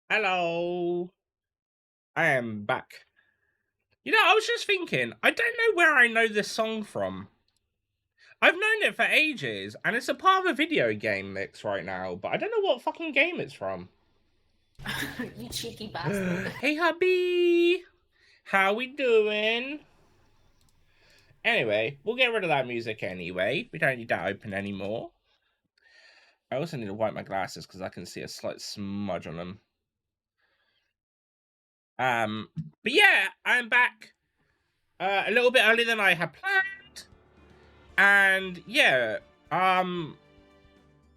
Hello, I am back. I was just thinking, I don't know where I know this song from. I've known it for ages, and it's a part of a video game mix right now, but I don't know what fucking game it's from. You cheeky bastard. Hey, hubby! How we doing? Anyway, we'll get rid of that music anyway. We don't need that open anymore. I also need to wipe my glasses because I can see a slight smudge on them. But yeah, I'm back a little bit earlier than I had planned. And yeah,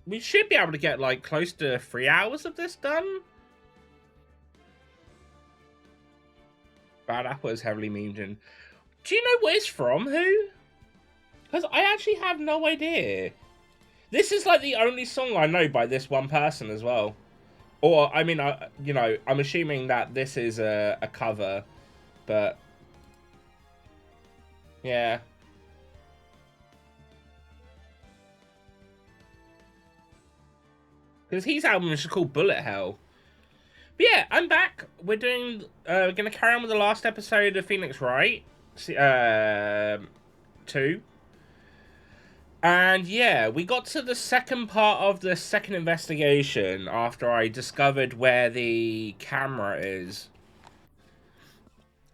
we should be able to get like close to 3 hours of this done. Bad Apple is heavily memed in. Do you know what it's from? Who? Because I actually have no idea. This is like the only song I know by this one person as well. Or I mean, I'm assuming that this is a cover, but yeah. Because his album is called Bullet Hell. But yeah, I'm back. We're gonna carry on with the last episode of Phoenix Wright, 2. And yeah, we got to the second part of the second investigation after I discovered where the camera is.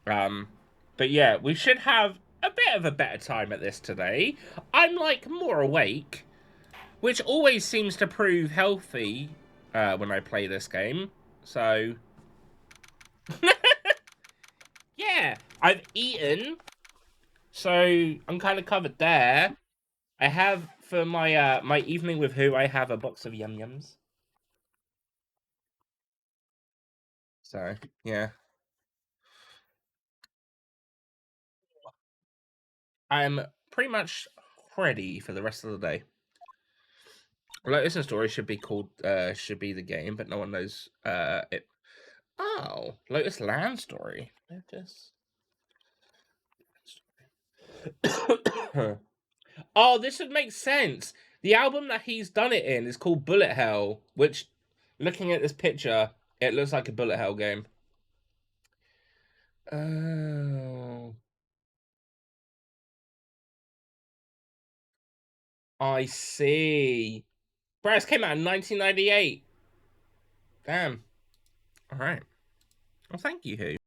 But yeah, we should have a bit of a better time at this today. I'm like more awake, which always seems to prove healthy when I play this game. So yeah, I've eaten, so I'm kind of covered there. I have for my my evening with who I have a box of yum yums. So yeah, I'm pretty much ready for the rest of the day. Lotus and Story should be called should be the game, but no one knows it. Oh, Lotus Land Story. Lotus. Oh, this would make sense. The album that he's done it in is called Bullet Hell, which, looking at this picture, it looks like a Bullet Hell game. Oh. I see. Brass came out in 1998. Damn. All right. Well, thank you, Who.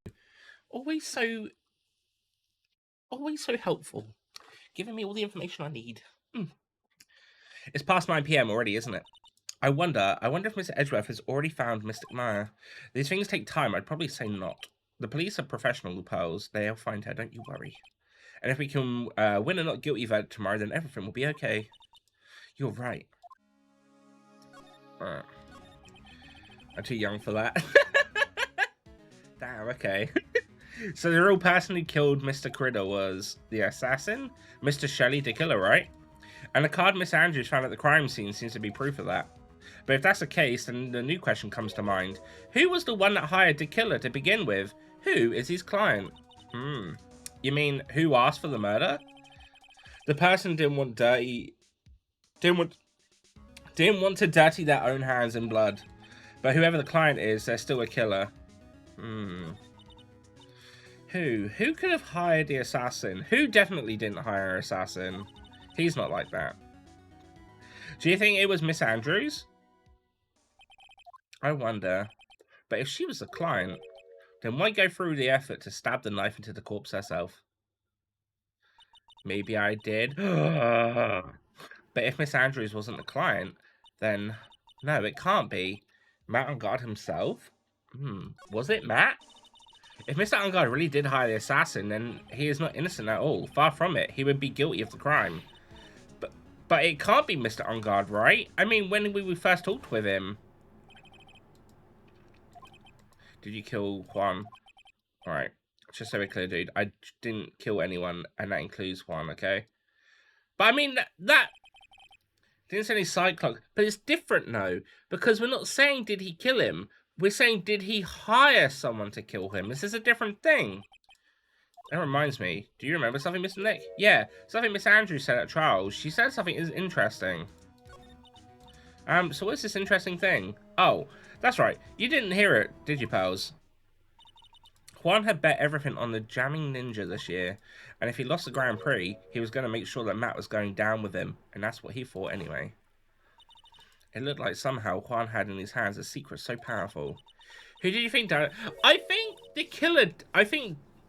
Always so, always so helpful, giving me all the information I need. It's past 9 p.m. already, isn't it? I wonder if Mr. Edgeworth has already found Mystic Maya. These things take time. I'd probably say not. The police are professional, Pearls. They'll find her. Don't you worry. And if we can win a not guilty verdict tomorrow, then everything will be okay. You're right. Alright. I'm too young for that. Damn, okay. So the real person who killed Mr. Critter was the assassin? Mr. Shelley, the killer, right? And the card Miss Andrews found at the crime scene seems to be proof of that. But if that's the case, then the new question comes to mind. Who was the one that hired the killer to begin with? Who is his client? You mean, who asked for the murder? The person didn't want to dirty their own hands in blood. But whoever the client is, they're still a killer. Who could have hired the assassin? Who definitely didn't hire an assassin? He's not like that. Do you think it was Miss Andrews? I wonder. But if she was the client, then why go through the effort to stab the knife into the corpse herself? Maybe I did. But if Miss Andrews wasn't the client, then no, it can't be. Matt on guard himself? Was it Matt? If Mr. Ungard really did hire the assassin, then he is not innocent at all. Far from it. He would be guilty of the crime. But it can't be Mr. Ungard, right? I mean, when we first talked with him. Did you kill Juan? Alright. Just so we're clear, dude. I didn't kill anyone, and that includes Juan, okay? But I mean, that didn't say any side clock. But it's different, though. Because we're not saying, did he kill him? We're saying, did he hire someone to kill him? This is a different thing. That reminds me. Do you remember something, Mr. Nick? Yeah, something Miss Andrews said at trial. She said something is interesting. So what's this interesting thing? Oh, That's right. You didn't hear it, did you, pals? Juan had bet everything on the jamming ninja this year, and if he lost the Grand Prix, he was going to make sure that Matt was going down with him, and that's what he thought anyway. It looked like somehow Juan had in his hands a secret so powerful. Who did you think done it? I think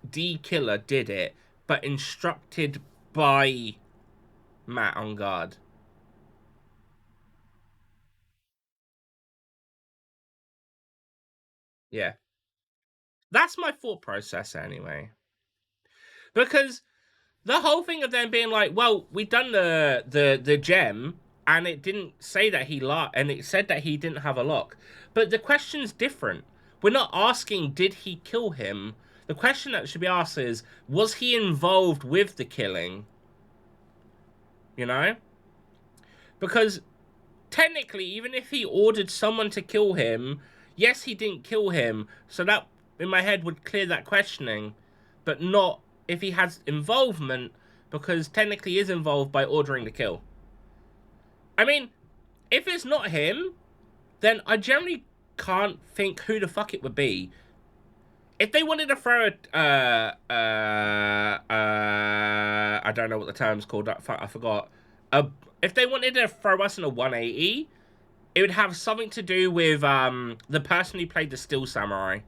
the killer did it, but instructed by Matt on guard. Yeah. That's my thought process anyway. Because the whole thing of them being like, well, we've done the gem, and it didn't say that he locked, and it said that he didn't have a lock. But the question's different. We're not asking, did he kill him? The question that should be asked is, was he involved with the killing? You know? Because technically, even if he ordered someone to kill him, yes, he didn't kill him. So that, in my head, would clear that questioning. But not if he has involvement, because technically he is involved by ordering the kill. I mean, if it's not him, then I generally can't think who the fuck it would be. If they wanted to throw it, I don't know what the term's called. I forgot. If they wanted to throw us in a 180, it would have something to do with the person who played the Steel Samurai.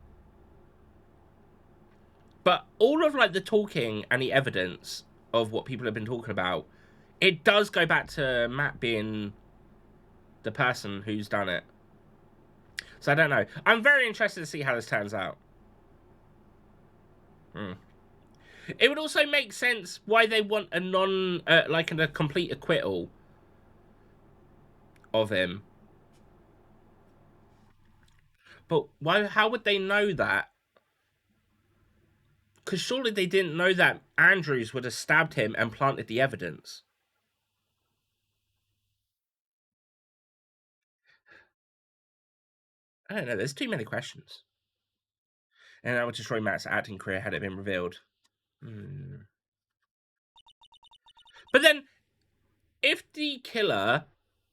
But all of like the talking and the evidence of what people have been talking about, it does go back to Matt being the person who's done it. So I don't know. I'm very interested to see how this turns out. It would also make sense why they want a like a complete acquittal of him. But why? How would they know that? Because surely they didn't know that Andrews would have stabbed him and planted the evidence. I don't know. There's too many questions. And that would destroy Matt's acting career had it been revealed. But then, if the killer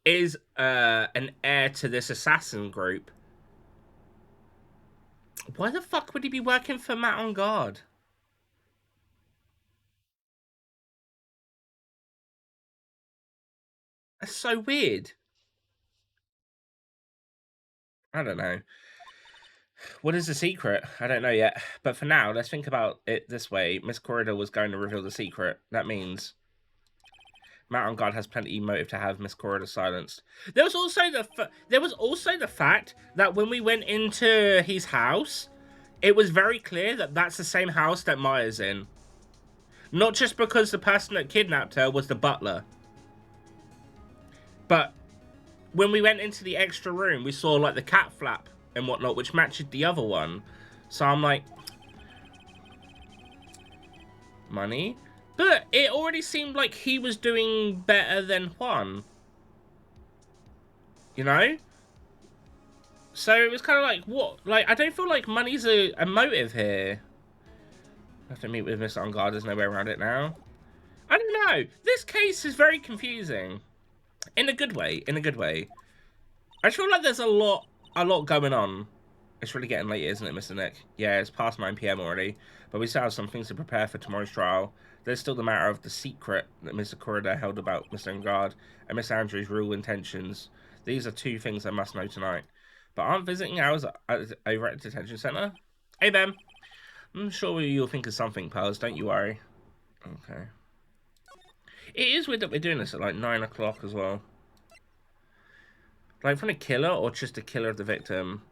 is an heir to this assassin group, why the fuck would he be working for Matt on guard? That's so weird. I don't know. What is the secret? I don't know yet. But for now, let's think about it this way. Miss Corridor was going to reveal the secret. That means Matt on guard has plenty of motive to have Miss Corridor silenced. There was also the fact that when we went into his house, it was very clear that that's the same house that Maya's in. Not just because the person that kidnapped her was the butler. But when we went into the extra room, we saw like the cat flap and whatnot, which matched the other one. So I'm like, money? But it already seemed like he was doing better than Juan. You know? So it was kind of like, what? Like, I don't feel like money's a motive here. I have to meet with Mr. On Guard. There's no way around it now. I don't know. This case is very confusing. In a good way. In a good way. I just feel like there's a lot going on. It's really getting late, isn't it, Mr. Nick? Yeah, it's past 9 PM already. But we still have some things to prepare for tomorrow's trial. There's still the matter of the secret that Mr. Corridor held about Mr. On Guard and Miss Andrews' real intentions. These are two things I must know tonight. But aren't visiting hours over at the detention center? Hey, Ben. I'm sure you'll think of something, pals. Don't you worry. Okay. It is weird that we're doing this at like 9 o'clock as well. Like from a killer or just a killer of the victim?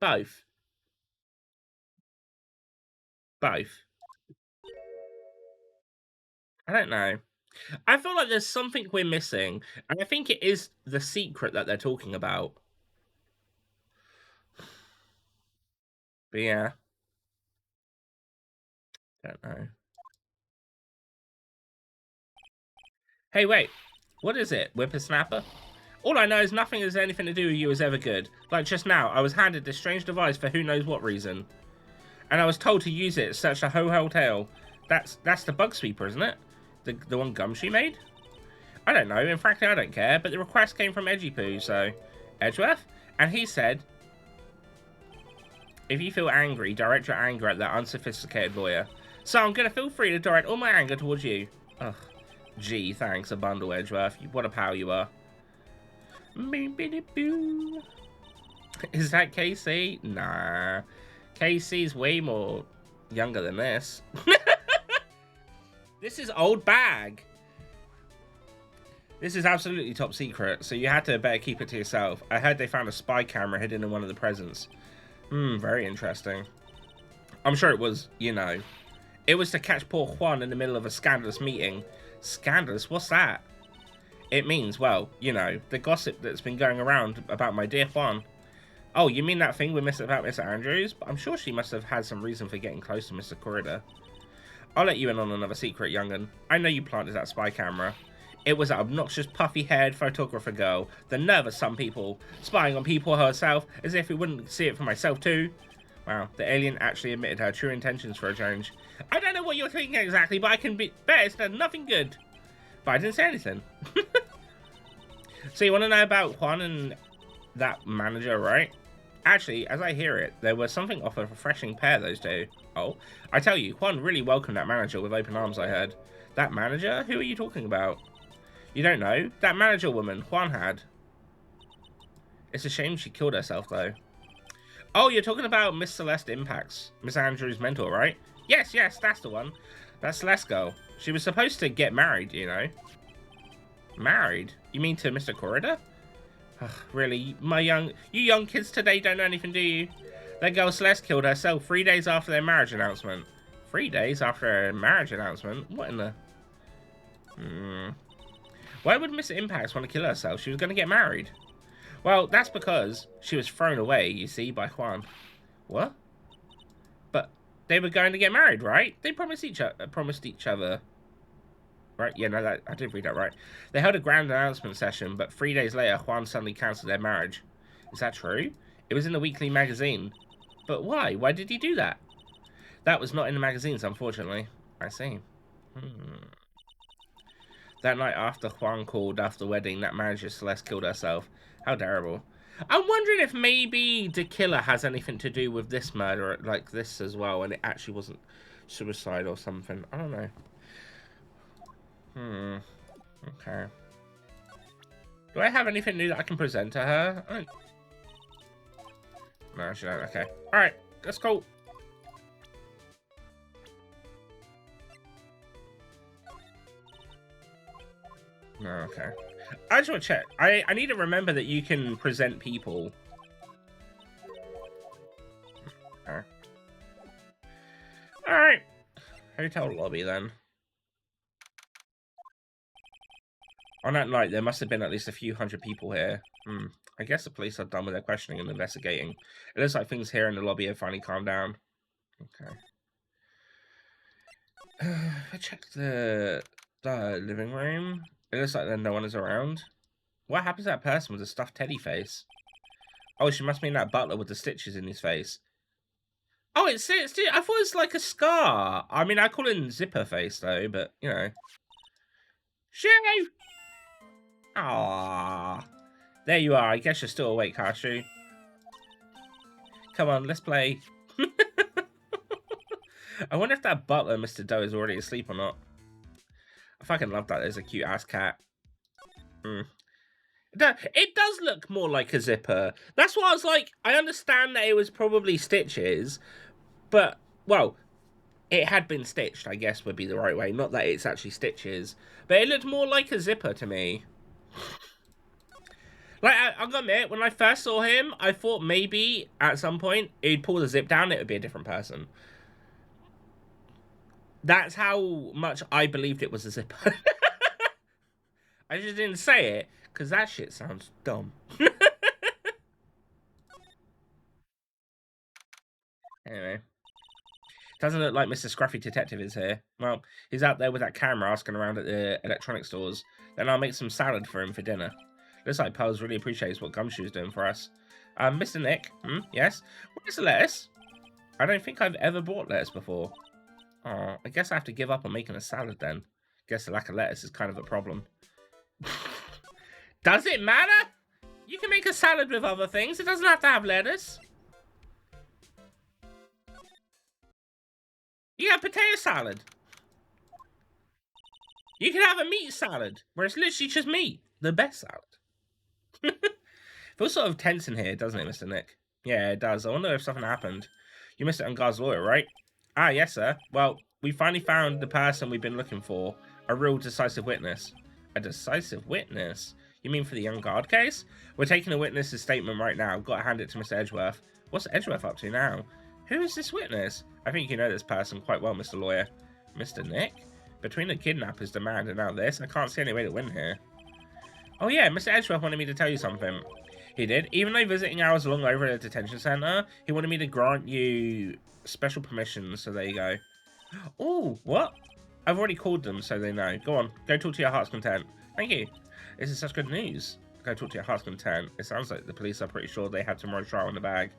Both. Both. I don't know. I feel like there's something we're missing, and I think it is the secret that they're talking about. But yeah. Don't know. Hey, wait. What is it? Whippersnapper? All I know is nothing has anything to do with you is ever good. Like just now, I was handed this strange device for who knows what reason. And I was told to use it, such a ho-ho tale. That's the bug sweeper, isn't it? The one Gumshoe made? I don't know, and frankly I don't care, but the request came from Edgypoo, so... Edgeworth? And he said, if you feel angry, direct your anger at that unsophisticated lawyer. So I'm gonna feel free to direct all my anger towards you. Ugh. Gee, thanks, a bundle, Edgeworth. What a pal you are. Is that Casey? Nah. Casey's way more younger than this. This is old bag. This is absolutely top secret, so you had to better keep it to yourself. I heard they found a spy camera hidden in one of the presents. Very interesting. I'm sure it was, you know. It was to catch poor Juan in the middle of a scandalous meeting. Scandalous? What's that? It means, well, you know, the gossip that's been going around about my dear Juan. Oh, you mean that thing we missed about Mr. Andrews? But I'm sure she must have had some reason for getting close to Mr. Corridor. I'll let you in on another secret, young'un. I know you planted that spy camera. It was that obnoxious, puffy-haired photographer girl. The nerve of some people. Spying on people herself, as if we wouldn't see it for myself too. Wow, the alien actually admitted her true intentions for a change. I don't know what you're thinking exactly, but I can bet it's done nothing good. But I didn't say anything. So you want to know about Juan and that manager, right? Actually, as I hear it, there was something of a refreshing pair, those two. Oh, I tell you, Juan really welcomed that manager with open arms, I heard. That manager? Who are you talking about? You don't know? That manager woman Juan had. It's a shame she killed herself, though. Oh, you're talking about Miss Celeste Impacts. Miss Andrews' mentor, right? Yes, that's the one. That Celeste girl. She was supposed to get married, you know. Married? You mean to Mr. Corridor? Ugh, really? You young kids today don't know anything, do you? That girl Celeste killed herself 3 days after their marriage announcement. 3 days after a marriage announcement? What in the... Why would Miss Impacts want to kill herself? She was going to get married. Well, that's because she was thrown away, you see, by Juan. What? But they were going to get married, right? They promised each other. Right? Yeah, no, I did read that right. They held a grand announcement session, but 3 days later, Juan suddenly cancelled their marriage. Is that true? It was in the weekly magazine. But why? Why did he do that? That was not in the magazines, unfortunately. I see. That night after Juan called after the wedding, that manager Celeste killed herself. How terrible. I'm wondering if maybe the killer has anything to do with this murder, like this as well, and it actually wasn't suicide or something. I don't know. Okay. Do I have anything new that I can present to her? No, she don't. Okay. Alright, let's go. No, okay. I just want to check. I need to remember that you can present people. Okay. Alright. Hotel lobby then. On that night, there must have been at least a few hundred people here. I guess the police are done with their questioning and investigating. It looks like things here in the lobby have finally calmed down. Okay. I checked the living room. It looks like no one is around. What happens to that person with the stuffed teddy face? Oh, she must mean that butler with the stitches in his face. Oh, it's I thought it was like a scar. I mean, I call it zipper face though, but you know. Shoo! Ah, there you are. I guess you're still awake, Harshu. Come on, let's play. I wonder if that butler, Mr. Doe, is already asleep or not. I fucking love that. There's a cute ass cat. It does look more like a zipper. That's why I was like, I understand that it was probably stitches, but, well, it had been stitched, I guess would be the right way. Not that it's actually stitches, but it looked more like a zipper to me. Like, I'll admit, when I first saw him, I thought maybe at some point he'd pull the zip down, it would be a different person. That's how much I believed it was a zipper. I just didn't say it, because that shit sounds dumb. Anyway. Doesn't look like Mr. Scruffy Detective is here. Well, he's out there with that camera asking around at the electronic stores. Then I'll make some salad for him for dinner. Looks like Pearls really appreciates what Gumshoe's doing for us. Mr. Nick? Yes? Where's the lettuce? I don't think I've ever bought lettuce before. Oh, I guess I have to give up on making a salad then. Guess the lack of lettuce is kind of a problem. Does it matter? You can make a salad with other things. It doesn't have to have lettuce. You have potato salad. You can have a meat salad, where it's literally just meat. The best salad. Feels sort of tense in here, doesn't it, Mr. Nick? Yeah, it does. I wonder if something happened. You missed it on Guard's lawyer, right? Ah, yes, sir. Well, we finally found the person we've been looking for. A real decisive witness. A decisive witness? You mean for the young guard case? We're taking a witness's statement right now. Got to hand it to Mr. Edgeworth. What's Edgeworth up to now? Who is this witness? I think you know this person quite well, Mr. Lawyer. Mr. Nick? Between the kidnapper's demand and now this, I can't see any way to win here. Oh yeah, Mr. Edgeworth wanted me to tell you something. He did. Even though visiting hours are long over at the detention center, he wanted me to grant you special permission, so there you go. Oh, what? I've already called them, so they know. Go on, go talk to your heart's content. Thank you. This is such good news. Go talk to your heart's content. It sounds like the police are pretty sure they have tomorrow's trial in the bag.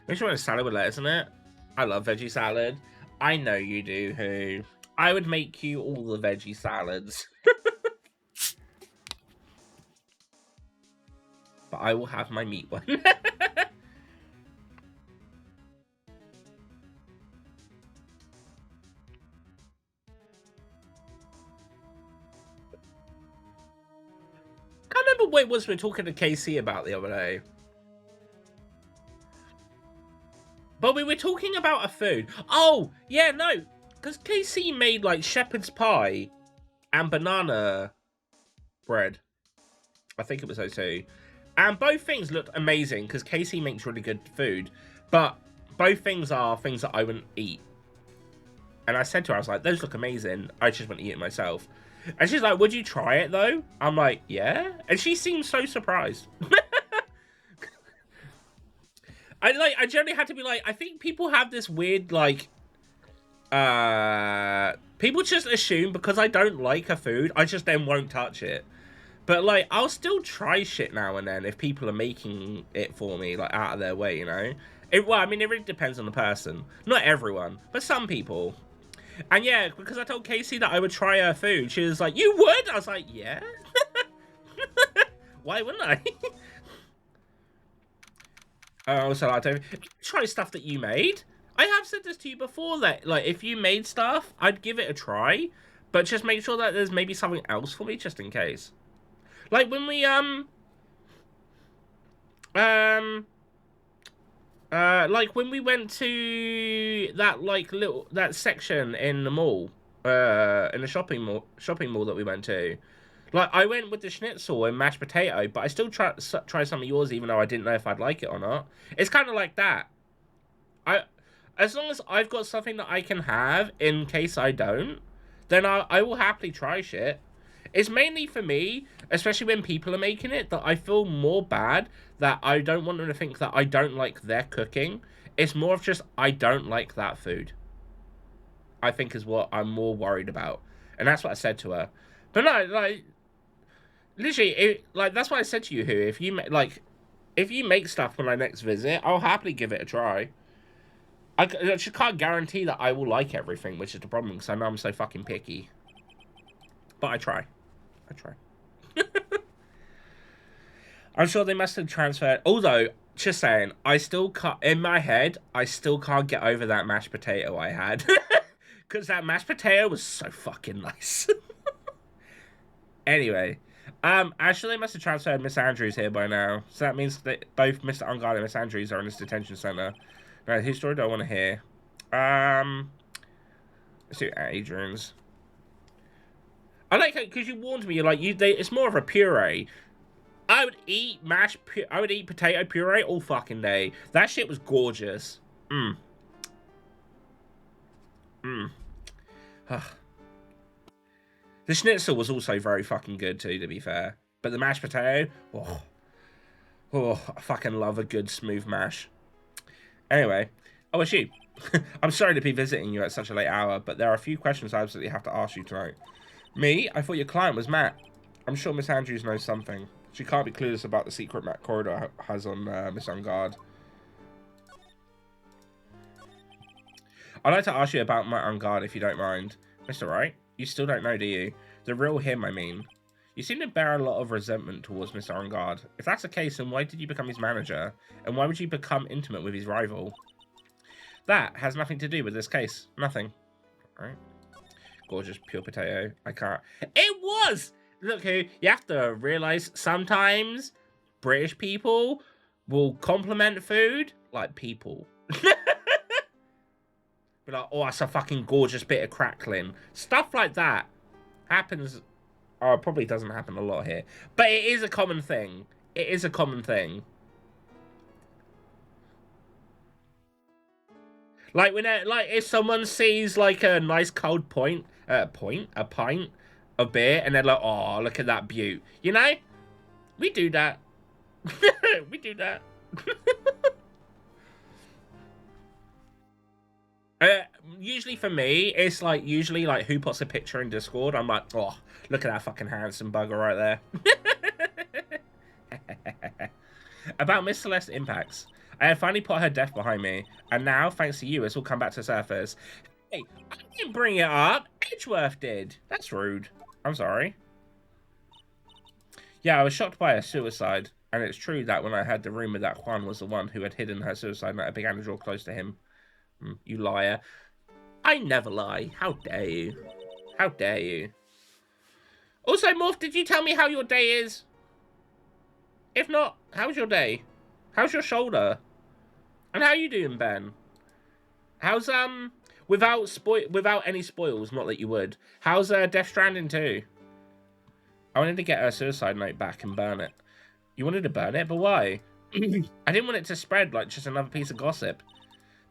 Make sure it's salad with lettuce in it. I love veggie salad. I know you do, Who. I would make you all the veggie salads. But I will have my meat one. I can't remember what it was we were talking to KC about the other day. But we were talking about a food. Oh, yeah, no. Because KC made, like, shepherd's pie and banana bread. I think it was those two. And both things looked amazing because KC makes really good food. But both things are things that I wouldn't eat. And I said to her, I was like, those look amazing. I just want to eat it myself. And she's like, would you try it, though? I'm like, yeah. And she seemed so surprised. I generally had to be like, I think people have this weird, like, people just assume because I don't like a food, I just then won't touch it. But, like, I'll still try shit now and then if people are making it for me, like, out of their way, you know? Well, I mean, it really depends on the person. Not everyone, but some people. And, yeah, because I told Casey that I would try her food, she was like, you would? I was like, yeah. Why wouldn't I? Also, I don't try stuff that you made. I have said this to you before that, like, if you made stuff, I'd give it a try. But just make sure that there's maybe something else for me, just in case. Like when we like when we went to that that section in the mall, in the shopping mall that we went to. Like I went with the schnitzel and mashed potato, but I still try some of yours, even though I didn't know if I'd like it or not. It's kind of like that. As long as I've got something that I can have in case I don't, then I will happily try shit. It's mainly for me, especially when people are making it, that I feel more bad that I don't want them to think that I don't like their cooking. It's more of just, I don't like that food. I think is what I'm more worried about. And that's what I said to her. But no, like, literally, that's what I said to you, Who. If you make stuff when I next visit, I'll happily give it a try. I just can't guarantee that I will like everything, which is the problem, because I know I'm so fucking picky. But I try. I'm sure they must have transferred. Although, just saying, I still can't. In my head, I still can't get over that mashed potato I had, because that mashed potato was so fucking nice. Anyway, actually, they must have transferred Miss Andrews here by now, so that means that both Mr. Ungard and Miss Andrews are in this detention center. Now, whose story do I want to hear? Let's do Adrian's. I like it because you warned me. You're like, it's more of a puree. I would eat potato puree all fucking day. That shit was gorgeous. The schnitzel was also very fucking good too, to be fair. But the mashed potato, I fucking love a good smooth mash. Anyway, it's you. I'm sorry to be visiting you at such a late hour, but there are a few questions I absolutely have to ask you tonight. Me? I thought your client was Matt. I'm sure Miss Andrews knows something. She can't be clueless about the secret Matt Corridor has on Miss Ungard. I'd like to ask you about Matt Ungard, if you don't mind. Mr. Wright, you still don't know, do you? The real him, I mean. You seem to bear a lot of resentment towards Mr. On Guard. If that's the case, then why did you become his manager? And why would you become intimate with his rival? That has nothing to do with this case. Nothing. All right. Gorgeous pure potato. I can't. It was! Look, who you have to realize sometimes British people will compliment food like people. Be like, oh, that's a fucking gorgeous bit of crackling. Stuff like that happens. Oh, it probably doesn't happen a lot here. But it is a common thing. It is a common thing. Like when, like if someone sees like a nice cold a pint of beer, and they're like, "Oh, look at that beaut," you know, we do that. We do that. Usually for me, it's like who puts a picture in Discord. I'm like, "Oh, look at that fucking handsome bugger right there." About Miss Celeste impacts. I had finally put her death behind me, and now, thanks to you, it's all come back to surface. Hey, I didn't bring it up. Edgeworth did. That's rude. I'm sorry. Yeah, I was shocked by her suicide, and it's true that when I heard the rumor that Juan was the one who had hidden her suicide note, I began to draw close to him. You liar. I never lie. How dare you? How dare you? Also, Morph, did you tell me how your day is? If not, how's your day? How's your shoulder? And how you doing, Ben? How's without any spoils, not that you would. How's Death Stranding 2? I wanted to get her suicide note back and burn it. You wanted to burn it, but why? I didn't want it to spread like just another piece of gossip.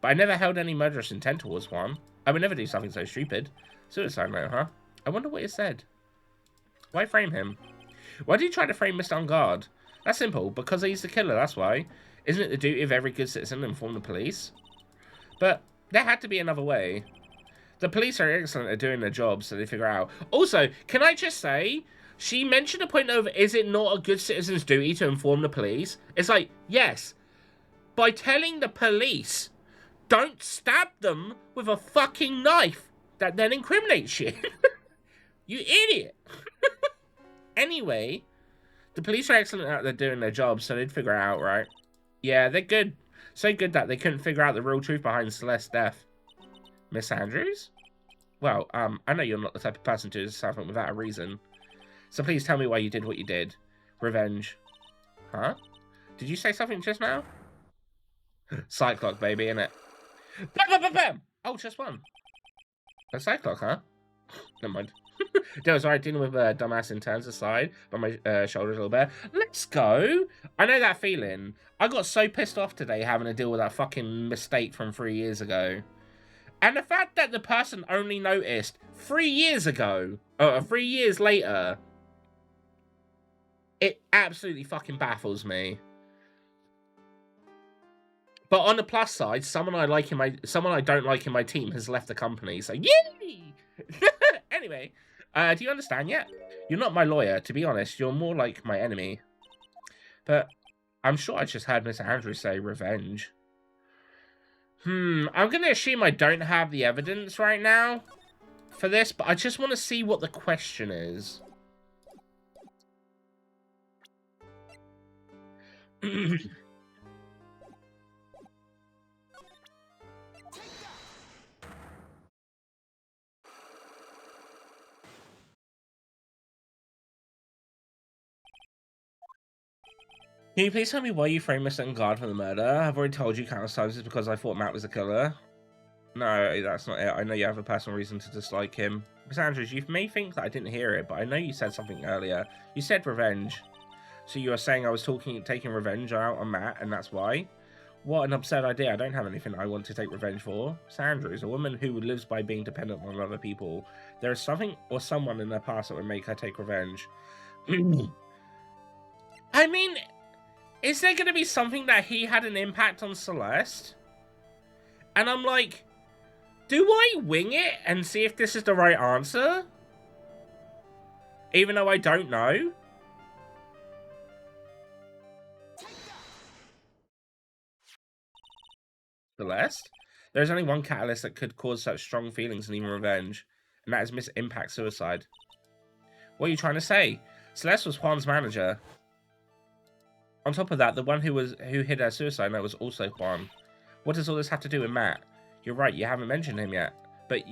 But I never held any murderous intent towards one. I would never do something so stupid. Suicide note, huh? I wonder what it said. Why frame him? Why did you try to frame Mr. On Guard? That's simple, because he's the killer, that's why. Isn't it the duty of every good citizen to inform the police? But there had to be another way. The police are excellent at doing their job, so they figure out. Also, can I just say, she mentioned a point of, is it not a good citizen's duty to inform the police? It's like, yes. By telling the police, don't stab them with a fucking knife that then incriminates you. You idiot. Anyway, the police are excellent at doing their job, so they'd figure it out, right? Yeah, they're good. So good that they couldn't figure out the real truth behind Celeste's death. Miss Andrews? Well, I know you're not the type of person to do something without a reason. So please tell me why you did what you did. Revenge. Huh? Did you say something just now? Cyclock, baby, innit? Bam, bam, bam, bam! Oh, just one. A Cyclock, huh? Never mind. I was alright dealing with dumbass interns aside, but my shoulders a little bit. Let's go. I know that feeling. I got so pissed off today having to deal with that fucking mistake from 3 years ago. And the fact that the person only noticed 3 years ago, 3 years later, it absolutely fucking baffles me. But on the plus side, someone I don't like in my team has left the company, so yay! Anyway, do you understand yet? You're not my lawyer, to be honest. You're more like my enemy. But I'm sure I just heard Mr. Andrews say revenge. I'm going to assume I don't have the evidence right now for this, but I just want to see what the question is. Can you please tell me why you framed Mr. On Guard for the murder? I've already told you countless times it's because I thought Matt was the killer. No, that's not it. I know you have a personal reason to dislike him. Miss Andrews, you may think that I didn't hear it, but I know you said something earlier. You said revenge. So you are saying I was taking revenge out on Matt, and that's why? What an absurd idea. I don't have anything I want to take revenge for. Miss Andrews, a woman who lives by being dependent on other people. There is something or someone in their past that would make her take revenge. I mean, is there going to be something that he had an impact on Celeste? And I'm like, do I wing it and see if this is the right answer? Even though I don't know? Celeste? There's only one catalyst that could cause such strong feelings and even revenge, and that is Miss Impact suicide. What are you trying to say? Celeste was Juan's manager. On top of that, the one who hid her suicide note was also Juan. What does all this have to do with Matt? You're right, you haven't mentioned him yet. But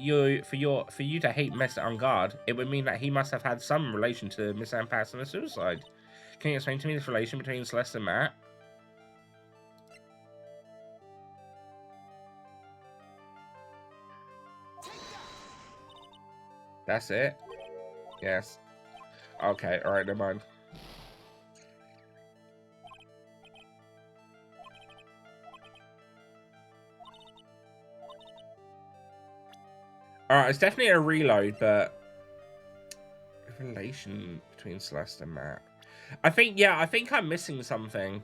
for you to hate Mr. Ungard, it would mean that he must have had some relation to Miss Ampass and the suicide. Can you explain to me this relation between Celeste and Matt? That's it? Yes. Okay, alright, never mind. Alright, it's definitely a reload, but... relation between Celeste and Matt. I think I'm missing something.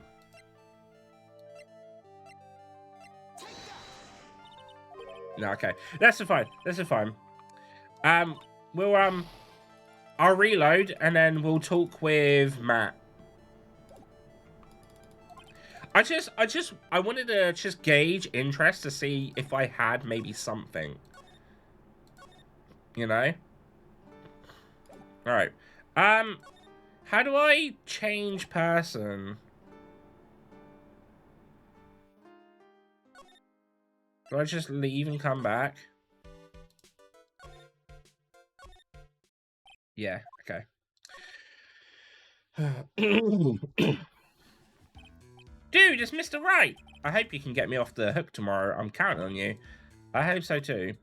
No, okay. That's fine. That's fine. I'll reload and then we'll talk with Matt. I wanted to just gauge interest to see if I had maybe something. You know? Alright. How do I change person? Do I just leave and come back? Yeah, okay. Dude, it's Mr. Wright! I hope you can get me off the hook tomorrow. I'm counting on you. I hope so too.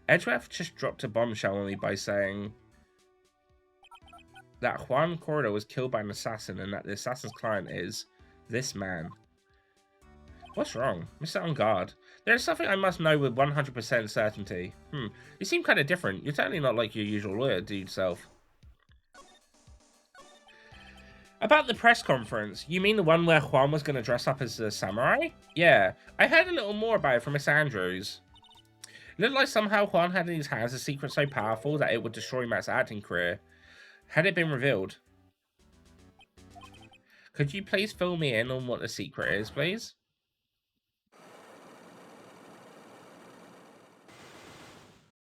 Edgeworth just dropped a bombshell on me by saying that Juan Corridor was killed by an assassin and that the assassin's client is this man. What's wrong? Mr. On guard. There is something I must know with 100% certainty. You seem kind of different. You're totally not like your usual lawyer, dude self. About the press conference, you mean the one where Juan was going to dress up as a samurai? Yeah, I heard a little more about it from Miss Andrews. It looked like somehow Juan had in his hands a secret so powerful that it would destroy Matt's acting career. Had it been revealed? Could you please fill me in on what the secret is, please?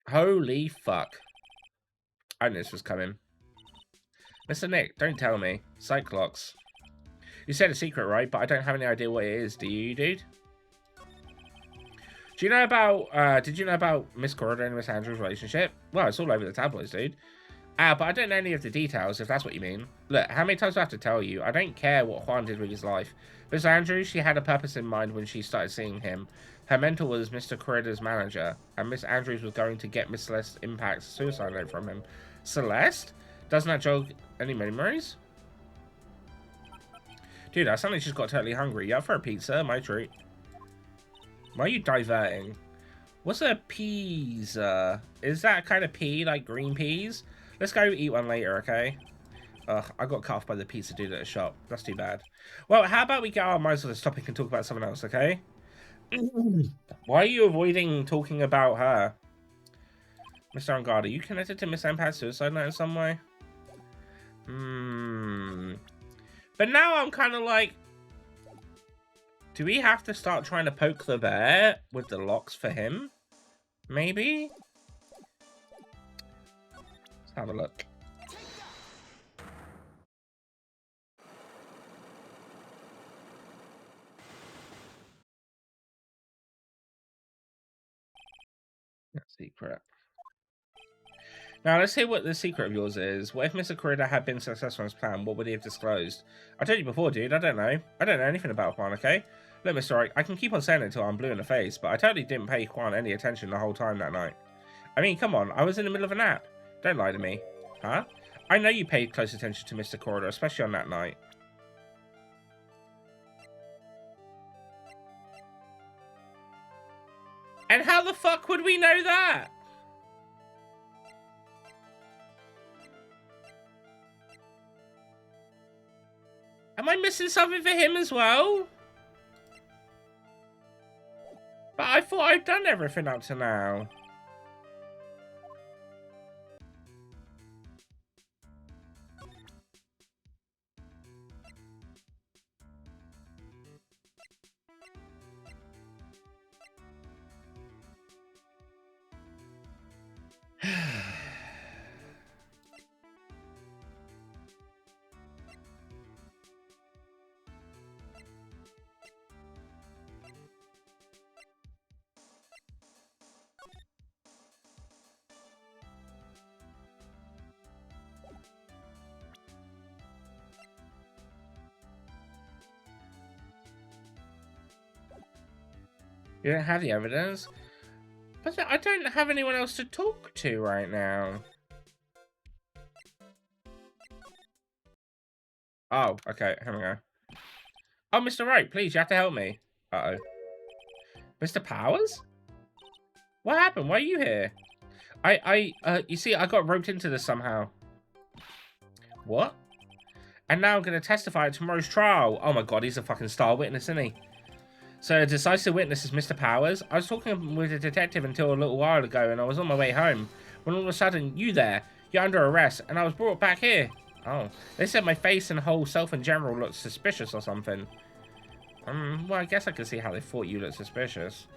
Holy fuck. I knew this was coming. Mr. Nick, don't tell me. Cyclops. You said a secret, right? But I don't have any idea what it is. Do you, dude? Do you know about, did you know about Miss Corridor and Miss Andrews' relationship? Well, it's all over the tabloids, dude. But I don't know any of the details, if that's what you mean. Look, how many times do I have to tell you? I don't care what Juan did with his life. Miss Andrews, she had a purpose in mind when she started seeing him. Her mentor was Mr. Corridor's manager, and Miss Andrews was going to get Miss Celeste Impact's suicide note from him. Celeste? Doesn't that jog any memories? Dude, I suddenly just got totally hungry. You up for a pizza? My treat. Why are you diverting? What's a pizza? Is that kind of pea, like green peas? Let's go eat one later, okay? Ugh, I got cut off by the pizza dude at the shop. That's too bad. Well, how about we get our minds on this topic and talk about something else, okay? Why are you avoiding talking about her? Mr. Ungard, are you connected to Miss Empire's suicide note in some way? But now I'm kind of like... do we have to start trying to poke the bear with the locks for him? Maybe? Let's have a look. That's secret. Now, let's hear what the secret of yours is. What if Mr. Corridor had been successful in his plan? What would he have disclosed? I told you before, dude. I don't know. I don't know anything about Juan, okay? Look, Mr. Wright, I can keep on saying it until I'm blue in the face, but I totally didn't pay Juan any attention the whole time that night. I mean, come on. I was in the middle of a nap. Don't lie to me. Huh? I know you paid close attention to Mr. Corridor, especially on that night. And how the fuck would we know that? Am I missing something for him as well? But I thought I'd done everything up to now. You don't have the evidence? But I don't have anyone else to talk to right now. Oh, okay, here we go. Oh, Mr. Wright, please, you have to help me. Uh-oh. Mr. Powers? What happened? Why are you here? You see, I got roped into this somehow. What? And now I'm going to testify at tomorrow's trial. Oh my god, he's a fucking star witness, isn't he? So a decisive witness is Mr. Powers. I was talking with a detective until a little while ago, and I was on my way home. When all of a sudden, you're under arrest, and I was brought back here. Oh, they said my face and whole self in general looked suspicious or something. Well, I guess I can see how they thought you looked suspicious.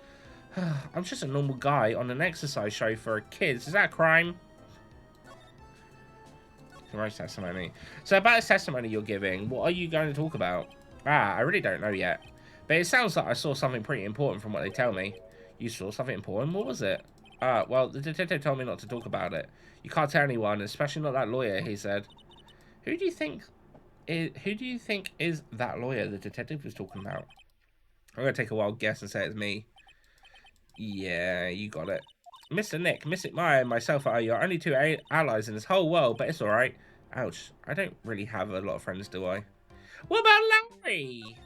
I'm just a normal guy on an exercise show for kids. Is that a crime? Tomorrow's testimony. So about this testimony you're giving, what are you going to talk about? I really don't know yet. But it sounds like I saw something pretty important from what they tell me. You saw something important? What was it? Well, the detective told me not to talk about it. You can't tell anyone, especially not that lawyer, he said. Who do you think is that lawyer the detective was talking about? I'm going to take a wild guess and say it's me. Yeah, you got it. Mr. Nick, Mr. Maya, and myself are your only two allies in this whole world, but it's alright. Ouch, I don't really have a lot of friends, do I? What about Larry?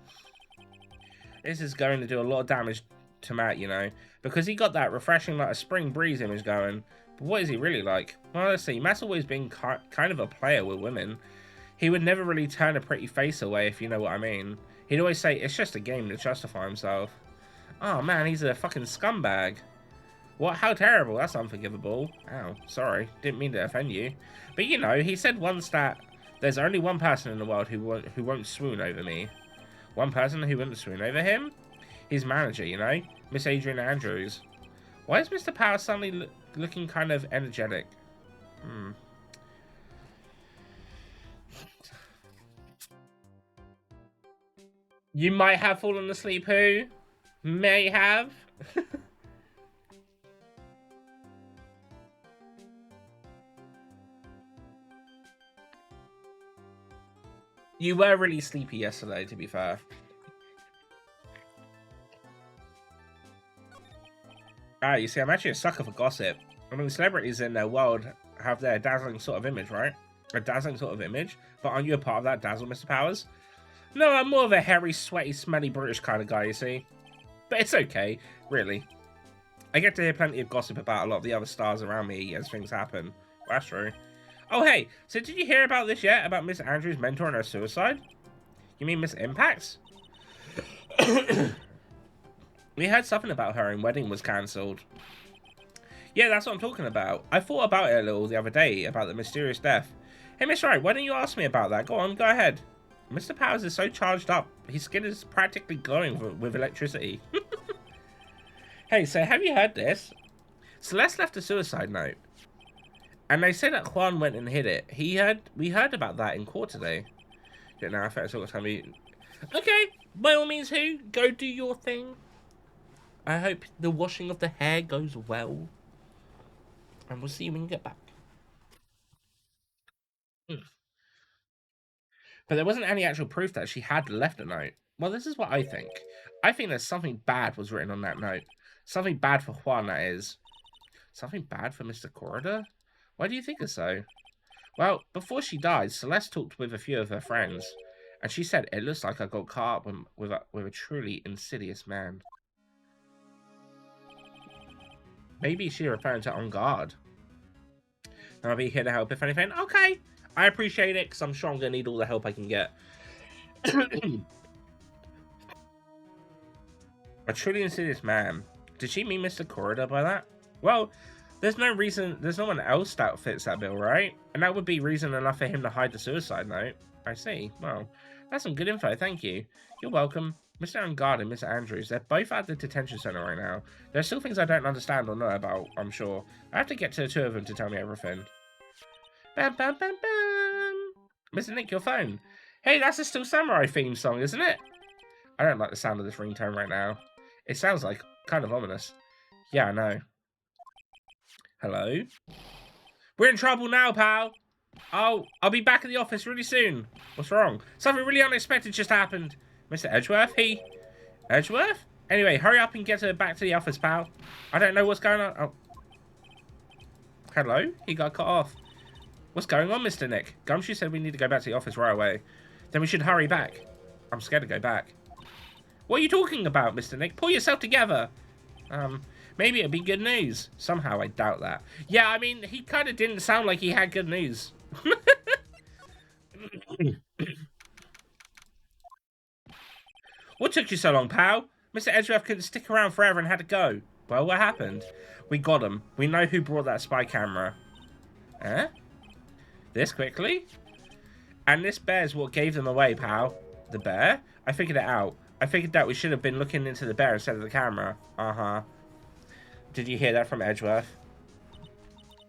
This is going to do a lot of damage to Matt, you know, because he got that refreshing like a spring breeze image going. But what is he really like? Well, let's see, Matt's always been kind of a player with women. He would never really turn a pretty face away, if you know what I mean. He'd always say, it's just a game to justify himself. Oh man, he's a fucking scumbag. What? How terrible. That's unforgivable. Ow, sorry. Didn't mean to offend you. But you know, he said once that there's only one person in the world who won't swoon over me. One person who wouldn't swoon over him? His manager, you know? Miss Adrian Andrews. Why is Mr. Power suddenly looking kind of energetic? You might have fallen asleep, who? May have. You were really sleepy yesterday, to be fair. You see, I'm actually a sucker for gossip. I mean, celebrities in their world have their dazzling sort of image, right? A dazzling sort of image. But aren't you a part of that dazzle, Mr. Powers? No, I'm more of a hairy, sweaty, smelly British kind of guy, you see. But it's okay, really. I get to hear plenty of gossip about a lot of the other stars around me as things happen. Well, that's true. Oh, hey, so did you hear about this yet? About Miss Andrews' mentor and her suicide? You mean Miss Impacts? We heard something about her and wedding was cancelled. Yeah, that's what I'm talking about. I thought about it a little the other day, about the mysterious death. Hey, Miss Wright, why don't you ask me about that? Go on, go ahead. Mr. Powers is so charged up. His skin is practically glowing with electricity. Hey, so have you heard this? Celeste left a suicide note. And they said that Juan went and hid it. We heard about that in court today. Yeah, now I think it's all time we... Okay, by all means, who? Go do your thing. I hope the washing of the hair goes well. And we'll see you when you get back. But there wasn't any actual proof that she had left a note. Well, this is what I think. I think that something bad was written on that note. Something bad for Juan, that is. Something bad for Mr. Corridor? Why do you think so? Well, before she died, Celeste talked with a few of her friends, and she said it looks like I got caught up with a truly insidious man. Maybe she's referring to On Guard. And I'll be here to help if anything. Okay, I appreciate it, because I'm sure I'm going to need all the help I can get. A truly insidious man. Did she mean Mr. Corridor by that? Well, there's no one else that fits that bill, right? And that would be reason enough for him to hide the suicide note. I see. Well, that's some good info, thank you. You're welcome. Mr. Ungard and Mr. Andrews, they're both at the detention center right now. There's still things I don't understand or know about, I'm sure. I have to get to the two of them to tell me everything. Bam, bam, bam, bam. Mr. Nick, your phone. Hey, that's a Still Samurai theme song, isn't it? I don't like the sound of this ringtone right now. It sounds like kind of ominous. Yeah, I know. Hello? We're in trouble now, pal. Oh, I'll be back at the office really soon. What's wrong? Something really unexpected just happened. Mr. Edgeworth, Edgeworth? Anyway, hurry up and get her back to the office, pal. I don't know what's going on. Oh. Hello? He got cut off. What's going on, Mr. Nick? Gumshoe said we need to go back to the office right away. Then we should hurry back. I'm scared to go back. What are you talking about, Mr. Nick? Pull yourself together. Maybe it'll be good news. Somehow I doubt that. Yeah, I mean, he kind of didn't sound like he had good news. What took you so long, pal? Mr. Edgeworth couldn't stick around forever and had to go. Well, what happened? We got him. We know who brought that spy camera. Eh? This quickly? And this bear's what gave them away, pal. The bear? I figured it out. I figured that we should have been looking into the bear instead of the camera. Uh-huh. Did you hear that from Edgeworth?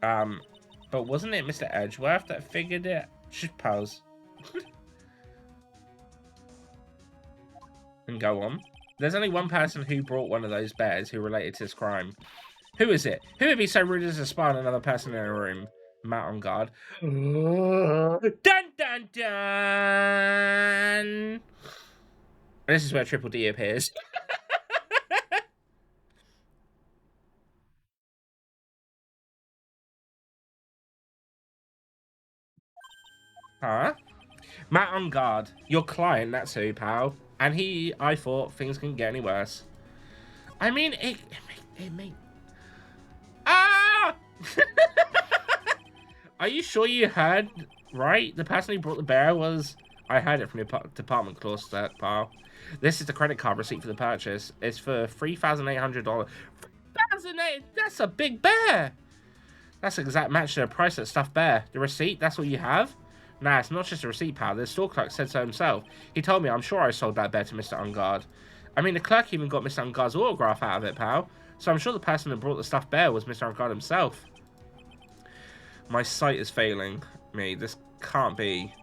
But wasn't it Mr. Edgeworth that figured it? Should pause. And go on. There's only one person who brought one of those bears who related to this crime. Who is it? Who would be so rude as to spy on another person in a room? Matt on guard. Dun dun dun! This is where Triple D appears. Huh? Matt on guard. Your client, that's who, pal. And I thought things couldn't get any worse. I mean, it may... Ah! Are you sure you heard right? The person who brought the bear was... I heard it from the department clause, pal. This is the credit card receipt for the purchase. It's for $3,800. $3,800? That's a big bear! That's the exact match to the price of the stuffed bear. The receipt, that's all you have? Nah, it's not just a receipt, pal. The store clerk said so himself. He told me I'm sure I sold that bear to Mr. Ungard. I mean, the clerk even got Mr. Ungard's autograph out of it, pal. So I'm sure the person that brought the stuffed bear was Mr. Ungard himself. My sight is failing me. This can't be.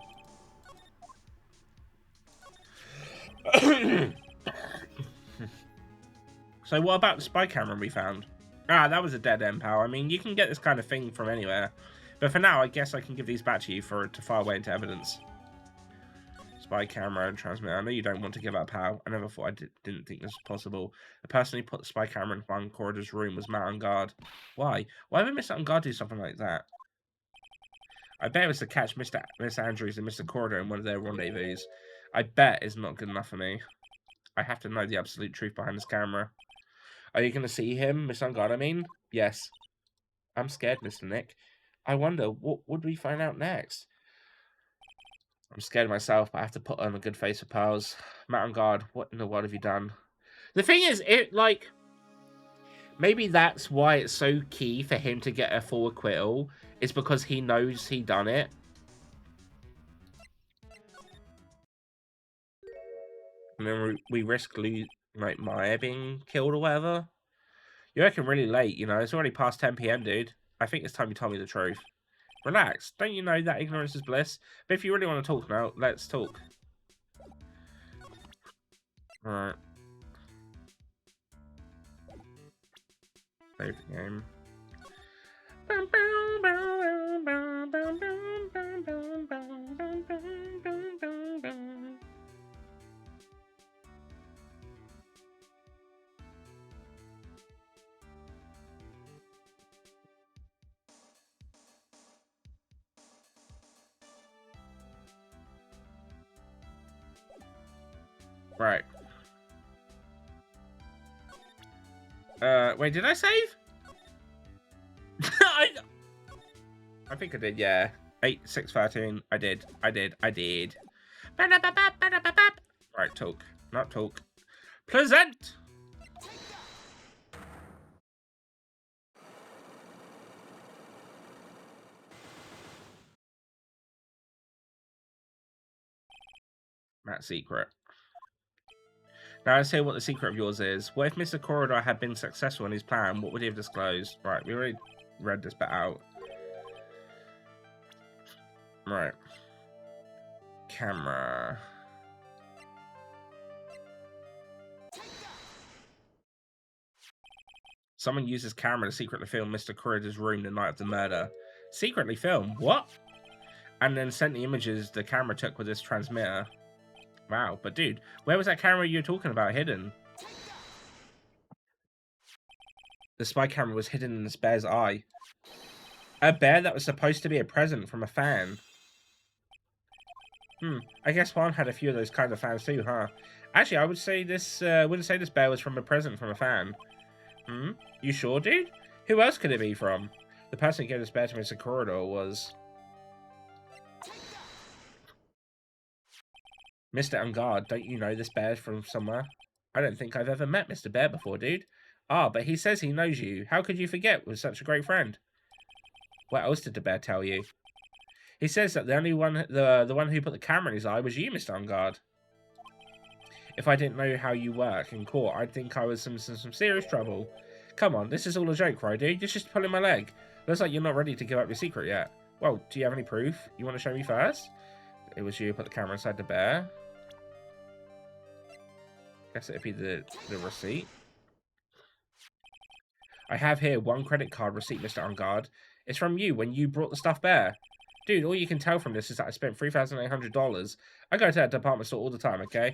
So what about the spy camera we found? Ah, that was a dead end, pal. I mean, you can get this kind of thing from anywhere. But for now, I guess I can give these back to you to file away into evidence. Spy camera and transmitter. I know you don't want to give up, pal. I never thought didn't think this was possible. The person who put the spy camera in one corridor's room was Matt on guard. Why? Why would Mr. Ungard do something like that? I bet it was to catch Miss Andrews and Mr. Corridor in one of their rendezvous. I bet it's not good enough for me. I have to know the absolute truth behind this camera. Are you going to see him, Miss Ungard, I mean? Yes. I'm scared, Mr. Nick. I wonder, what would we find out next? I'm scared myself, but I have to put on a good face for pals. Matt on guard, what in the world have you done? The thing is, maybe that's why it's so key for him to get a full acquittal. It's because he knows he done it. And then we risk, Maya being killed or whatever. You're working really late, you know. It's already past 10 PM, dude. I think it's time you told me the truth. Relax. Don't you know that ignorance is bliss? But if you really want to talk now, let's talk. Alright. Save the game. Right. Wait, did I save? I think I did, yeah. 8, 6, 13. I did. Right, talk. Not talk. Present! That secret. Now let's hear what the secret of yours is. What if Mr. Corridor had been successful in his plan? What would he have disclosed? Right, we already read this bit out. Right. Camera. Someone used his camera to secretly film Mr. Corridor's room the night of the murder. Secretly film? What? And then sent the images the camera took with this transmitter. Wow, but dude, where was that camera you were talking about hidden? The spy camera was hidden in this bear's eye. A bear that was supposed to be a present from a fan. I guess Juan had a few of those kind of fans too, huh? Actually, I would say this, wouldn't say this bear was from a present from a fan. You sure, dude? Who else could it be from? The person who gave this bear to Mr. Corridor was... Mr. Ungard, don't you know this bear from somewhere? I don't think I've ever met Mr. Bear before, dude. Ah, but he says he knows you. How could you forget with such a great friend? What else did the bear tell you? He says that the only one, the one who put the camera in his eye was you, Mr. Ungard. If I didn't know how you work in court, I'd think I was in some serious trouble. Come on, this is all a joke, right, dude? You're just pulling my leg. Looks like you're not ready to give up your secret yet. Well, do you have any proof? You want to show me first? It was you who put the camera inside the bear. Guess it'd be the receipt. I have here one credit card receipt, Mr. Ungard. It's from you when you brought the stuffed bear. Dude, all you can tell from this is that I spent $3,800. I go to that department store all the time, okay?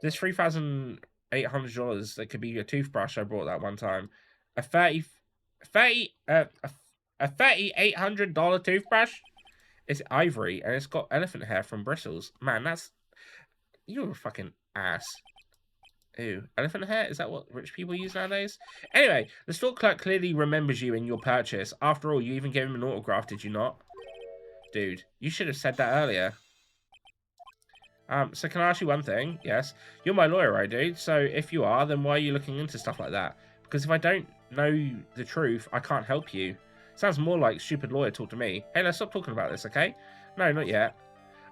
This $3,800 that could be a toothbrush I brought that one time. A $3,800 toothbrush? It's ivory and it's got elephant hair from bristles. Man, that's... You're a fucking ass. Ew. Elephant hair? Is that what rich people use nowadays? Anyway, the store clerk clearly remembers you and your purchase. After all, you even gave him an autograph, did you not? Dude, you should have said that earlier. So can I ask you one thing? Yes. You're my lawyer, right, dude? So if you are, then why are you looking into stuff like that? Because if I don't know the truth, I can't help you. Sounds more like stupid lawyer talk to me. Hey, let's stop talking about this, okay? No, not yet.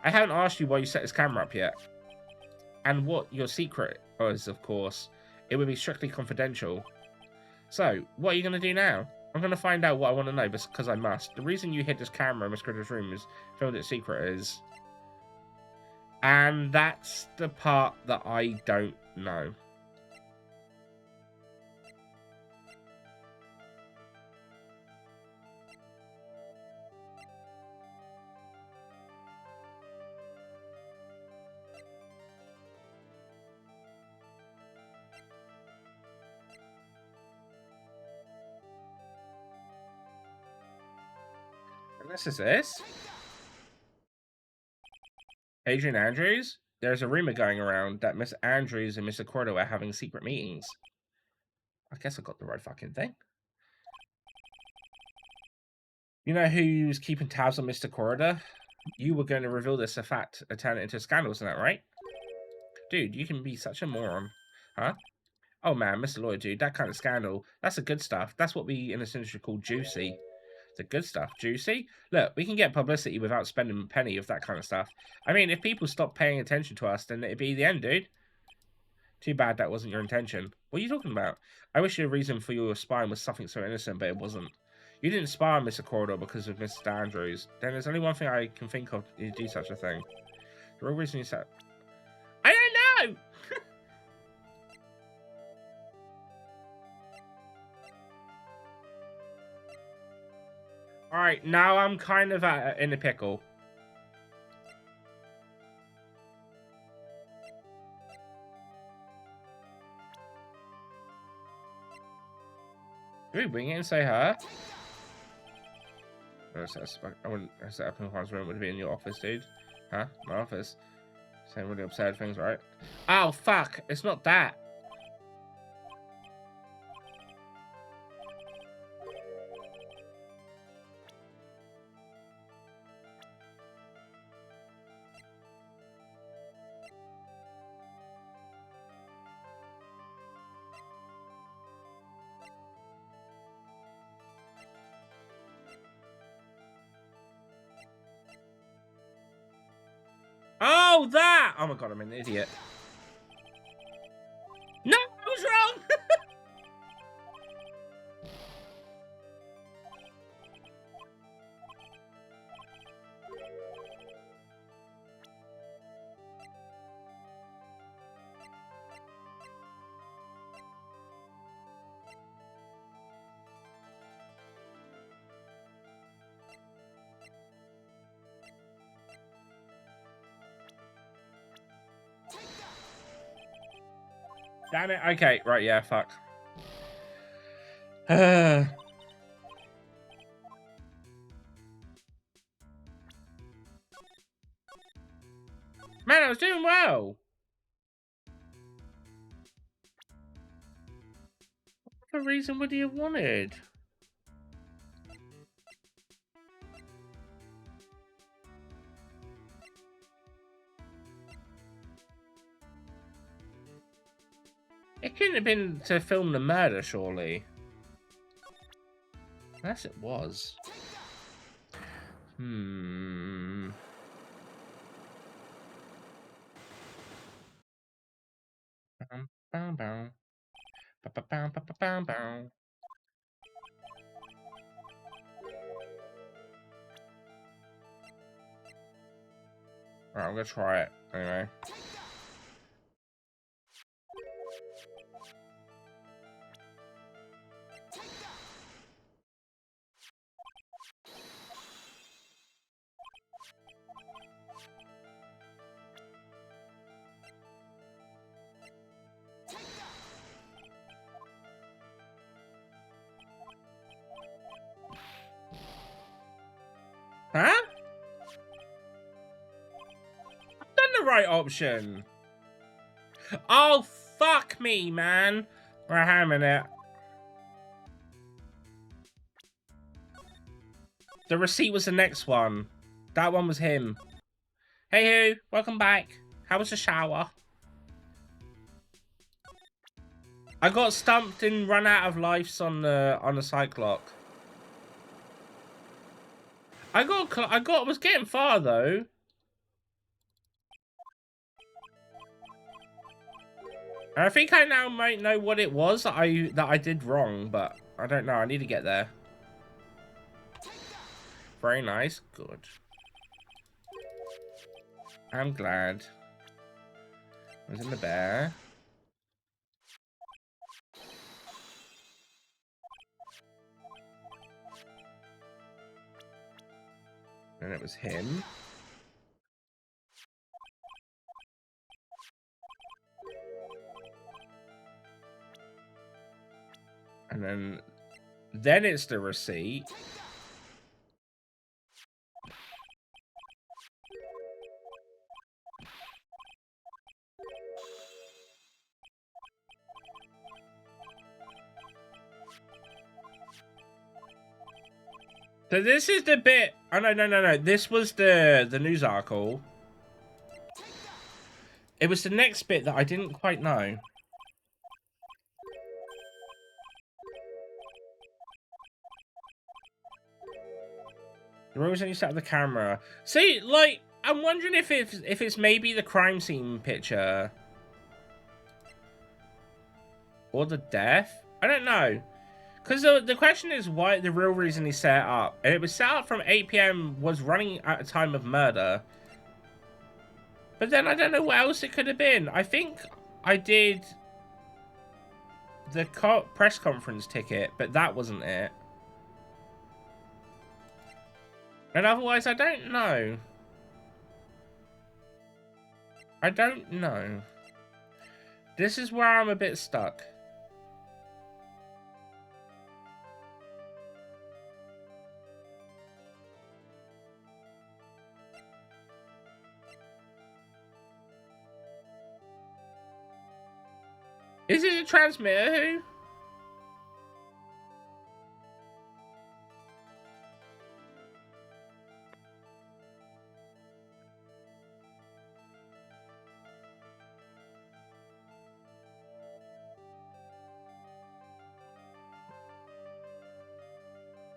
I haven't asked you why you set this camera up yet. And what your secret is, of course. It would be strictly confidential. So, what are you going to do now? I'm going to find out what I want to know because I must. The reason you hid this camera in Miss Critter's room is filmed its secret is... And that's the part that I don't know. And this is this? Adrian Andrews? There's a rumor going around that Miss Andrews and Mr. Cordo are having secret meetings. I guess I got the right fucking thing. You know who's keeping tabs on Mr. Corridor? You were going to reveal this a fact and turn it into a scandal, isn't that right? Dude, you can be such a moron. Huh? Oh man, Mr. Lawyer, dude, that kind of scandal, that's the good stuff. That's what we in this industry call juicy. The good stuff, juicy? Look, we can get publicity without spending a penny of that kind of stuff. I mean, if people stop paying attention to us, then it'd be the end, dude. Too bad that wasn't your intention. What are you talking about? I wish your reason for your spying was something so innocent, but it wasn't. You didn't spy on Mr. Corridor because of Mr. Andrews. Then there's only one thing I can think of to do such a thing. The real reason you said... I don't know! Alright, now I'm kind of in a pickle. Do we bring it and say her? I wouldn't set up in Juan's room. Would it be in your office, dude? Huh? My office? Saying really absurd things, right? Oh, fuck! It's not that! Oh, that! Oh my god, I'm an idiot. No, I was wrong! Damn it. Okay, right, yeah, fuck. Man, I was doing well. What reason would he have wanted? It couldn't have been to film the murder, surely. Unless it was. Hmm. Bam, bam, bam. Ba, ba, bam, ba, ba, bam, bam. Alright, I'm gonna try it anyway. Huh? I've done the right option. Oh, fuck me, man. Right, hang a minute. The receipt was the next one. That one was him. Hey, who? Welcome back. How was the shower? I got stumped and run out of lives on the cyclock. I was getting far though. And I think I now might know what it was that I did wrong, but I don't know. I need to get there. Very nice. Good. I'm glad. I was in the bear. And it was him. And then it's the receipt. So this is the bit. Oh no. This was the news article. It was the next bit that I didn't quite know. The rules only set up the camera. See, like, I'm wondering if it's maybe the crime scene picture. Or the death? I don't know. Because the question is why the real reason he set it up. And it was set up from 8 PM, was running at a time of murder. But then I don't know what else it could have been. I think I did the press conference ticket, but that wasn't it. And otherwise, I don't know. I don't know. This is where I'm a bit stuck. Is it a transmitter who?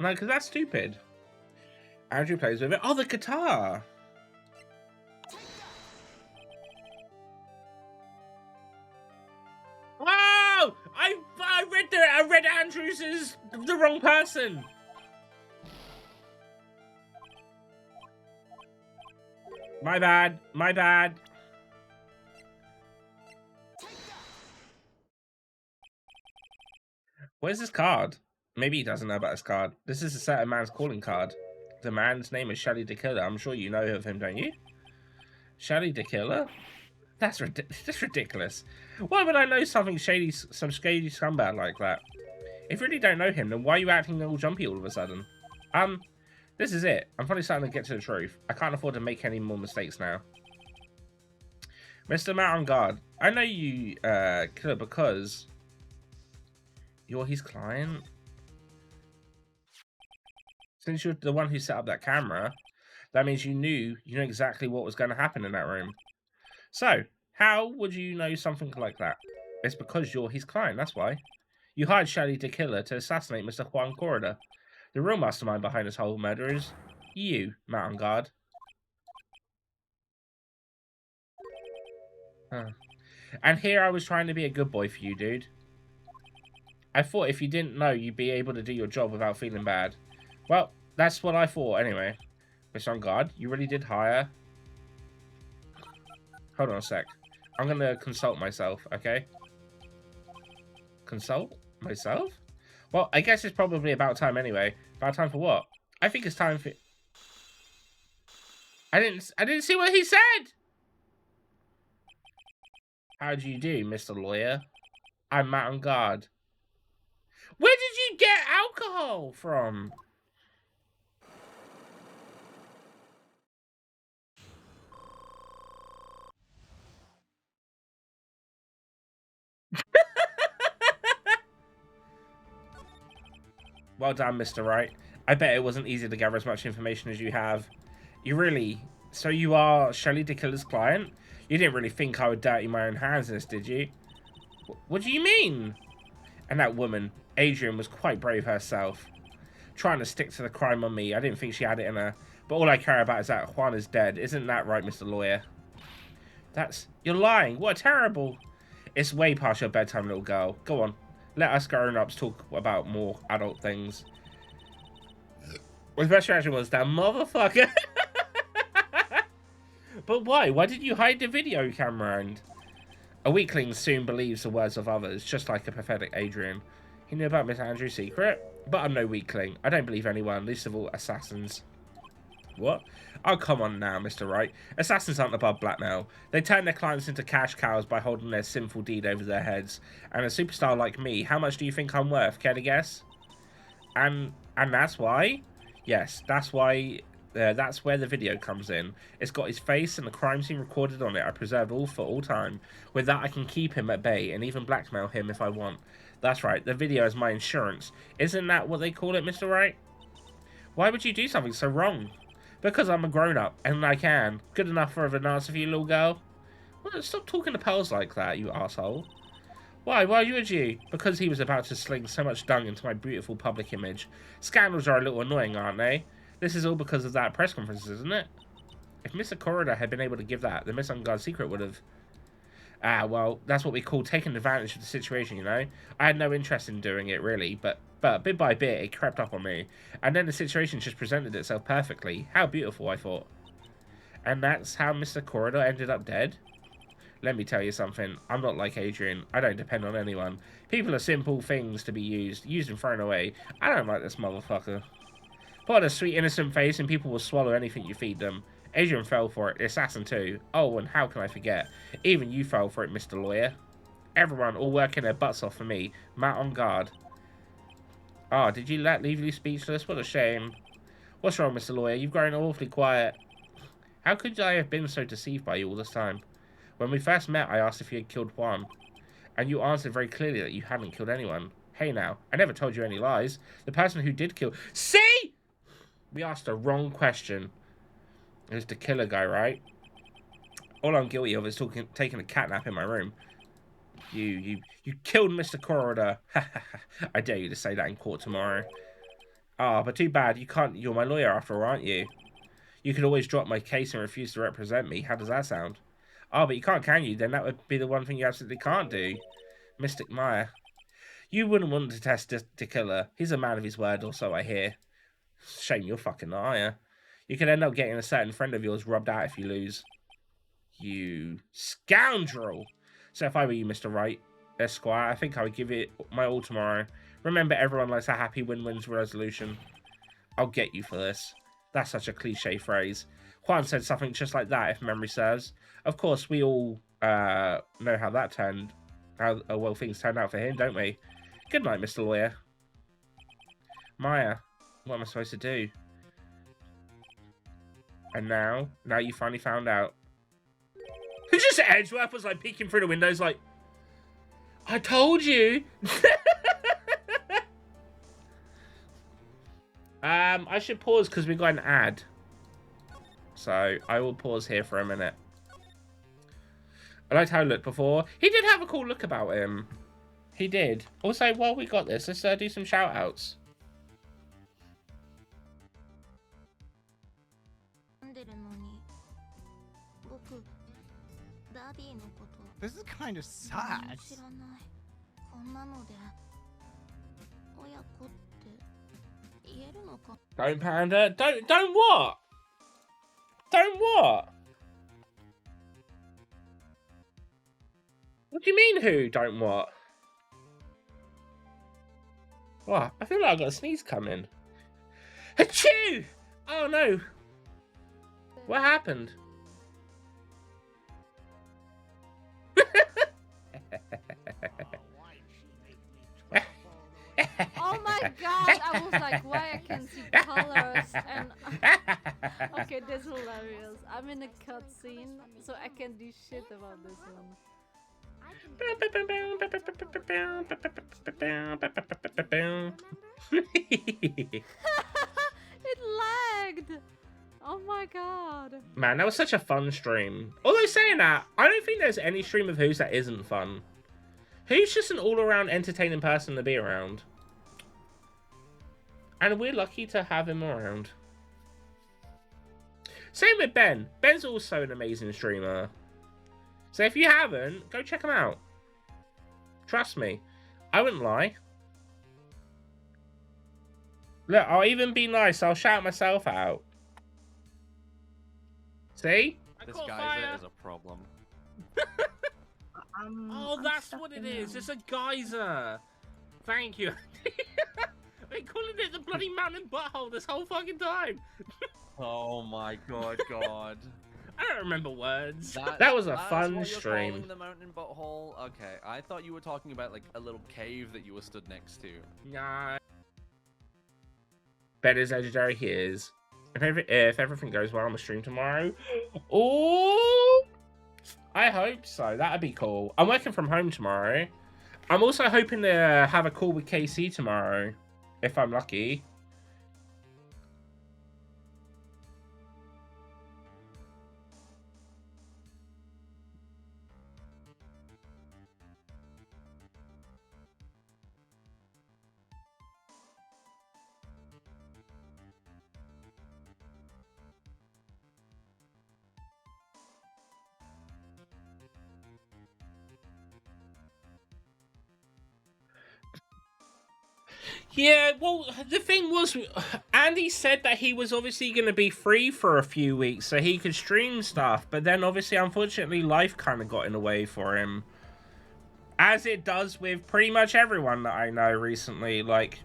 No, because that's stupid. Andrew plays with it. Oh, the guitar. Oh! I read Andrews as the wrong person. My bad. My bad. Where's his card? Maybe he doesn't know about his card. This is a certain man's calling card. The man's name is Shelly the Killer. I'm sure you know of him, don't you? Shelly the Killer? That's ridiculous. Why would I know something shady, some shady scumbag like that? If you really don't know him, then why are you acting all jumpy all of a sudden? This is it. I'm finally starting to get to the truth. I can't afford to make any more mistakes now. Mr. Mount on guard, I know you, killer, because you're his client. Since you're the one who set up that camera, that means you know exactly what was going to happen in that room. So, how would you know something like that? It's because you're his client, that's why. You hired Shelly the killer to assassinate Mr. Juan Corrida. The real mastermind behind this whole murder is you, Mountain Guard. Huh. And here I was trying to be a good boy for you, dude. I thought if you didn't know, you'd be able to do your job without feeling bad. Well, that's what I thought anyway. Mr. On Guard, you really did hire... Hold on a sec. I'm going to consult myself, okay? Consult myself? Well, I guess it's probably about time anyway. About time for what? I think it's time for... I didn't see what he said! How do you do, Mr. Lawyer? I'm Matt on Guard. Where did you get alcohol from? Well done, Mr. Wright. I bet it wasn't easy to gather as much information as you have. You really... So you are Shelly the Killer's client? You didn't really think I would dirty my own hands in this, did you? What do you mean? And that woman, Adrian, was quite brave herself. Trying to stick to the crime on me. I didn't think she had it in her. But all I care about is that Juan is dead. Isn't that right, Mr. Lawyer? You're lying. What a terrible... It's way past your bedtime, little girl. Go on. Let us grown-ups talk about more adult things. His best reaction was, that motherfucker. But why? Why did you hide the video camera? And a weakling soon believes the words of others, just like a pathetic Adrian. He knew about Miss Andrew's secret? But I'm no weakling. I don't believe anyone, least of all assassins. What? Oh, come on now, Mr. Wright. Assassins aren't above blackmail. They turn their clients into cash cows by holding their sinful deed over their heads. And a superstar like me, how much do you think I'm worth? Care to guess? And that's why? Yes, that's why... that's where the video comes in. It's got his face and the crime scene recorded on it. I preserved all for all time. With that, I can keep him at bay and even blackmail him if I want. That's right, the video is my insurance. Isn't that what they call it, Mr. Wright? Why would you do something so wrong? Because I'm a grown-up, and I can. Good enough for an answer for you, little girl? Well, stop talking to pals like that, you asshole. Why would you? Because he was about to sling so much dung into my beautiful public image. Scandals are a little annoying, aren't they? This is all because of that press conference, isn't it? If Mr. Corrida had been able to give that, the Miss Unguard's secret would have... Ah, well, that's what we call taking advantage of the situation, you know? I had no interest in doing it, really, but bit by bit, it crept up on me. And then the situation just presented itself perfectly. How beautiful, I thought. And that's how Mr. Corrida ended up dead? Let me tell you something. I'm not like Adrian. I don't depend on anyone. People are simple things to be used and thrown away. I don't like this motherfucker. Put on a sweet, innocent face and people will swallow anything you feed them. Adrian fell for it, the assassin too. Oh, and how can I forget? Even you fell for it, Mr. Lawyer. Everyone all working their butts off for me. Matt on guard. Ah, did you leave you speechless? What a shame. What's wrong, Mr. Lawyer? You've grown awfully quiet. How could I have been so deceived by you all this time? When we first met, I asked if you had killed Juan. And you answered very clearly that you hadn't killed anyone. Hey now, I never told you any lies. The person who did kill... See? We asked the wrong question. It was the killer guy, right? All I'm guilty of is taking a catnap in my room. You killed Mr. Corrida. I dare you to say that in court tomorrow. Ah, but too bad. You can't. You're my lawyer after all, aren't you? You could always drop my case and refuse to represent me. How does that sound? Ah, but you can't, can you? Then that would be the one thing you absolutely can't do. Mystic Meyer. You wouldn't want to test the killer. He's a man of his word, or so I hear. Shame you're fucking not, are you? You could end up getting a certain friend of yours rubbed out if you lose. You scoundrel! So if I were you, Mr. Wright, Esquire, I think I would give it my all tomorrow. Remember, everyone likes a happy win-win resolution. I'll get you for this. That's such a cliche phrase. Juan said something just like that, if memory serves. Of course, we all know how thing turned out for him, don't we? Good night, Mr. Lawyer. Maya, what am I supposed to do? And now you finally found out. Who's just Edgeworth was like peeking through the windows like, I told you. I should pause because we got an ad. So I will pause here for a minute. I liked how he looked before. He did have a cool look about him. He did. Also, while we got this, let's do some shout outs. This is kind of sad. Don't panda. Don't what? Don't what? What do you mean who? Don't what? What? I feel like I've got a sneeze coming. Achoo! Oh no. What happened? Oh my god, I was like, why I can see colors and okay, that's hilarious. I'm in a cutscene, so I can do shit about this one. It lagged! Oh my god. Man, that was such a fun stream. Although saying that, I don't think there's any stream of Who's that isn't fun. Who's just an all-around entertaining person to be around. And we're lucky to have him around. Same with Ben. Ben's also an amazing streamer. So if you haven't, go check him out. Trust me. I wouldn't lie. Look, I'll even be nice. I'll shout myself out. See? This geyser is a problem. Oh, that's what it is. It's a geyser. Thank you. I've been calling it the bloody mountain butthole this whole fucking time. Oh my god. I don't remember words. That was a that's fun what you're stream. calling the mountain butthole? Okay, I thought you were talking about like a little cave that you were stood next to. Nah. Ben is legendary. He is. If everything goes well on the stream tomorrow, oh, I hope so. That'd be cool. I'm working from home tomorrow. I'm also hoping to have a call with KC tomorrow, if I'm lucky. Yeah, well, the thing was, Andy said that he was obviously going to be free for a few weeks so he could stream stuff, but then obviously, unfortunately, life kind of got in the way for him. As it does with pretty much everyone that I know recently, like,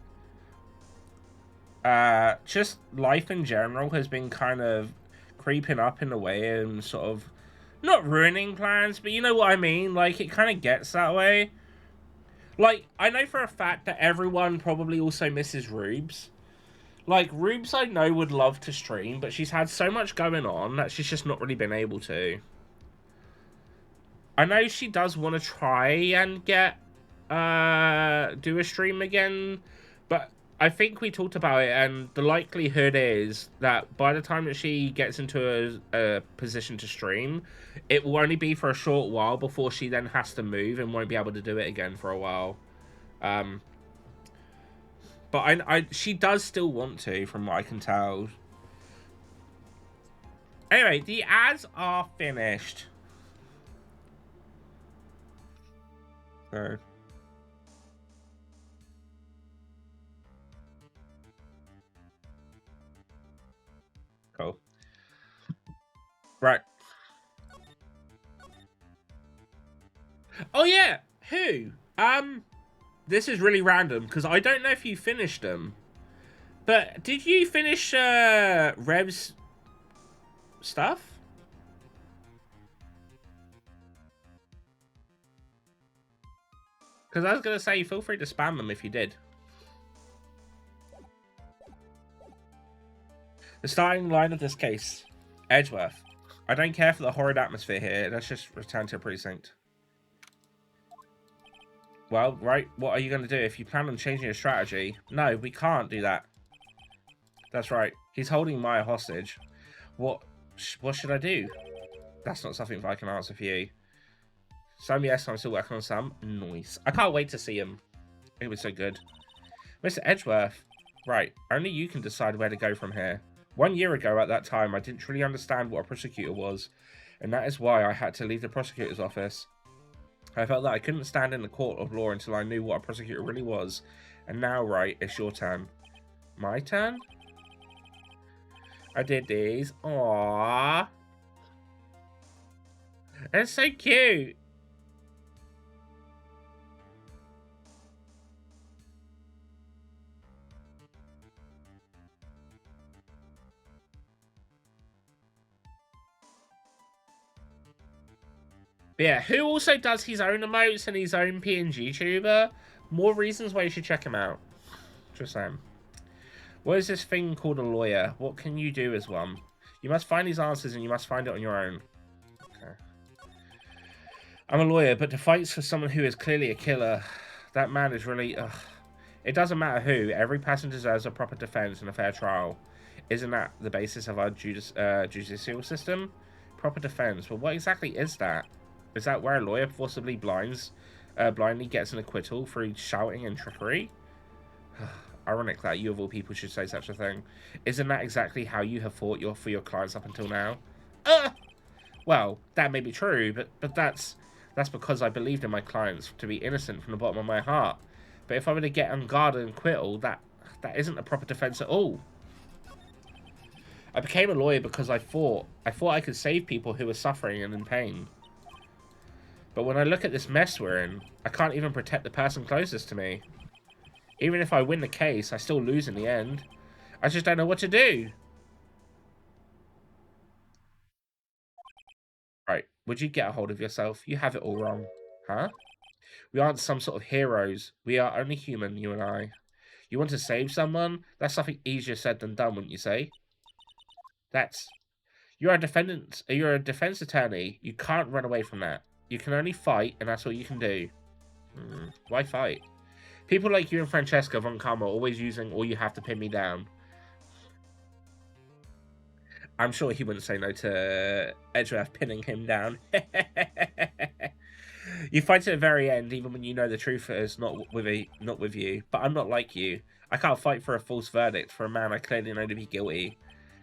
just life in general has been kind of creeping up in a way and sort of, not ruining plans, but you know what I mean? Like, it kind of gets that way. Like, I know for a fact that everyone probably also misses Rubes. Like, Rubes I know would love to stream, but she's had so much going on that she's just not really been able to. I know she does want to try and get, do a stream again, but I think we talked about it, and the likelihood is that by the time that she gets into a position to stream, it will only be for a short while before she then has to move and won't be able to do it again for a while. But she does still want to, from what I can tell. Anyway, the ads are finished. So... Cool. Right. Oh yeah, who? This is really random because I don't know if you finished them. But did you finish Rev's stuff? Because I was gonna say, feel free to spam them if you did. The starting line of this case. Edgeworth. I don't care for the horrid atmosphere here. Let's just return to a precinct. Well, right, what are you going to do if you plan on changing your strategy? No, we can't do that. That's right. He's holding Maya hostage. What should I do? That's not something that I can answer for you. Some yes, I'm still working on some. Nice. I can't wait to see him. It was so good. Mr. Edgeworth. Right, only you can decide where to go from here. 1 year ago at that time, I didn't truly understand what a prosecutor was, and that is why I had to leave the prosecutor's office. I felt that I couldn't stand in the court of law until I knew what a prosecutor really was. And now, Wright, it's your turn. My turn? I did these. Aww. That's so cute. But yeah, who also does his own emotes and his own PNG tuber? More reasons why you should check him out. Just saying. What is this thing called a lawyer? What can you do as one? You must find these answers and you must find it on your own. Okay. I'm a lawyer, but to fight for someone who is clearly a killer, that man is really... Ugh. It doesn't matter who. Every person deserves a proper defense and a fair trial. Isn't that the basis of our judicial system? Proper defense. Well, what exactly is that? Is that where a lawyer forcibly blindly gets an acquittal through shouting and trickery? Ironic that you of all people should say such a thing. Isn't that exactly how you have fought for your clients up until now? Well, that may be true, but that's because I believed in my clients to be innocent from the bottom of my heart. But if I were to get unguarded and acquittal, that isn't a proper defense at all. I became a lawyer because I thought I could save people who were suffering and in pain. But when I look at this mess we're in, I can't even protect the person closest to me. Even if I win the case, I still lose in the end. I just don't know what to do. Right, would you get a hold of yourself? You have it all wrong. Huh? We aren't some sort of heroes. We are only human, you and I. You want to save someone? That's something easier said than done, wouldn't you say? You're a defense attorney. You can't run away from that. You can only fight, and that's all you can do. Why fight? People like you and Francesca von Karma are always using all you have to pin me down. I'm sure he wouldn't say no to Edgeworth pinning him down. You fight to the very end, even when you know the truth is not with you. But I'm not like you. I can't fight for a false verdict for a man I clearly know to be guilty.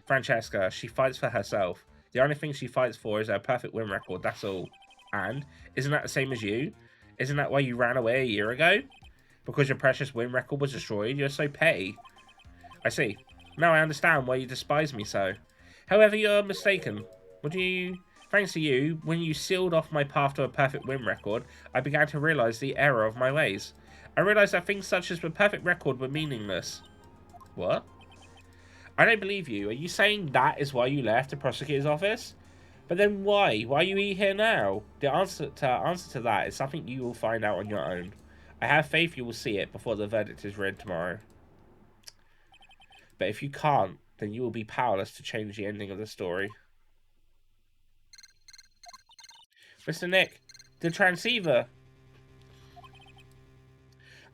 Francesca, she fights for herself. The only thing she fights for is her perfect win record, that's all. And, isn't that the same as you? Isn't that why you ran away a year ago? Because your precious win record was destroyed? You're so petty. I see. Now I understand why you despise me so. However, you're mistaken. Thanks to you, when you sealed off my path to a perfect win record, I began to realise the error of my ways. I realised that things such as the perfect record were meaningless. What? I don't believe you. Are you saying that is why you left the prosecutor's office? But then why? Why are you here now? The answer to that is something you will find out on your own. I have faith you will see it before the verdict is read tomorrow. But if you can't, then you will be powerless to change the ending of the story. Mr. Nick, the transceiver.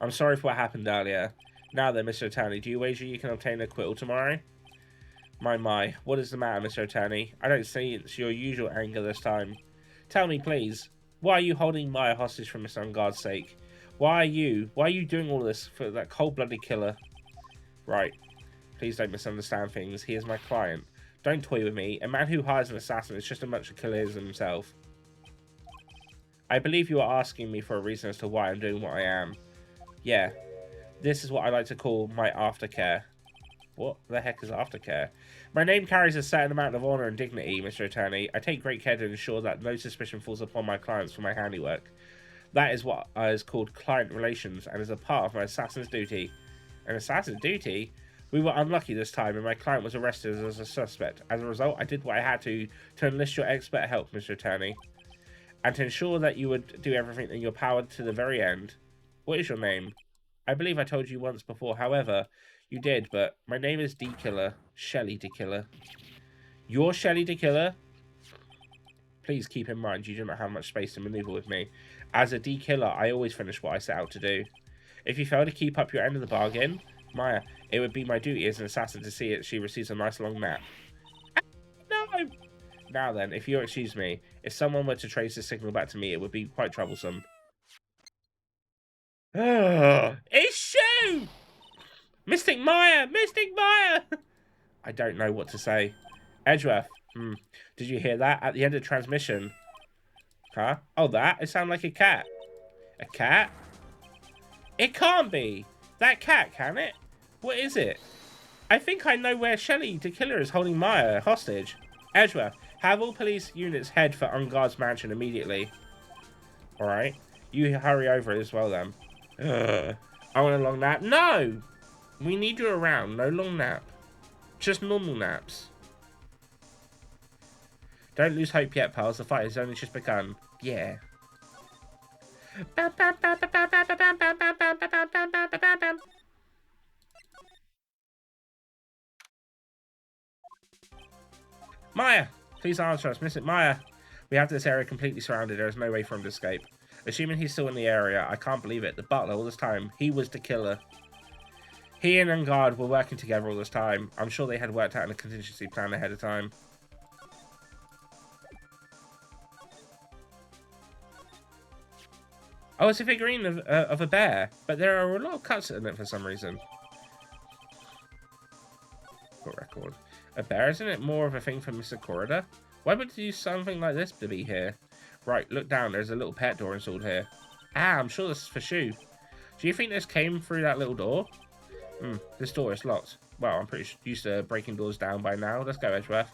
I'm sorry for what happened earlier. Now then, Mr. Attorney, do you wager you can obtain an acquittal tomorrow? My, what is the matter, Mr. Attorney? I don't see it's your usual anger this time. Tell me, please, why are you holding Maya hostage for Miss Unguard's sake? Why are you doing all this for that cold-blooded killer? Right. Please don't misunderstand things. He is my client. Don't toy with me. A man who hires an assassin is just as much a killer as himself. I believe you are asking me for a reason as to why I'm doing what I am. Yeah. This is what I like to call my aftercare. What the heck is aftercare? My name carries a certain amount of honour and dignity, Mr. Attorney. I take great care to ensure that no suspicion falls upon my clients for my handiwork. That is what is called client relations and is a part of my assassin's duty. An assassin's duty? We were unlucky this time and my client was arrested as a suspect. As a result, I did what I had to enlist your expert help, Mr. Attorney. And to ensure that you would do everything in your power to the very end. What is your name? I believe I told you once before. However, you did, but my name is D-Killer. Shelly D-Killer. You're Shelly D-Killer? Please keep in mind you do not have much space to maneuver with me. As a D-Killer, I always finish what I set out to do. If you fail to keep up your end of the bargain, Maya, it would be my duty as an assassin to see that she receives a nice long nap. No! Now then, if you'll excuse me, if someone were to trace the signal back to me, it would be quite troublesome. It's Shoo! Mystic Maya! Mystic Maya! I don't know what to say. Edgeworth, did you hear that? At the end of the transmission. Huh? Oh, that? It sounded like a cat. A cat? It can't be! That cat, can it? What is it? I think I know where Shelly, the killer, is holding Maya hostage. Edgeworth, have all police units head for Unguard's mansion immediately. Alright. You hurry over as well, then. Ugh. I want a long nap. No! We need you around. No long nap. Just normal naps. Don't lose hope yet, pals. The fight has only just begun. Yeah. Maya! Please answer us. Miss it, Maya. We have this area completely surrounded. There is no way for him to escape. Assuming he's still in the area, I can't believe it. The butler, all this time, he was the killer. He and Unguard were working together all this time. I'm sure they had worked out a contingency plan ahead of time. Oh, it's a figurine of a bear, but there are a lot of cuts in it for some reason. Court record. A bear, isn't it more of a thing for Mr. Corridor? Why would you use something like this to be here? Right, look down. There's a little pet door installed here. Ah, I'm sure this is for Shu. Do you think this came through that little door? This door is locked. Well, I'm pretty used to breaking doors down by now. Let's go, Edgeworth.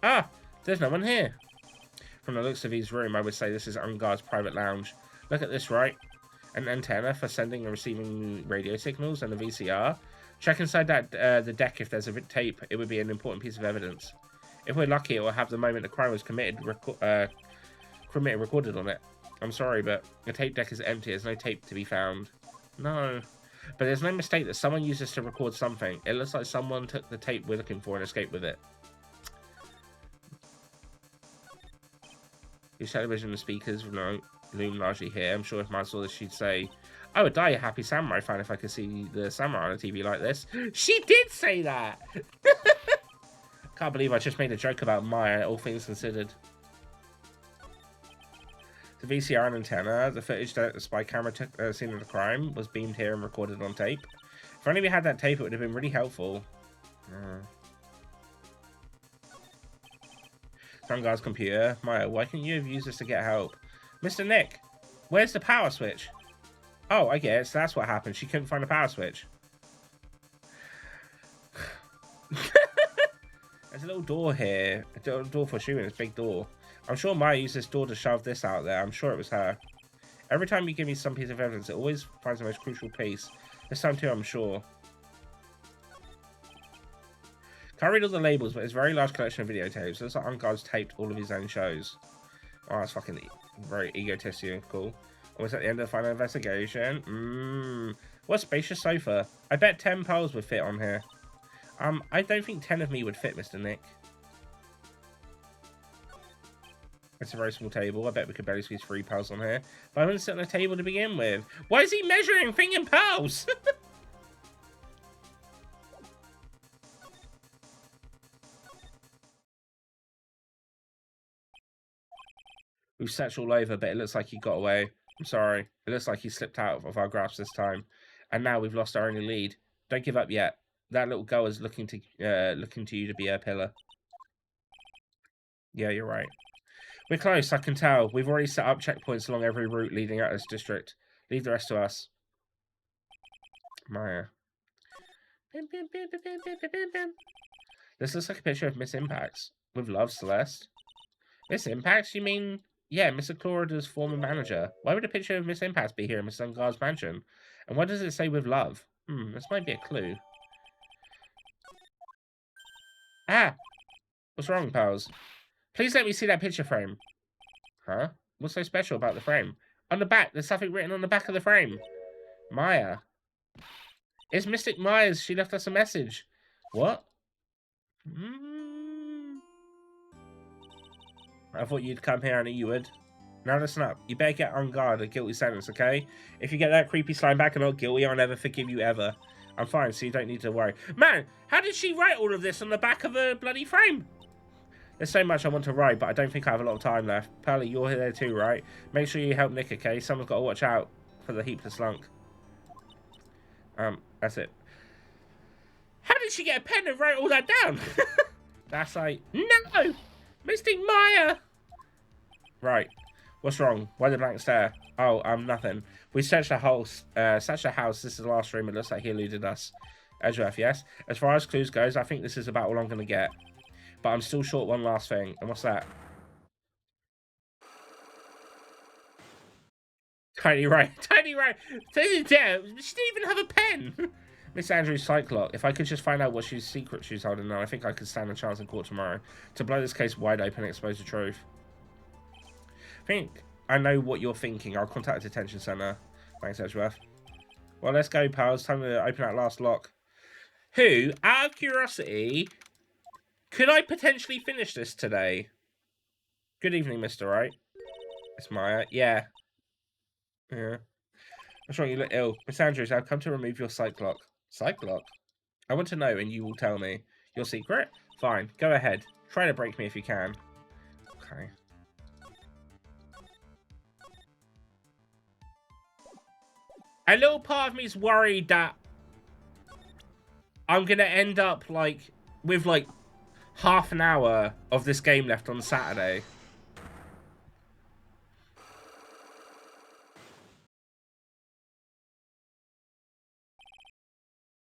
Ah, there's no one here. From the looks of his room, I would say this is Unguard's private lounge. Look at this, Wright. An antenna for sending and receiving radio signals and a VCR. Check inside that the deck if there's a tape. It would be an important piece of evidence. If we're lucky, it will have the moment the crime was committed recorded on it. I'm sorry, but the tape deck is empty. There's no tape to be found. No. But there's no mistake that someone used this to record something. It looks like someone took the tape we're looking for and escaped with it. Your television and speakers loom largely here. I'm sure if Maya saw this, she'd say, I would die a happy samurai fan if I could see the samurai on a TV like this. She did say that! Can't believe I just made a joke about Maya, all things considered. The VCR and antenna, the footage that the spy camera took scene of the crime, was beamed here and recorded on tape. If only we had that tape, it would have been really helpful. Some guy's computer. Maya, why couldn't you have used this to get help? Mr. Nick, where's the power switch? Oh, I guess that's what happened. She couldn't find a power switch. There's a little door here. A door for shooting. It's a big door. I'm sure Maya used this door to shove this out there. I'm sure it was her. Every time you give me some piece of evidence, it always finds the most crucial piece. This time too, I'm sure. Can't read all the labels, but it's a very large collection of videotapes. Looks like Unguard's taped all of his own shows. Oh, that's fucking very egotistical. Cool. Almost at the end of the final investigation. What a spacious sofa. I bet 10 pearls would fit on here. I don't think 10 of me would fit, Mr. Nick. It's a very small table. I bet we could barely squeeze 3 pearls on here. But I wouldn't sit on a table to begin with. Why is he measuring thing in pearls? We've searched all over, but it looks like he got away. I'm sorry. It looks like he slipped out of our grasp this time. And now we've lost our only lead. Don't give up yet. That little girl is looking to you to be her pillar. Yeah, you're right. We're close, I can tell. We've already set up checkpoints along every route leading out of this district. Leave the rest to us. Maya. This looks like a picture of Miss Impacts. With love, Celeste. Miss Impacts, you mean? Yeah, Mr. Corridor's former manager. Why would a picture of Miss Impacts be here in Miss Unguard's mansion? And what does it say with love? This might be a clue. Ah! What's wrong, pals? Please let me see that picture frame. Huh? What's so special about the frame? On the back, there's something written on the back of the frame. Maya. It's Mystic Myers. She left us a message. What? I thought you'd come here. I knew you would. Now listen up. You better get on guard a guilty sentence, okay? If you get that creepy slime back and not guilty, I'll never forgive you ever. I'm fine, so you don't need to worry. Man, how did she write all of this on the back of a bloody frame? There's so much I want to write, but I don't think I have a lot of time left. Pearly, you're here too, right? Make sure you help Nick, okay? Someone's got to watch out for the heapless lunk. That's it. How did she get a pen and write all that down? That's like, no! Mystic Maya! Right. What's wrong? Why the blank stare? Oh, nothing. We searched the house. This is the last room. It looks like he eluded us. Edgeworth, yes? As far as clues goes, I think this is about all I'm going to get. But I'm still short one last thing. And what's that? Tiny Wright. Tiny Wright. She didn't even have a pen. Miss Andrews' Cyclock. If I could just find out what secret she's holding now, I think I could stand a chance in court tomorrow. To blow this case wide open and expose the truth. I think I know what you're thinking. I'll contact the detention centre. Thanks, Edgeworth. Well, let's go, pals. Time to open that last lock. Who, out of curiosity, could I potentially finish this today? Good evening, Mr. Wright. It's Maya. Yeah. Yeah. What's wrong? You look ill. Miss Andrews, I've come to remove your Cyclock. Cyclock? I want to know, and you will tell me. Your secret? Fine. Go ahead. Try to break me if you can. Okay. A little part of me is worried that I'm going to end up, like, with, like, half an hour of this game left on Saturday.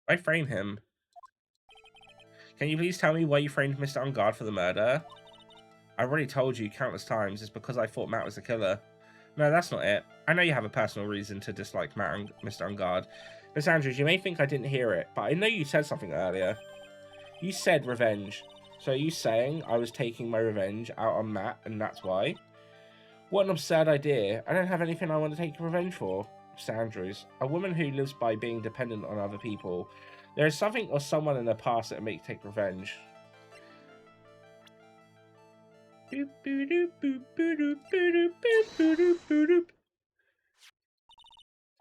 I frame him. Can you please tell me why you framed Mr. On Guard for the murder? I've already told you countless times. It's because I thought Matt was the killer. No, that's not it. I know you have a personal reason to dislike Matt and Mr. On Guard. Miss Andrews, you may think I didn't hear it, but I know you said something earlier. You said revenge. So are you saying I was taking my revenge out on Matt and that's why? What an absurd idea. I don't have anything I want to take revenge for. Miss Andrews, a woman who lives by being dependent on other people. There is something or someone in the past that makes take revenge.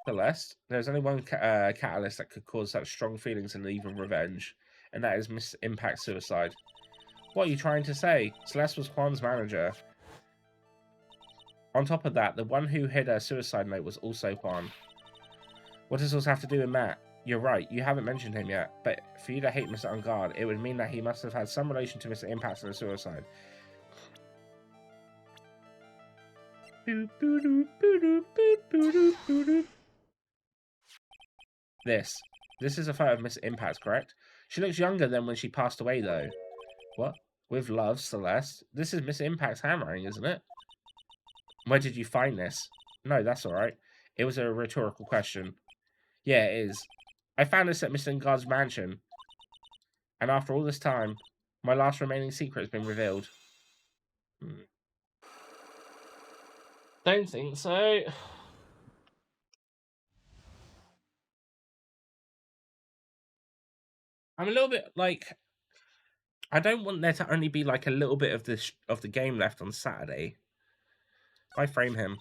Celeste, there's only one catalyst that could cause such strong feelings and even revenge, and that is Miss Impact suicide. What are you trying to say? Celeste was Juan's manager. On top of that, the one who hid her suicide note was also Juan. What does this have to do with Matt? You're right, you haven't mentioned him yet, but for you to hate Mr. On Guard, it would mean that he must have had some relation to Mr. Impact and the suicide. This is a photo of Miss Impact, correct? She looks younger than when she passed away, though. What? With love, Celeste. This is Miss Impact's handwriting, isn't it? Where did you find this? No, that's alright. It was a rhetorical question. Yeah, it is. I found this at Mr. Guard's mansion. And after all this time, my last remaining secret has been revealed. Don't think so. I'm a little bit like, I don't want there to only be like a little bit of the game left on Saturday. I frame him.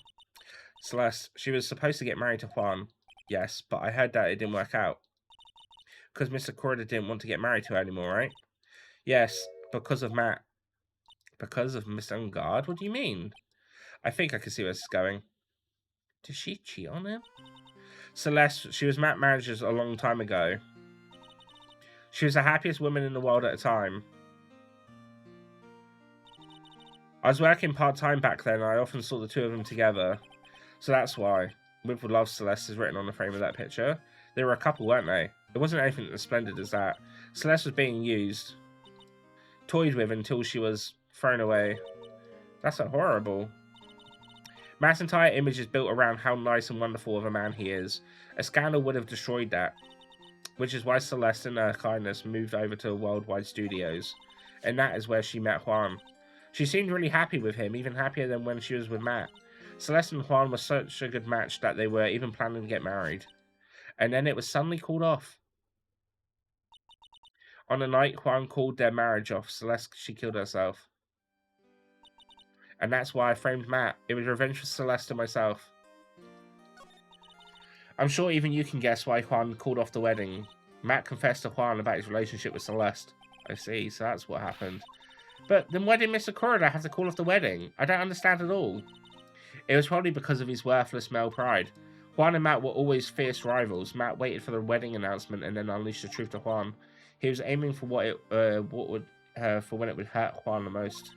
Celeste, she was supposed to get married to Juan. Yes, but I heard that it didn't work out. Because Mr. Corridor didn't want to get married to her anymore, right? Yes, because of Matt. Because of Mr. On Guard? What do you mean? I think I can see where this is going. Did she cheat on him? Celeste, she was Matt manager a long time ago. She was the happiest woman in the world at the time. I was working part-time back then and I often saw the two of them together. So that's why. With love, Celeste is written on the frame of that picture. They were a couple, weren't they? It wasn't anything as splendid as that. Celeste was being used. Toyed with until she was thrown away. That's so horrible. Matt's entire image is built around how nice and wonderful of a man he is. A scandal would have destroyed that. Which is why Celeste, in her kindness, moved over to Worldwide Studios. And that is where she met Juan. She seemed really happy with him, even happier than when she was with Matt. Celeste and Juan were such a good match that they were even planning to get married. And then it was suddenly called off. On the night Juan called their marriage off, Celeste, she killed herself. And that's why I framed Matt. It was revenge for Celeste and myself. I'm sure even you can guess why Juan called off the wedding. Matt confessed to Juan about his relationship with Celeste. I see, so that's what happened. But then why did Mr. Corridor have to call off the wedding? I don't understand at all. It was probably because of his worthless male pride. Juan and Matt were always fierce rivals. Matt waited for the wedding announcement and then unleashed the truth to Juan. He was aiming for for when it would hurt Juan the most.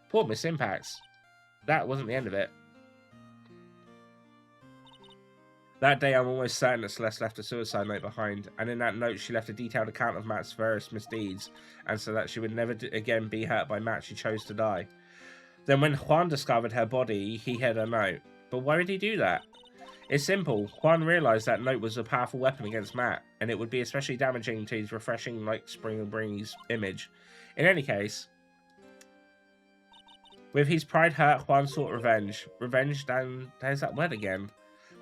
Poor Miss Impacts. That wasn't the end of it. That day, I'm almost certain that Celeste left a suicide note behind, and in that note, she left a detailed account of Matt's various misdeeds, and so that she would never again be hurt by Matt, she chose to die. Then when Juan discovered her body, he hid her note. But why would he do that? It's simple. Juan realised that note was a powerful weapon against Matt, and it would be especially damaging to his refreshing like spring breeze image. In any case, with his pride hurt, Juan sought revenge. Revenge, and there's that word again.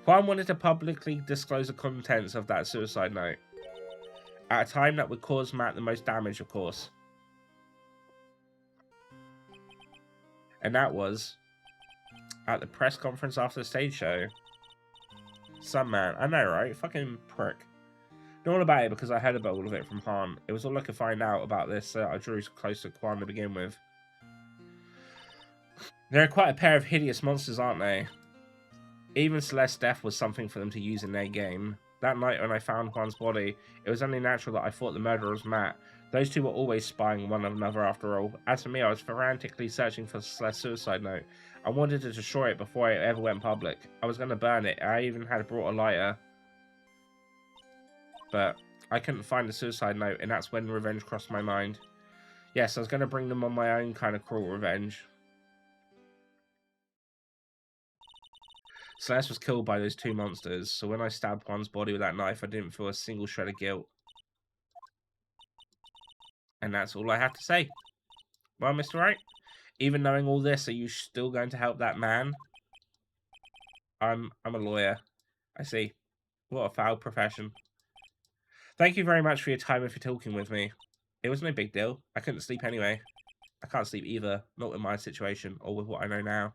Juan wanted to publicly disclose the contents of that suicide note. At a time that would cause Matt the most damage, of course. And that was at the press conference after the stage show. Some man. I know, right? Fucking prick. Know all about it because I heard about all of it from Han. It was all I could find out about this, so I drew close to Quan to begin with. They're quite a pair of hideous monsters, aren't they? Even Celeste's death was something for them to use in their game. That night when I found Juan's body, it was only natural that I thought the murderer was Matt. Those two were always spying one another after all. As for me, I was frantically searching for Celeste's suicide note. I wanted to destroy it before it ever went public. I was going to burn it. I even had brought a lighter. But I couldn't find the suicide note, and that's when revenge crossed my mind. Yes, I was going to bring them on my own kind of cruel revenge. Celeste was killed by those two monsters, so when I stabbed Juan's body with that knife, I didn't feel a single shred of guilt. And that's all I have to say. Well, Mr. Wright, even knowing all this, are you still going to help that man? I'm a lawyer. I see. What a foul profession. Thank you very much for your time and for talking with me. It was no big deal. I couldn't sleep anyway. I can't sleep either, not with my situation or with what I know now.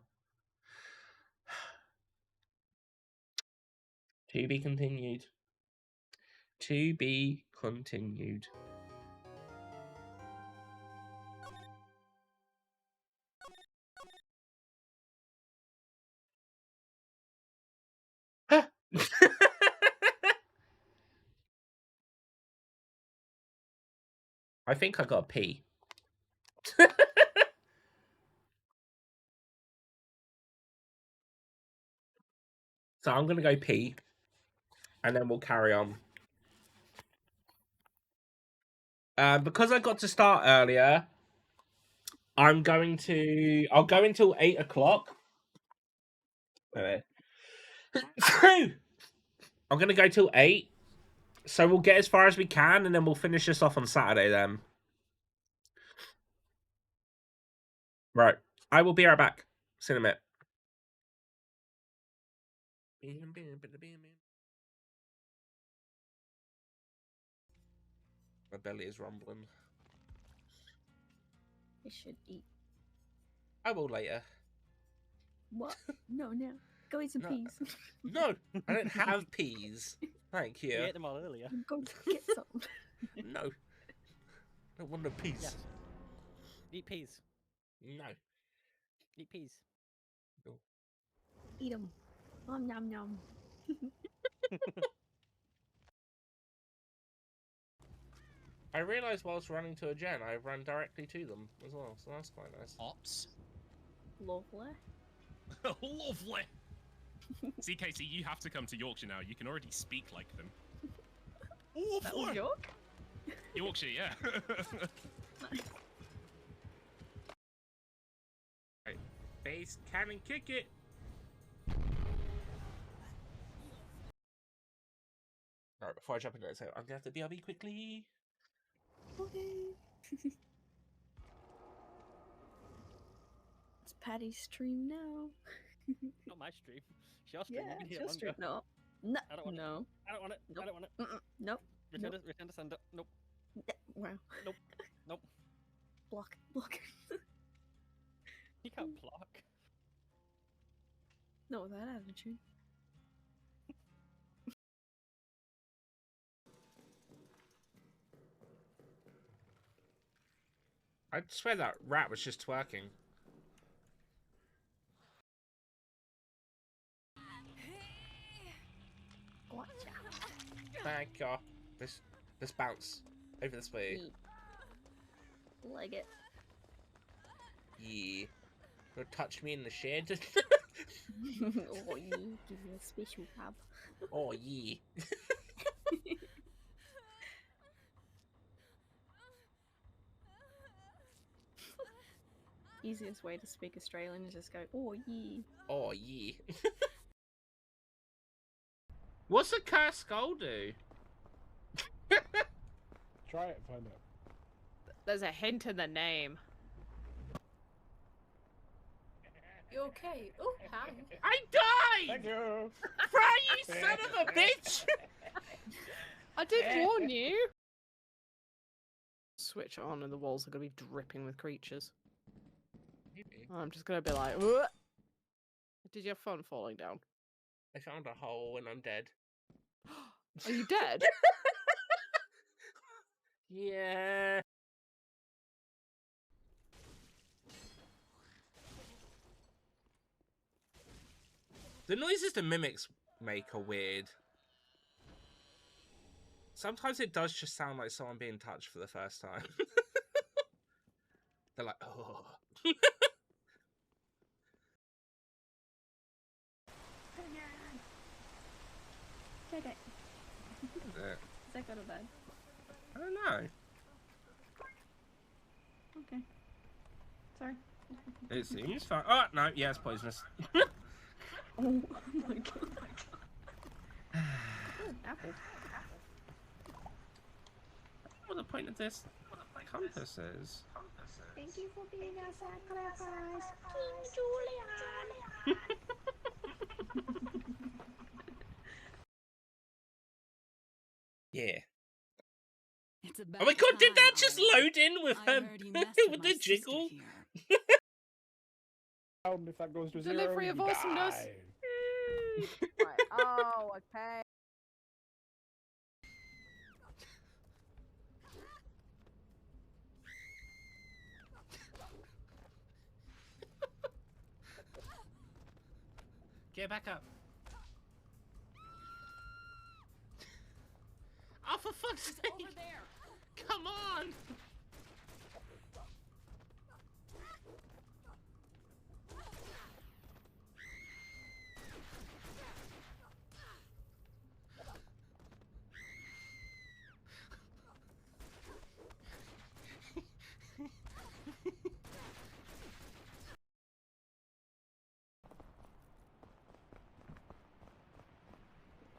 To be continued. To be continued. I think I got a pee. So I'm going to go pee. And then we'll carry on. Because I got to start earlier, I'll go until 8 o'clock. I'm going to go till 8. So we'll get as far as we can, and then we'll finish this off on Saturday then. Right. I will be right back. See you in a minute. My belly is rumbling. I should eat. I will later. What? No. Go eat some No. peas. No, I don't have peas. Thank you. You ate them all earlier. Go get some. No. I don't want no peas. Yes. Eat peas. No. Eat peas. No. Eat them. Nom nom. I realised whilst running to a gen, I ran directly to them as well, so that's quite nice. Ops. Lovely. Lovely. See, Casey, you have to come to Yorkshire now. You can already speak like them. That was York? Yorkshire, yeah. Right. Face cannon, kick it. Alright, before I jump into it, so I'm gonna have to BRB quickly. Okay. It's Patty's stream now. Not my stream. It's your stream. Yeah, you can it's hear your longer. stream. No. No. I don't want it. No. I don't want it. Nope. I don't want it. Nope. Return to sender. Nope. Wow. Nope. Nope. Block. Block. You can't block. Not with that attitude. I swear that rat was just twerking. Gotcha. Thank God. Let's bounce over this way. Like it. Yeah. Don't touch me in the shed. Oh, yeah. Give you a special tab. Oh yeah. Easiest way to speak Australian is just go, oh, yeah. Oh yeah. What's a cursed skull do? Try it and find out. There's a hint in the name. You okay? Oh, hi. I died! Thank you! Fry, you son of a bitch! I did warn you. Switch it on and the walls are going to be dripping with creatures. I'm just going to be like, "Ugh." Did you have fun falling down? I found a hole and I'm dead. Are you dead? Yeah. The noises the mimics make are weird. Sometimes it does just sound like someone being touched for the first time. They're like, oh. Take it. Yeah. Is that good or bad? I don't know. Okay. Sorry. It seems fine. Oh, no, yeah, it's poisonous. Oh my god. Oh, apple. What the point of this compass is? Thank you for being our sacrifice, King Julian. Yeah. It's Oh my god, did that just load in with her with the jiggle? If that goes to zero, Delivery of you awesomeness. die. Right. Oh, okay. Get back up. Oh, for fuck's sake! Over there. Come on!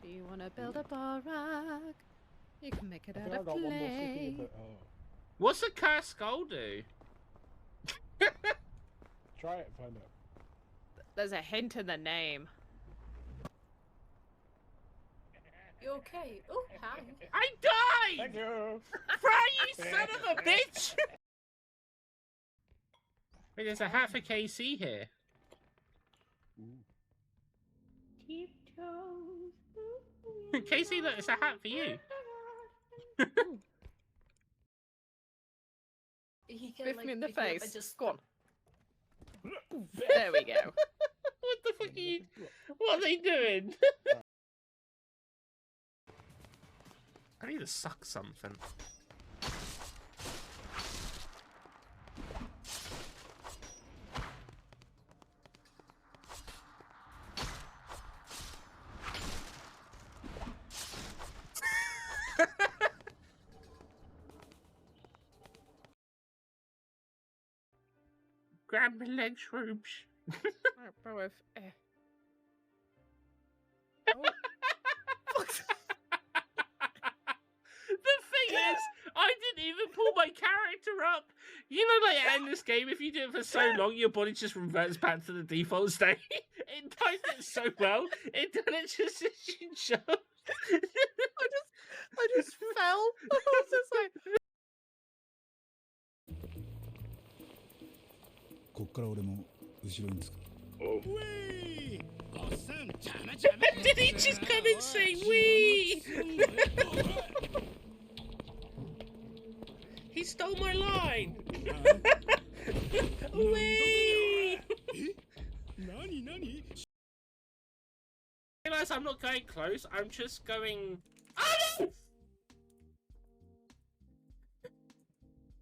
Do you want to build a barrack? You can make it I out think I of got one more clay. city, but What's a cursed skull do? try it and find out. There's a hint in the name. You okay? Oh, hi. I died! Thank you! Fry, you son of a bitch! Wait, there's a hat for KC here. Casey, look, it's a hat for you. He can, Biff like, me in the pick me up and face. just- Go on. There we go. What the fuck are you... What are they doing? I need to suck something. Grab my legs, Rubes. Right, bro, with, Oh. The thing is, I didn't even pull my character up. You know, like in this game, if you do it for so long, your body just reverts back to the default state. It so well. It didn't just jump. I just fell. I was just like, こっから俺も後ろにつく。 Did he just come and say wee? He stole my line. Wee. Realize I'm not going close. I'm just going. Oh no!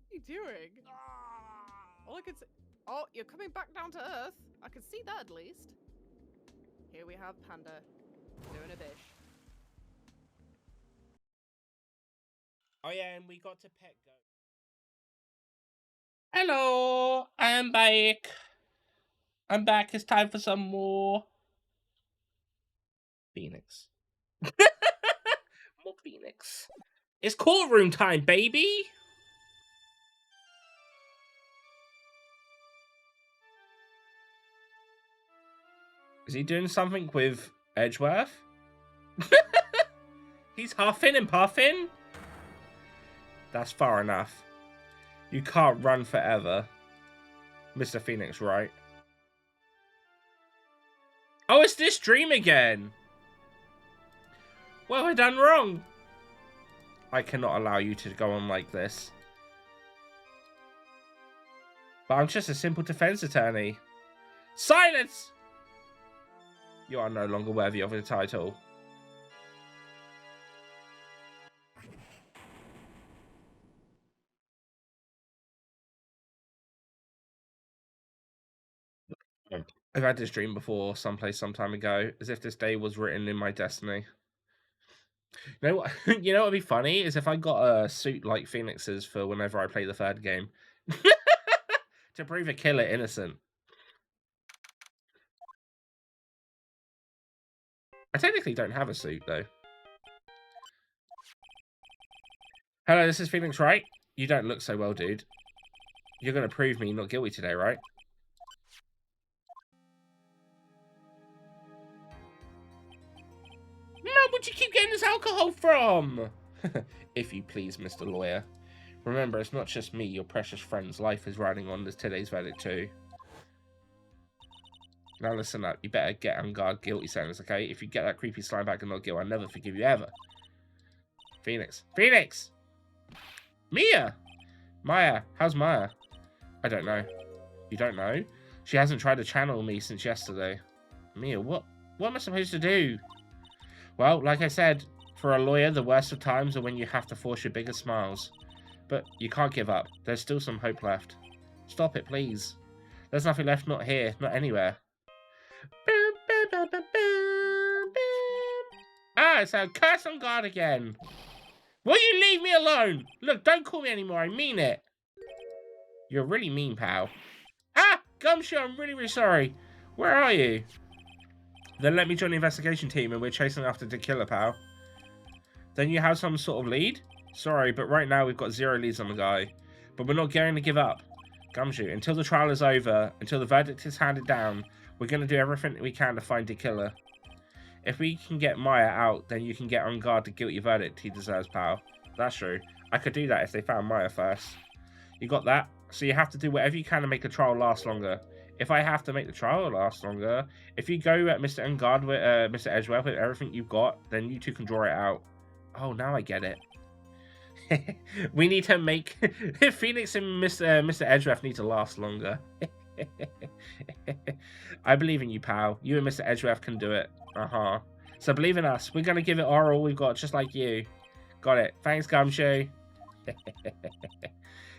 what are you doing? All I could say. Oh, you're coming back down to Earth. I can see that at least. Here we have Panda doing a bish. Oh yeah, and we got to pet go. Hello, I'm back. I'm back. It's time for some more Phoenix. More Phoenix. It's courtroom time, baby. Is he doing something with Edgeworth? He's huffing and puffing? That's far enough. You can't run forever. Mr. Phoenix, right? Oh, it's this dream again. What have I done wrong? I cannot allow you to go on like this. But I'm just a simple defense attorney. Silence! You are no longer worthy of the title. I've had this dream before, someplace, some time ago, as if this day was written in my destiny. You know what? You know what would be funny is if I got a suit like Phoenix's for whenever I play the third game, to prove a killer innocent. I technically don't have a suit though. Hello, this is Phoenix, right? You don't look so well, dude. You're gonna prove me not guilty today, right? Where'd you keep getting this alcohol from? If you please, Mr. Lawyer. Remember, it's not just me, your precious friend's life is riding on this today's verdict too. Now listen up, you better get on guard guilty sentence, okay? If you get that creepy slime back and not guilt, I'll never forgive you ever. Phoenix. Phoenix! Mia! Maya. How's Maya? I don't know. You don't know? She hasn't tried to channel me since yesterday. Mia, what am I supposed to do? Well, like I said, for a lawyer, the worst of times are when you have to force your biggest smiles. But you can't give up. There's still some hope left. Stop it, please. There's nothing left, not here, not anywhere. Ah, it's a curse on God again. Will you leave me alone? Look, don't call me anymore, I mean it. You're really mean, pal. Ah, Gumshoe, I'm really, really sorry. Where are you? Then let me join the investigation team and we're chasing after the killer, pal. Then you have some sort of lead? Sorry, but right now we've got 0 leads on the guy. But we're not going to give up. Gumshoe, until the trial is over, until the verdict is handed down, we're going to do everything that we can to find the killer. If we can get Maya out, then you can get on guard the guilty verdict he deserves, pal. That's true. I could do that if they found Maya first. You got that? So you have to do whatever you can to make the trial last longer. If I have to make the trial last longer, if you go at Mr. Ungard with Mr. Edgeworth with everything you've got, then you two can draw it out. Oh, now I get it. We need to make Phoenix and Mr. Edgeworth need to last longer. I believe in you, pal. You and Mr. Edgeworth can do it. So believe in us. We're gonna give it our all we've got, just like you. Got it. Thanks, Gumshoe.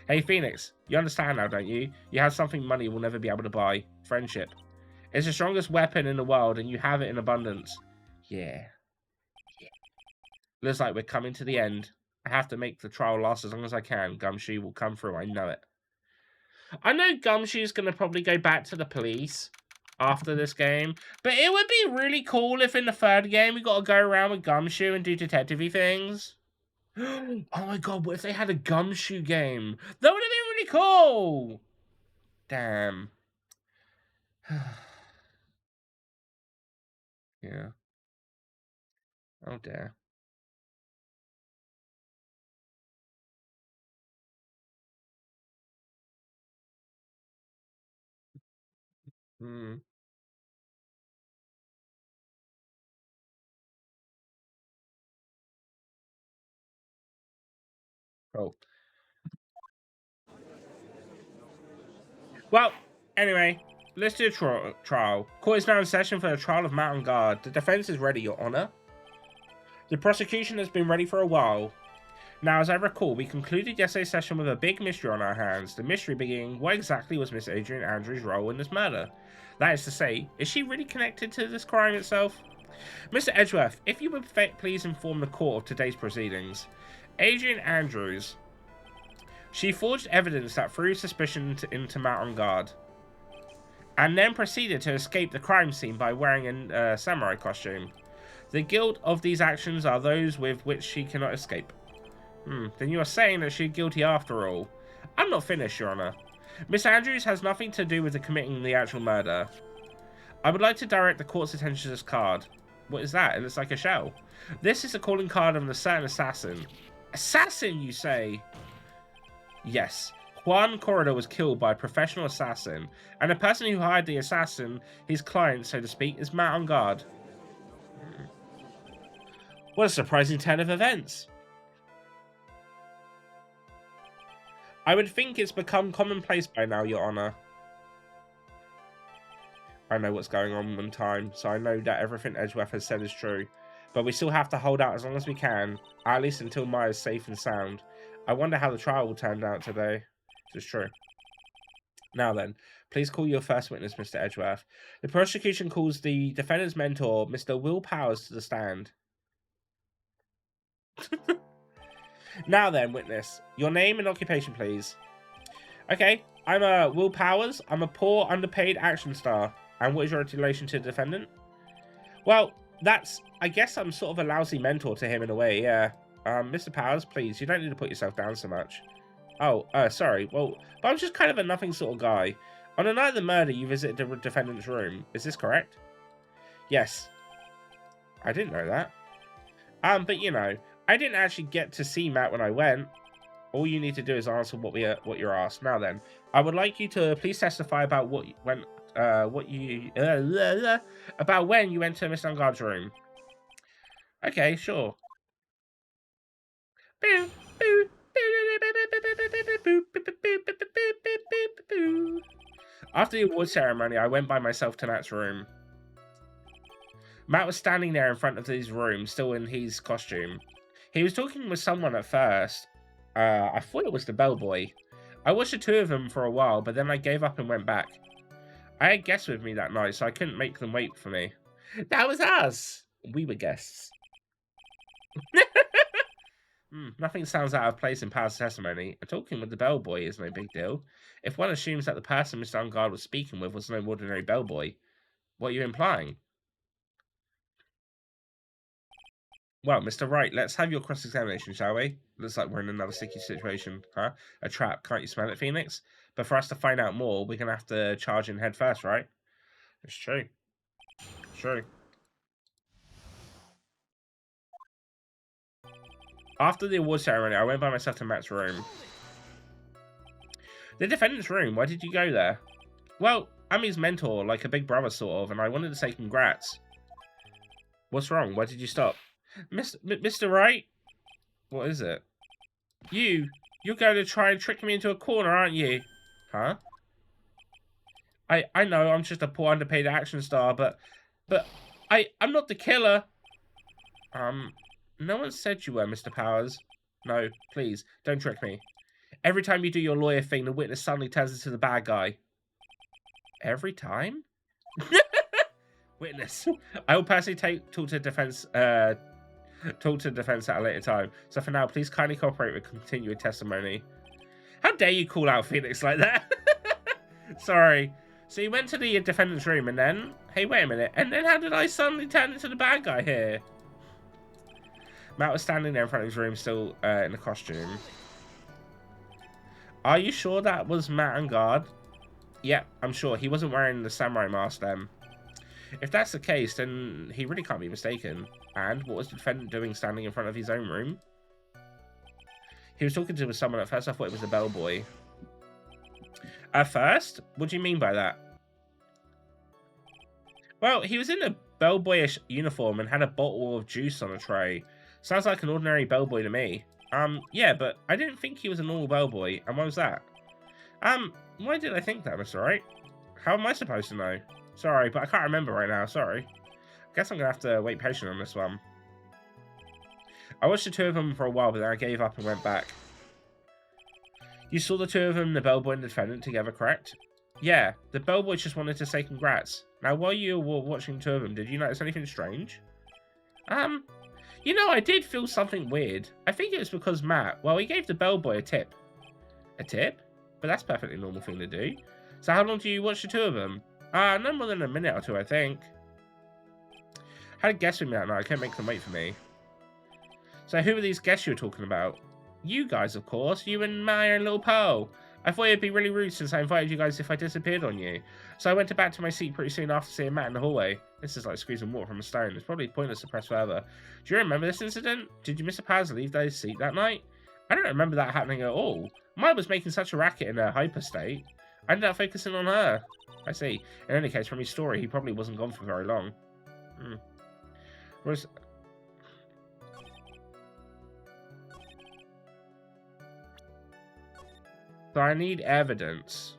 Hey, Phoenix. You understand now, don't you? You have something money will never be able to buy. Friendship. It's the strongest weapon in the world, and you have it in abundance. Yeah. Looks like we're coming to the end. I have to make the trial last as long as I can. Gumshoe will come through. I know it. I know Gumshoe's going to probably go back to the police after this game. But it would be really cool if in the third game we got to go around with Gumshoe and do detective-y things. Oh my god, what if they had a Gumshoe game? That would have been really cool! Damn. Yeah. Oh dear. Hmm. Cool. Well, anyway, let's do a trial. Court is now in session for the trial of Mountain Guard. The defense is ready, Your Honor. The prosecution has been ready for a while. Now, as I recall, we concluded yesterday's session with a big mystery on our hands. The mystery being, what exactly was Miss Adrian Andrews' role in this murder? That is to say, is she really connected to this crime itself? Mr. Edgeworth, if you would please inform the court of today's proceedings. Adrian Andrews. She forged evidence that threw suspicion into Mountain Guard, and then proceeded to escape the crime scene by wearing a samurai costume. The guilt of these actions are those with which she cannot escape. Then you are saying that she's guilty after all. I'm not finished, Your Honor. Miss Andrews has nothing to do with committing the actual murder. I would like to direct the court's attention to this card. What is that? It looks like a shell. This is a calling card of a certain assassin. Assassin, you say? Yes. Juan Corridor was killed by a professional assassin, and the person who hired the assassin, his client, so to speak, is Mountain Guard. What a surprising turn of events. I would think it's become commonplace by now, Your Honor. I know what's going on in time, so I know that everything Edgeworth has said is true. But we still have to hold out as long as we can, at least until Maya's safe and sound. I wonder how the trial will turn out today. This is true. Now then, please call your first witness, Mr. Edgeworth. The prosecution calls the defendant's mentor, Mr. Will Powers, to the stand. Now then, witness, your name and occupation, please. Okay, I'm Will Powers. I'm a poor, underpaid action star. And what is your relation to the defendant? Well, I guess I'm sort of a lousy mentor to him in a way, yeah. Mr. Powers, please, you don't need to put yourself down so much. Oh, sorry. Well, but I'm just kind of a nothing sort of guy. On the night of the murder, you visited the defendant's room. Is this correct? Yes. I didn't know that. But you know, I didn't actually get to see Matt when I went. All you need to do is answer what you're asked. Now then, I would like you to please testify about when you went to Miss Ungard's room. Okay, sure. After the award ceremony, I went by myself to Matt's room. Matt was standing there in front of his room, still in his costume. He was talking with someone at first. I thought it was the bellboy. I watched the two of them for a while, but then I gave up and went back. I had guests with me that night, so I couldn't make them wait for me. That was us! We were guests. Nothing sounds out of place in Powers' testimony. Talking with the bellboy is no big deal. If one assumes that the person Mr. Ungard was speaking with was no ordinary bellboy, what are you implying? Well, Mr. Wright, let's have your cross-examination, shall we? Looks like we're in another sticky situation, huh? A trap, can't you smell it, Phoenix? But for us to find out more, we're going to have to charge in head first, right? It's true. True. After the award ceremony, I went by myself to Matt's room. The defendant's room, why did you go there? Well, I'm his mentor, like a big brother sort of, and I wanted to say congrats. What's wrong? Why did you stop? Mr. Wright? What is it? You're going to try and trick me into a corner, aren't you? Huh? I know I'm just a poor underpaid action star, but I'm not the killer. No one said you were, Mr. Powers. No, please, don't trick me. Every time you do your lawyer thing, the witness suddenly turns into the bad guy. Every time? Witness. I will personally talk to defense at a later time. So for now, please kindly cooperate with continuing testimony. How dare you call out Phoenix like that? Sorry. So you went to the defendant's room and then... Hey, wait a minute. And then how did I suddenly turn into the bad guy here? Matt was standing there in front of his room, still in the costume. Are you sure that was Matt Ungard? Yeah, I'm sure. He wasn't wearing the samurai mask then. If that's the case, then he really can't be mistaken. And what was the defendant doing standing in front of his own room? He was talking to someone at first. I thought it was the bellboy. At first? What do you mean by that? Well, he was in a bellboyish uniform and had a bottle of juice on a tray. Sounds like an ordinary bellboy to me. Yeah, but I didn't think he was a normal bellboy. And why was that? Why did I think that, Mr. Wright? How am I supposed to know? Sorry, but I can't remember right now. Sorry. I guess I'm gonna have to wait patient on this one. I watched the two of them for a while, but then I gave up and went back. You saw the two of them, the bellboy and the defendant, together, correct? Yeah, the bellboy just wanted to say congrats. Now, while you were watching the two of them, did you notice anything strange? You know, I did feel something weird. I think it was because Matt, well, he gave the bellboy a tip. A tip? But that's a perfectly normal thing to do. So how long do you watch the two of them? No more than a minute or two, I think. Had a guest with me that night. I couldn't make them wait for me. So who were these guests you were talking about? You guys, of course. You and Maya and little Pearl. I thought it'd be really rude since I invited you guys if I disappeared on you. So I went back to my seat pretty soon after seeing Matt in the hallway. This is like squeezing water from a stone. It's probably pointless to press further. Do you remember this incident? Did you miss a Paz leave their seat that night? I don't remember that happening at all. Maya was making such a racket in her hyper state. I ended up focusing on her. I see. In any case, from his story, he probably wasn't gone for very long. So I need evidence.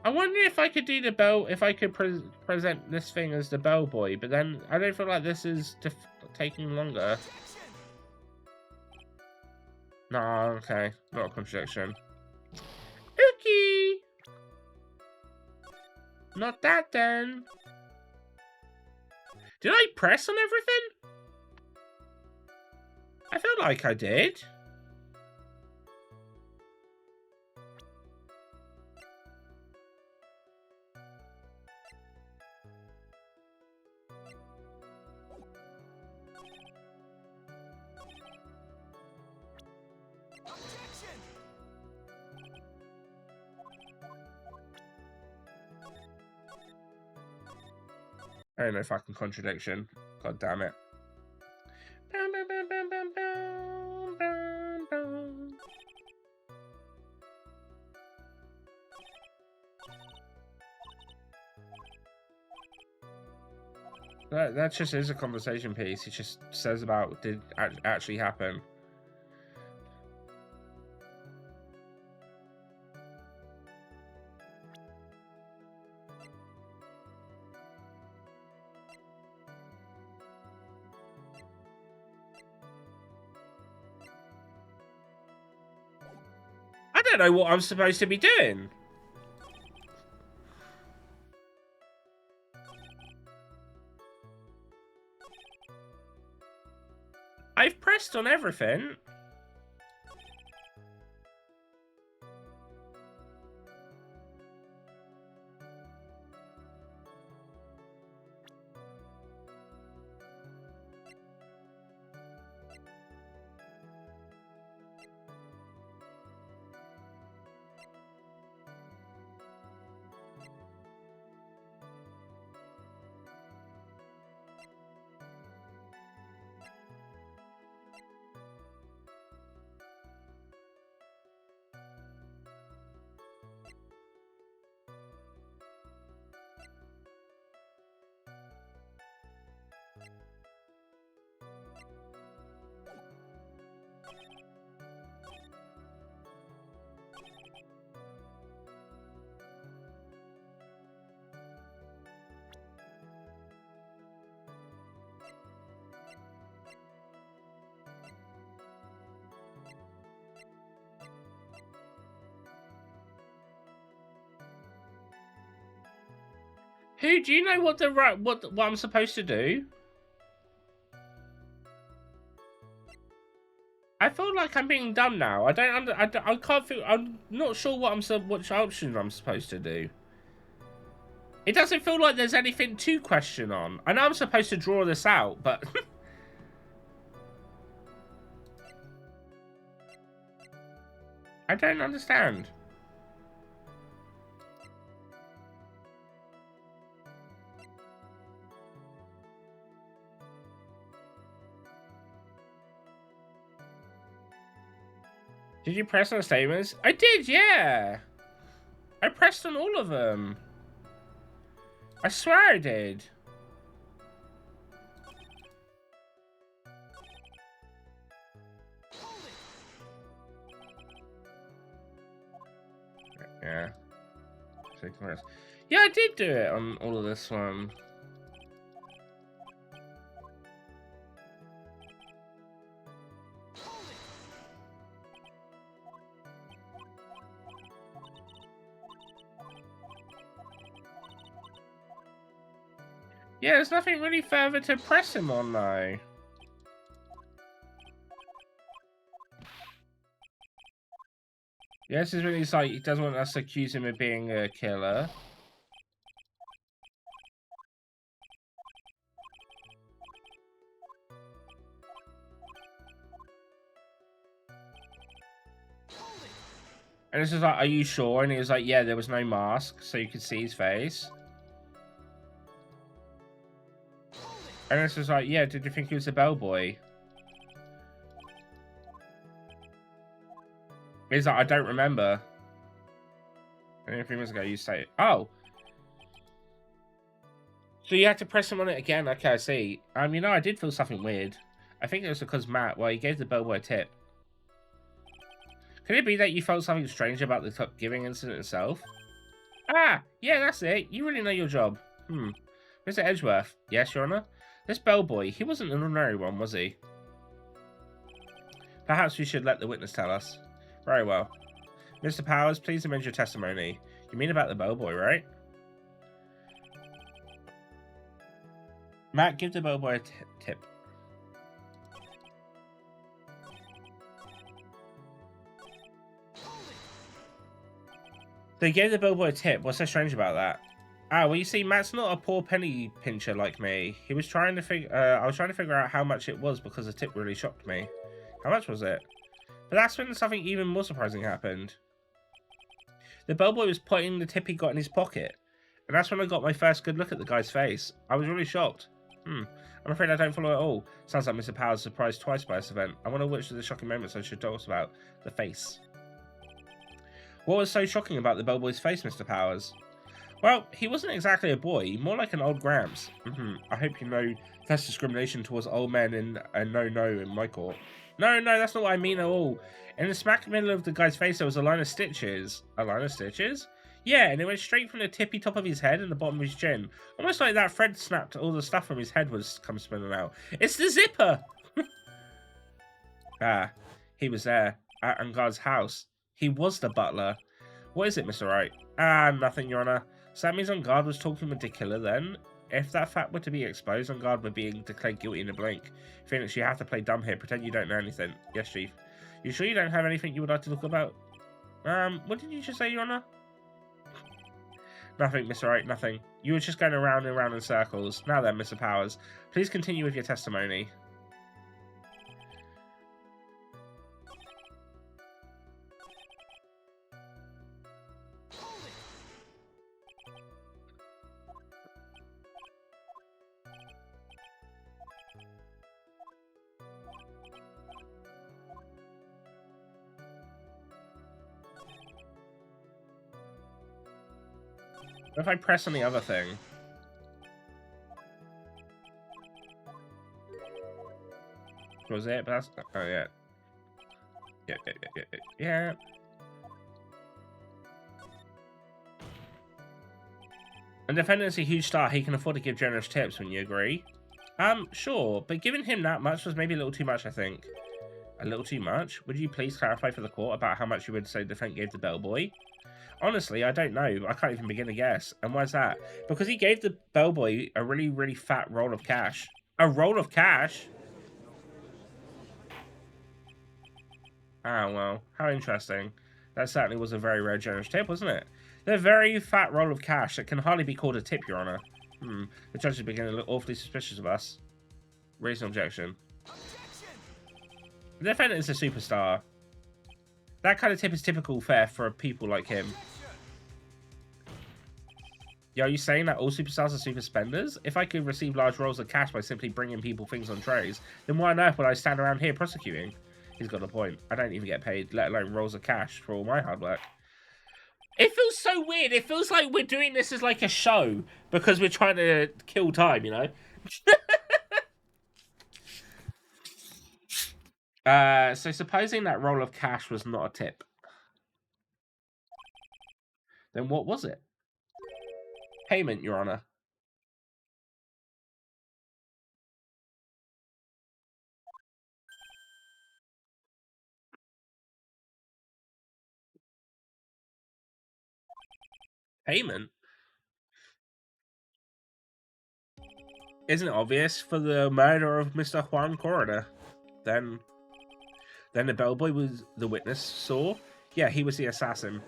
I wonder if I could do the bell, if I could present this thing as the bellboy, but then I don't feel like this is taking longer. No, okay, not a contradiction. Okay. Not that then. Did I press on everything? I feel like I did. I don't know if I can contradiction. God damn it. That just is a conversation piece. It just says about did actually happen. I don't know what I'm supposed to be doing. I've pressed on everything. Who do you know what what I'm supposed to do? I feel like I'm being dumb now. I can't feel. I'm not sure which options I'm supposed to do. It doesn't feel like there's anything to question on. I know I'm supposed to draw this out, but I don't understand. Did you press on the statements? I did, yeah. I pressed on all of them. I swear I did. Yeah. Yeah, I did do it on all of this one. Yeah, there's nothing really further to press him on, though. Yeah, this is when he's like, he doesn't want us to accuse him of being a killer. And this is like, are you sure? And he was like, yeah, there was no mask, so you could see his face. And this was like, yeah, did you think he was a bellboy? He's like, I don't remember. And a few minutes ago, you say, oh. So you had to press him on it again? Okay, I see. You know, I did feel something weird. I think it was because Matt, well, he gave the bellboy a tip. Could it be that you felt something strange about the top giving incident itself? Ah, yeah, that's it. You really know your job. Mr. Edgeworth. Yes, Your Honor? This bellboy, he wasn't an ordinary one, was he? Perhaps we should let the witness tell us. Very well. Mr. Powers, please amend your testimony. You mean about the bellboy, right? Matt, give the bellboy a tip. They gave the bellboy a tip. What's so strange about that? Ah, well, you see, Matt's not a poor penny pincher like me. He was trying to figure. I was trying to figure out how much it was because the tip really shocked me. How much was it? But that's when something even more surprising happened. The bellboy was putting the tip he got in his pocket, and that's when I got my first good look at the guy's face. I was really shocked. I'm afraid I don't follow at all. Sounds like Mr. Powers surprised twice by this event. I wonder which of the shocking moments I should talk about. The face. What was so shocking about the bellboy's face, Mr. Powers? Well, he wasn't exactly a boy, more like an old Gramps. I hope you know that's discrimination towards old men and no in my court. No, that's not what I mean at all. In the smack middle of the guy's face, there was a line of stitches. A line of stitches? Yeah, and it went straight from the tippy top of his head and the bottom of his chin. Almost like that thread snapped, all the stuff from his head was come spinning out. It's the zipper! He was there, at Angard's house. He was the butler. What is it, Mr. Wright? Nothing, Your Honor. So that means Angard was talking with the killer then? If that fact were to be exposed, Angard would be declared guilty in a blink. Phoenix, you have to play dumb here. Pretend you don't know anything. Yes, Chief. You sure you don't have anything you would like to talk about? What did you just say, Your Honor? Nothing, Mr. Wright, nothing. You were just going around and around in circles. Now then, Mr. Powers, please continue with your testimony. What if I press on the other thing? Was it? But that's... Oh, yeah. Yeah. And defendant's a huge star. He can afford to give generous tips, wouldn't you agree? Sure. But giving him that much was maybe a little too much, I think. A little too much? Would you please clarify for the court about how much you would say the defendant gave the bellboy? Honestly, I don't know. I can't even begin to guess. And why's that? Because he gave the bellboy a really, really fat roll of cash. A roll of cash? Oh, well. How interesting. That certainly was a very rare generous tip, wasn't it? The very fat roll of cash that can hardly be called a tip, Your Honor. The judge is beginning to look awfully suspicious of us. Raise an objection. The defendant is a superstar. That kind of tip is typical fare for people like him. Yo, are you saying that all superstars are super spenders? If I could receive large rolls of cash by simply bringing people things on trays, then why on earth would I stand around here prosecuting? He's got a point. I don't even get paid, let alone rolls of cash for all my hard work. It feels so weird. It feels like we're doing this as like a show because we're trying to kill time, you know? So supposing that roll of cash was not a tip, then what was it? Payment, Your Honor. Payment? Isn't it obvious for the murder of Mr. Juan Corona? Then the bellboy was the witness saw? Yeah, he was the assassin.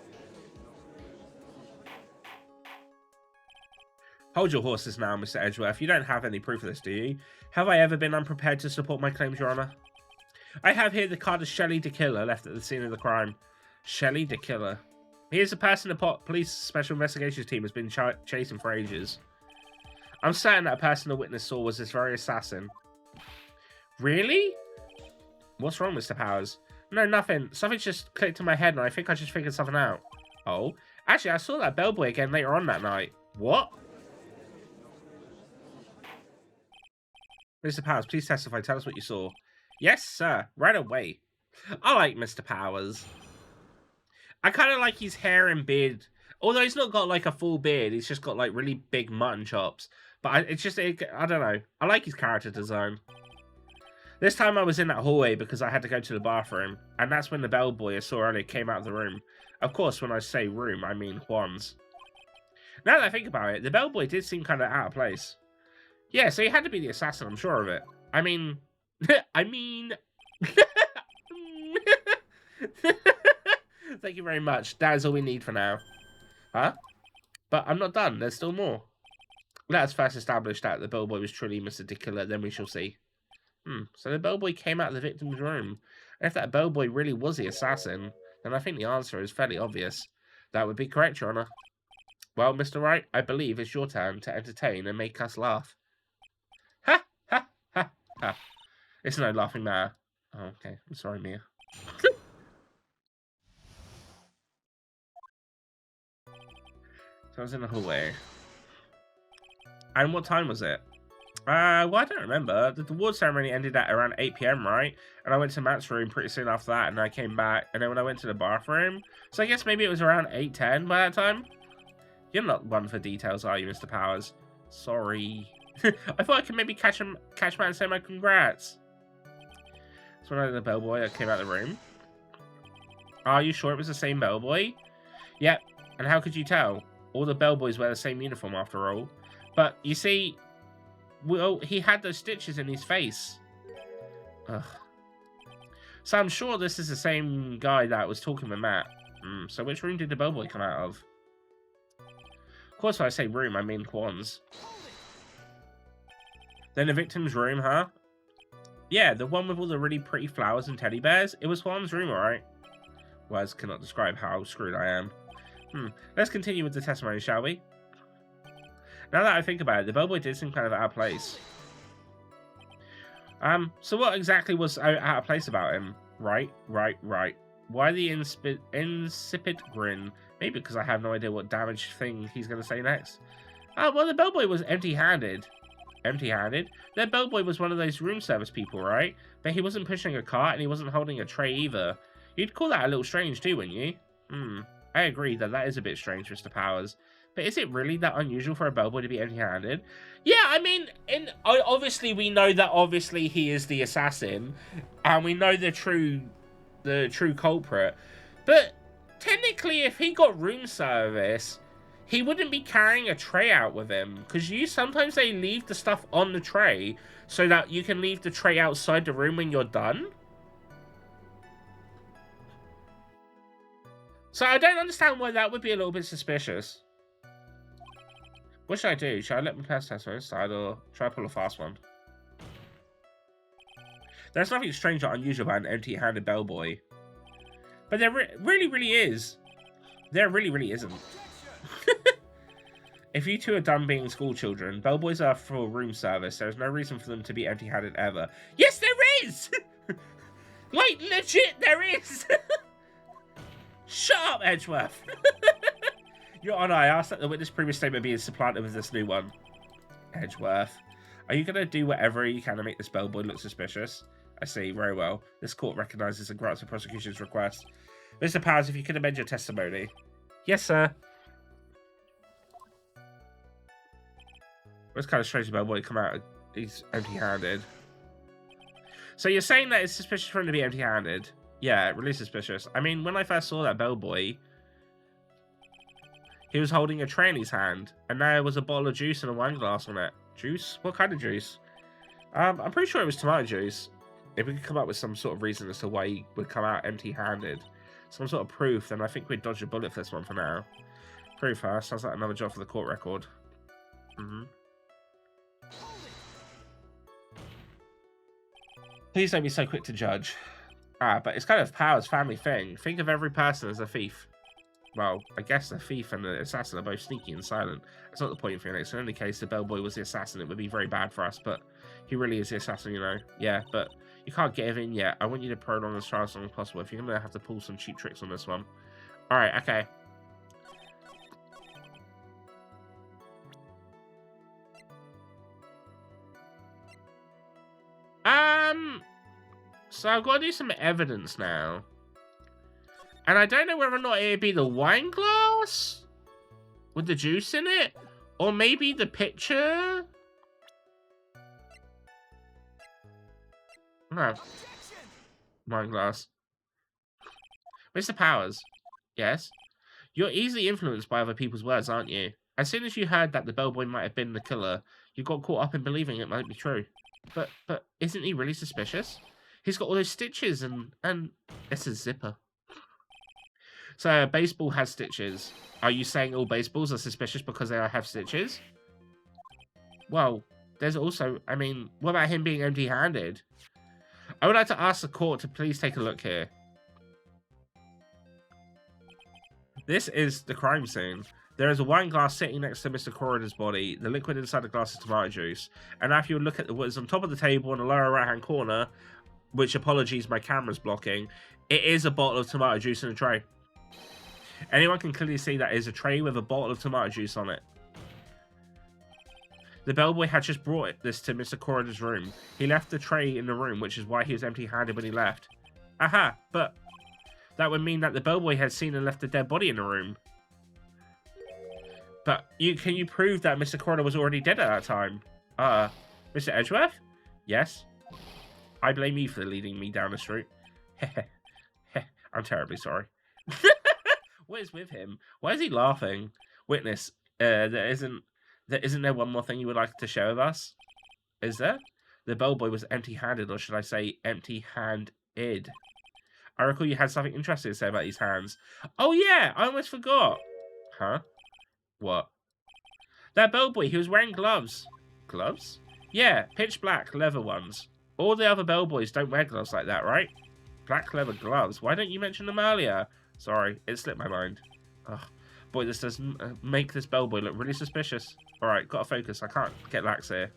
Hold your horses now, Mr. Edgeworth. You don't have any proof of this, do you? Have I ever been unprepared to support my claims, Your Honor? I have here the card of Shelley the Killer left at the scene of the crime. Shelley the Killer. He is a person the police special investigations team has been chasing for ages. I'm certain that a person the witness saw was this very assassin. Really? What's wrong, Mr. Powers? No, nothing. Something just clicked in my head and I think I just figured something out. Oh? Actually, I saw that bellboy again later on that night. What? Mr. Powers, please testify. Tell us what you saw. Yes, sir. Right away. I like Mr. Powers. I kind of like his hair and beard. Although he's not got like a full beard. He's just got like really big mutton chops. But it's just, I don't know. I like his character design. This time I was in that hallway because I had to go to the bathroom. And that's when the bellboy I saw earlier came out of the room. Of course, when I say room, I mean Juan's. Now that I think about it, the bellboy did seem kind of out of place. Yeah, so he had to be the assassin, I'm sure of it. I mean... Thank you very much. That is all we need for now. Huh? But I'm not done. There's still more. Let us first establish that the bellboy was truly Mr. the Killer, then we shall see. So the bellboy came out of the victim's room. And if that bellboy really was the assassin, then I think the answer is fairly obvious. That would be correct, Your Honor. Well, Mr. Wright, I believe it's your turn to entertain and make us laugh. Ha! Ha! Ha! Ha! It's no laughing matter. Oh, okay. I'm sorry, Mia. So I was in the hallway. And what time was it? Well, I don't remember. The award ceremony ended at around 8 PM, right? And I went to Matt's room pretty soon after that, and I came back. And then when I went to the bathroom, so I guess maybe it was around 8:10 by that time. You're not one for details, are you, Mr. Powers? Sorry. I thought I could maybe catch Matt and say my congrats. So when I did the bellboy, I came out of the room. Are you sure it was the same bellboy? Yep. And how could you tell? All the bellboys wear the same uniform after all. But, you see, well, he had those stitches in his face. Ugh. So I'm sure this is the same guy that was talking with Matt. So which room did the bellboy come out of? Of course, when I say room, I mean Juan's. Then the victim's room, huh? Yeah, the one with all the really pretty flowers and teddy bears. It was Juan's room, alright? Words cannot describe how screwed I am. Let's continue with the testimony, shall we? Now that I think about it, the bellboy did seem kind of out of place. So what exactly was out of place about him? Right. Why the insipid grin? Maybe because I have no idea what damaged thing he's going to say next. Oh, well, the bellboy was empty-handed. Empty-handed? The bellboy was one of those room service people, right? But he wasn't pushing a cart and he wasn't holding a tray either. You'd call that a little strange too, wouldn't you? I agree that is a bit strange, Mr. Powers. But is it really that unusual for a bellboy to be empty-handed? Yeah, I mean, obviously we know that obviously he is the assassin, and we know the true culprit. But technically, if he got room service, he wouldn't be carrying a tray out with him, because sometimes they leave the stuff on the tray so that you can leave the tray outside the room when you're done. So I don't understand why that would be a little bit suspicious. What should I do? Should I let my past test on this side, or try to pull a fast one? There's nothing strange or unusual about an empty-handed bellboy. But there really is. There really isn't. If you two are done being school children, bellboys are for room service. There's no reason for them to be empty-handed ever. Yes, there is! Wait, legit, there is! Shut up, Edgeworth! Your Honor, I asked that the witness previous statement be supplanted with this new one. Edgeworth, are you going to do whatever you can to make this bellboy look suspicious? I see, very well. This court recognises and grants the prosecution's request. Mr. Powers, if you could amend your testimony. Yes, sir. It's kind of strange the bellboy come out, he's empty-handed. So you're saying that it's suspicious for him to be empty-handed? Yeah, really suspicious. I mean, when I first saw that bellboy, he was holding a tray in his hand, and there was a bottle of juice and a wine glass on it. Juice? What kind of juice? I'm pretty sure it was tomato juice. If we could come up with some sort of reason as to why he would come out empty-handed, some sort of proof, then I think we'd dodge a bullet for this one for now. Proof, huh? Sounds like another job for the court record. Please don't be so quick to judge. Ah, but it's kind of Powers' family thing. Think of every person as a thief. Well, I guess the thief and the assassin are both sneaky and silent. That's not the point, Phoenix. In any case, the bellboy was the assassin. It would be very bad for us, but he really is the assassin, you know. Yeah, but you can't get him in yet. I want you to prolong this trial as long as possible. If you're going to have to pull some cheap tricks on this one. Alright, okay. So I've got to do some evidence now. And I don't know whether or not it'd be the wine glass with the juice in it, or maybe the pitcher. No. Wine glass. Mr. Powers. Yes? You're easily influenced by other people's words, aren't you? As soon as you heard that the bellboy might have been the killer, you got caught up in believing it might be true. But isn't he really suspicious? He's got all those stitches and it's a zipper. So a baseball has stitches. Are you saying all baseballs are suspicious because they have stitches? Well, there's also, I mean, what about him being empty-handed? I would like to ask the court to please take a look here. This is the crime scene. There is a wine glass sitting next to Mr. Corrider's body. The liquid inside the glass is tomato juice. And now if you look at what is on top of the table in the lower right-hand corner, which, apologies, my camera's blocking, it is a bottle of tomato juice in a tray. Anyone can clearly see that is a tray with a bottle of tomato juice on it. The bellboy had just brought this to Mr. Corrider's room. He left the tray in the room, which is why he was empty-handed when he left. Aha, but that would mean that the bellboy had seen and left a dead body in the room. But can you prove that Mr. Corrider was already dead at that time? Mr. Edgeworth? Yes? I blame you for leading me down the street. I'm terribly sorry. What is with him? Why is he laughing? Witness, isn't there one more thing you would like to share with us? Is there? The bellboy was empty-handed, or should I say empty-handed. I recall you had something interesting to say about his hands. Oh yeah, I almost forgot. Huh? What? That bellboy, he was wearing gloves. Gloves? Yeah, pitch black, leather ones. All the other bellboys don't wear gloves like that, right? Black leather gloves. Why don't you mention them earlier? Sorry, it slipped my mind. Ugh. Boy, this does make this bellboy look really suspicious. Alright, gotta focus. I can't get lax here.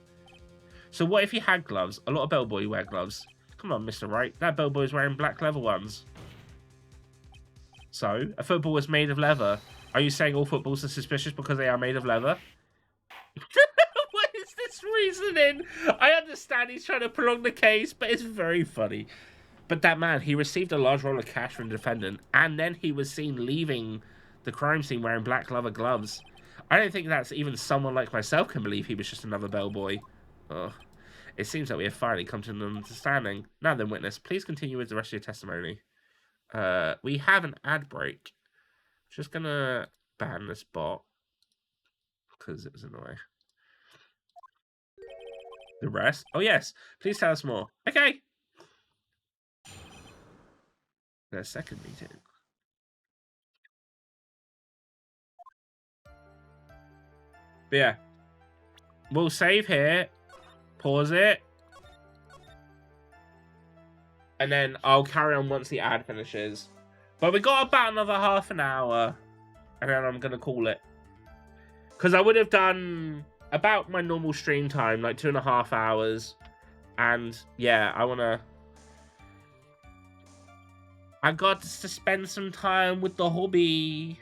So what if he had gloves? A lot of bellboys wear gloves. Come on, Mr. Wright. That bellboy's wearing black leather ones. So, a football is made of leather. Are you saying all footballs are suspicious because they are made of leather? What is this reasoning? I understand he's trying to prolong the case, but it's very funny. But that man, he received a large roll of cash from the defendant, and then he was seen leaving the crime scene wearing black leather gloves. I don't think that's even someone like myself can believe he was just another bellboy. Ugh. It seems that we have finally come to an understanding. Now then, witness, please continue with the rest of your testimony. We have an ad break. Just gonna ban this bot because it was annoying. The rest? Oh yes, please tell us more. Okay. The second meeting. But yeah, we'll save here, pause it, and then I'll carry on once the ad finishes. But we got about another half an hour, and then I'm gonna call it. Because I would have done about my normal stream time, like 2.5 hours. And yeah, I wanna I got to spend some time with the hobby.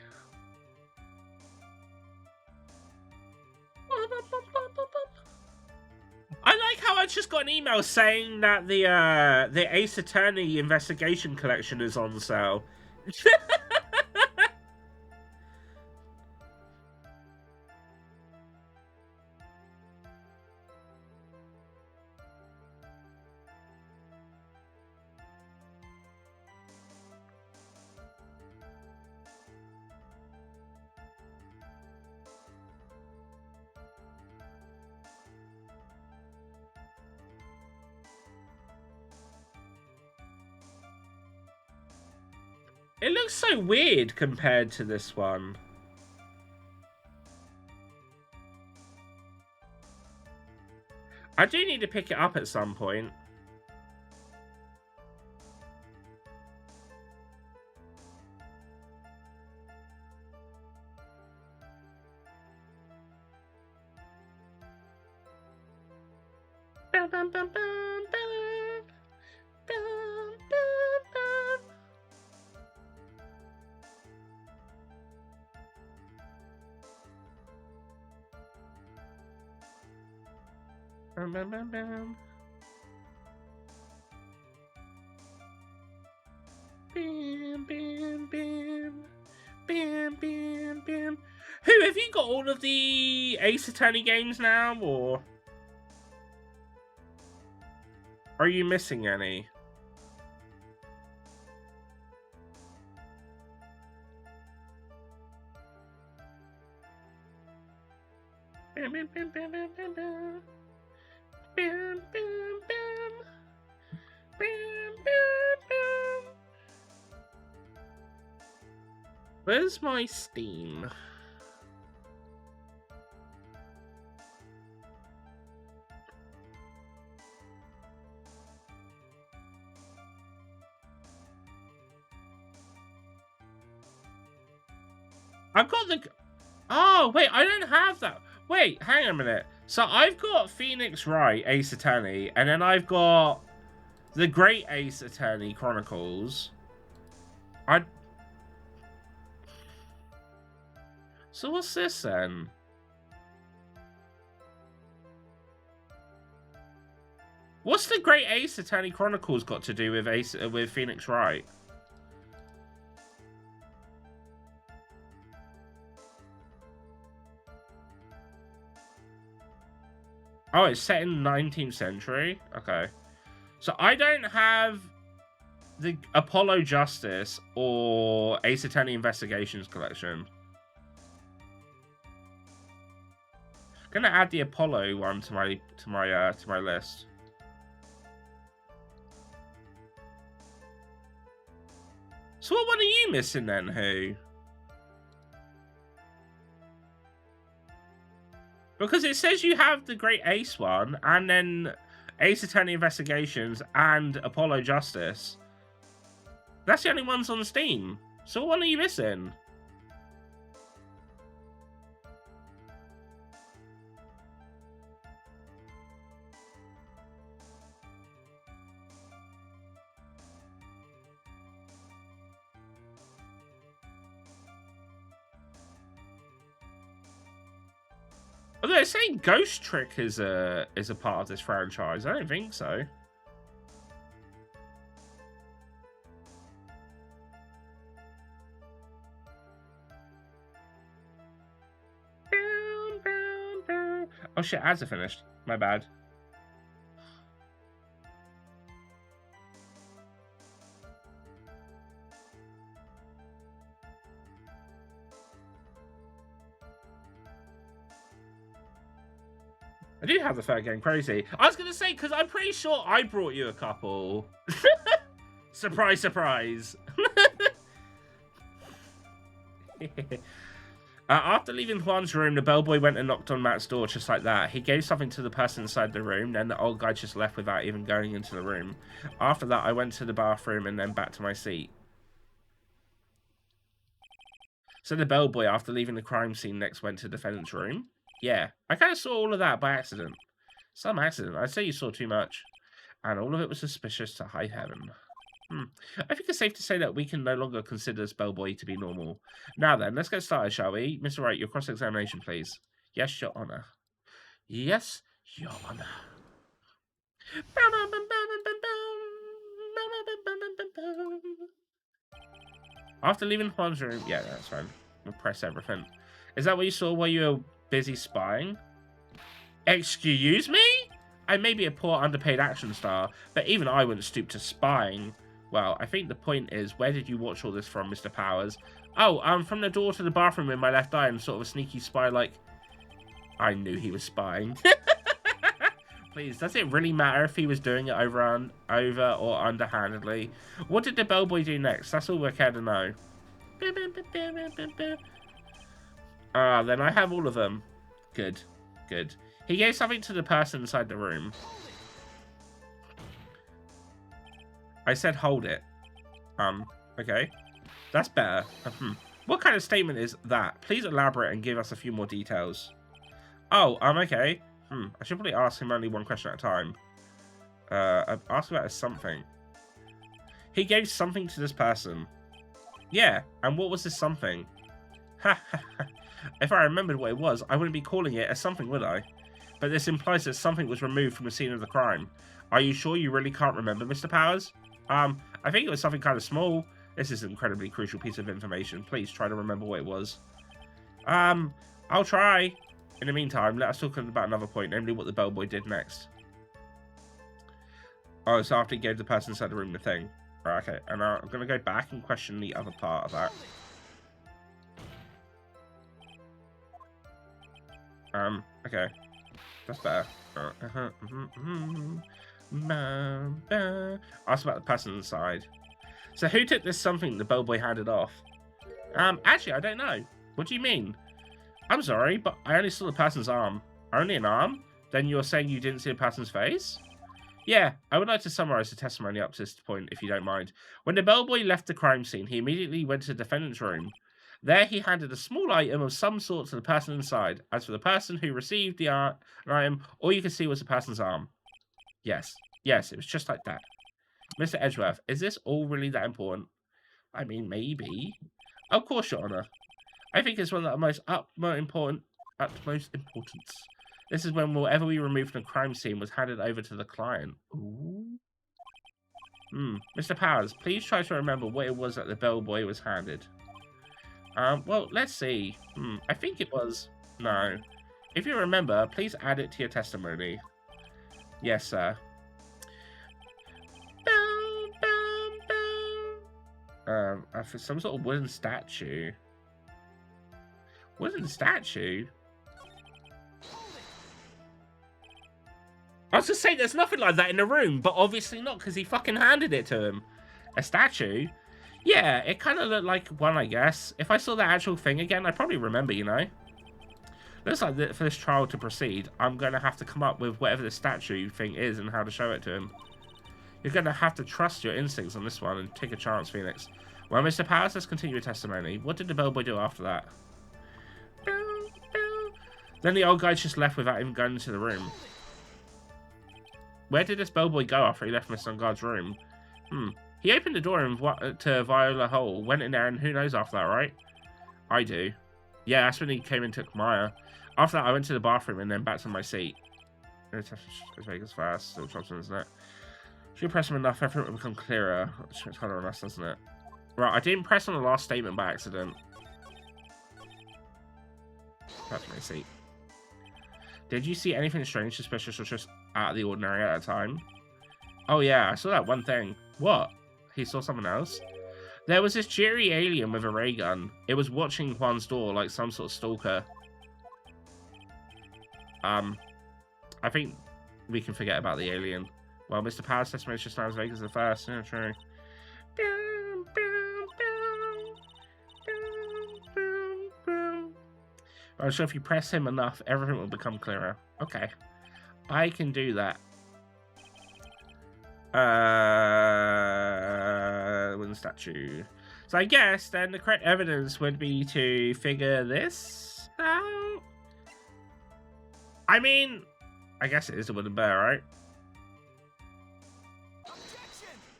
I like how I just got an email saying that the Ace Attorney investigation collection is on sale. It looks so weird compared to this one. I do need to pick it up at some point. Bum, bum, bum, bum, bum. Bum, bum, bum. Bum, bum, bum, bum. Bam, bam, bam. Bam, bam, bam. Who, have you got all of the Ace Attorney games now, or are you missing any? Bam, bam, bam, bam, bam, bam, bam. Bam, bam, bam. Bam, bam, bam. Where's my Steam? I've got the... Oh, wait, I don't have that. Wait, hang on a minute. So I've got Phoenix Wright, Ace Attorney, and then I've got the Great Ace Attorney Chronicles. So what's this then? What's the Great Ace Attorney Chronicles got to do with Phoenix Wright? Oh, it's set in the 19th century? Okay. So I don't have the Apollo Justice or Ace Attorney Investigations collection. I'm gonna add the Apollo one to my list. So what one are you missing then, Who? Because it says you have the Great Ace one, and then Ace Attorney Investigations and Apollo Justice. That's the only ones on Steam. So what one are you missing? Although they're saying Ghost Trick is a part of this franchise. I don't think so. Oh shit, ads are finished. My bad. I do have the third game, crazy. I was going to say, because I'm pretty sure I brought you a couple. Surprise, surprise. After leaving Juan's room, the bellboy went and knocked on Matt's door just like that. He gave something to the person inside the room, then the old guy just left without even going into the room. After that, I went to the bathroom and then back to my seat. So the bellboy, after leaving the crime scene, next went to the defendant's room. Yeah, I kind of saw all of that by accident. Some accident. I'd say you saw too much. And all of it was suspicious to high heaven. I think it's safe to say that we can no longer consider this bellboy to be normal. Now then, let's get started, shall we? Mr. Wright, your cross-examination, please. Yes, Your Honor. Yes, Your Honor. After leaving Juan's room... Yeah, that's fine. We'll press everything. Is that what you saw while you were busy spying? Excuse me? I may be a poor underpaid action star, but even I wouldn't stoop to spying. Well, I think the point is, where did you watch all this from, Mr. Powers? Oh, from the door to the bathroom in my left eye and sort of a sneaky spy like... I knew he was spying. Please, does it really matter if he was doing it over or underhandedly? What did the bellboy do next? That's all we care to know. Then I have all of them. Good, good. He gave something to the person inside the room. I said hold it. Okay. That's better. What kind of statement is that? Please elaborate and give us a few more details. Oh, okay. I should probably ask him only one question at a time. Ask about something. He gave something to this person. Yeah, and what was this something? Ha ha ha. If I remembered what it was, I wouldn't be calling it a something, would I? But this implies that something was removed from the scene of the crime. Are you sure you really can't remember, Mr. Powers? I think it was something kind of small. This is an incredibly crucial piece of information. Please try to remember what it was. I'll try. In the meantime, let us talk about another point, namely what the bellboy did next. Oh, so after he gave the person inside the room the thing. Right, okay, and I'm going to go back and question the other part of that. Okay. That's better. Ask about the person inside. So who took this something the bellboy handed off? Actually, I don't know. What do you mean? I'm sorry, but I only saw the person's arm. Only an arm? Then you're saying you didn't see the person's face? Yeah, I would like to summarize the testimony up to this point, if you don't mind. When the bellboy left the crime scene, he immediately went to the defendant's room. There, he handed a small item of some sort to the person inside. As for the person who received the item, all you could see was the person's arm. Yes, it was just like that. Mr. Edgeworth, is this all really that important? I mean, maybe. Of course, Your Honor. I think it's one of the most utmost importance. This is when whatever we removed from the crime scene was handed over to the client. Ooh. Mr. Powers, please try to remember what it was that the bellboy was handed. Well, let's see. I think it was... No. If you remember, please add it to your testimony. Yes, sir. For some sort of wooden statue. Wooden statue? I was just saying there's nothing like that in the room, but obviously not because he fucking handed it to him. A statue? Yeah, it kind of looked like one, I guess. If I saw that actual thing again, I'd probably remember, you know? Looks like that for this trial to proceed, I'm going to have to come up with whatever the statue thing is and how to show it to him. You're going to have to trust your instincts on this one and take a chance, Phoenix. Well, Mr. Powers, let's continue your testimony. What did the bellboy do after that? Then the old guy just left without even going into the room. Where did this bellboy go after he left Mr. Unguard's room? He opened the door to Viola Hall, went in there, and who knows after that, right? I do. Yeah, that's when he came and took Maya. After that, I went to the bathroom and then back to my seat. It's Vegas fast, still Thompson, isn't it? If you press him enough, everything will become clearer. It's kind of on us, doesn't it? Right, I didn't press on the last statement by accident. Back to my seat. Did you see anything strange, suspicious, or just out of the ordinary at that time? Oh yeah, I saw that one thing. What? He saw someone else? There was this jittery alien with a ray gun. It was watching Juan's door like some sort of stalker. I think we can forget about the alien. Well, Mr. Powers' testimony just not as vague as the first. Yeah, true. I'm sure if you press him enough, everything will become clearer. Okay. I can do that. Wooden statue. So I guess then the correct evidence would be to figure this out. I mean, I guess it is a wooden bear, right?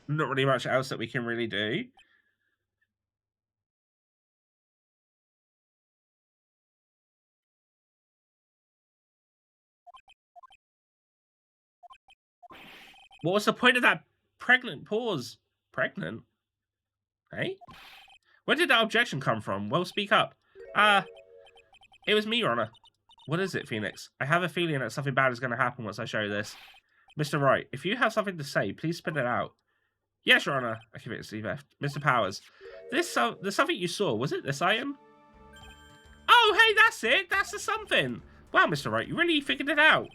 not really much else that we can really do. What was the point of that pregnant pause? Pregnant? Hey? Where did that objection come from? Well, speak up. It was me, Your Honor. What is it, Phoenix? I have a feeling that something bad is going to happen once I show this. Mr. Wright, if you have something to say, please spit it out. Yes, Your Honor. I give it to Steve F. Mr. Powers, there's something you saw. Was it this item? Oh, hey, that's it. That's the something. Wow, Mr. Wright, you really figured it out.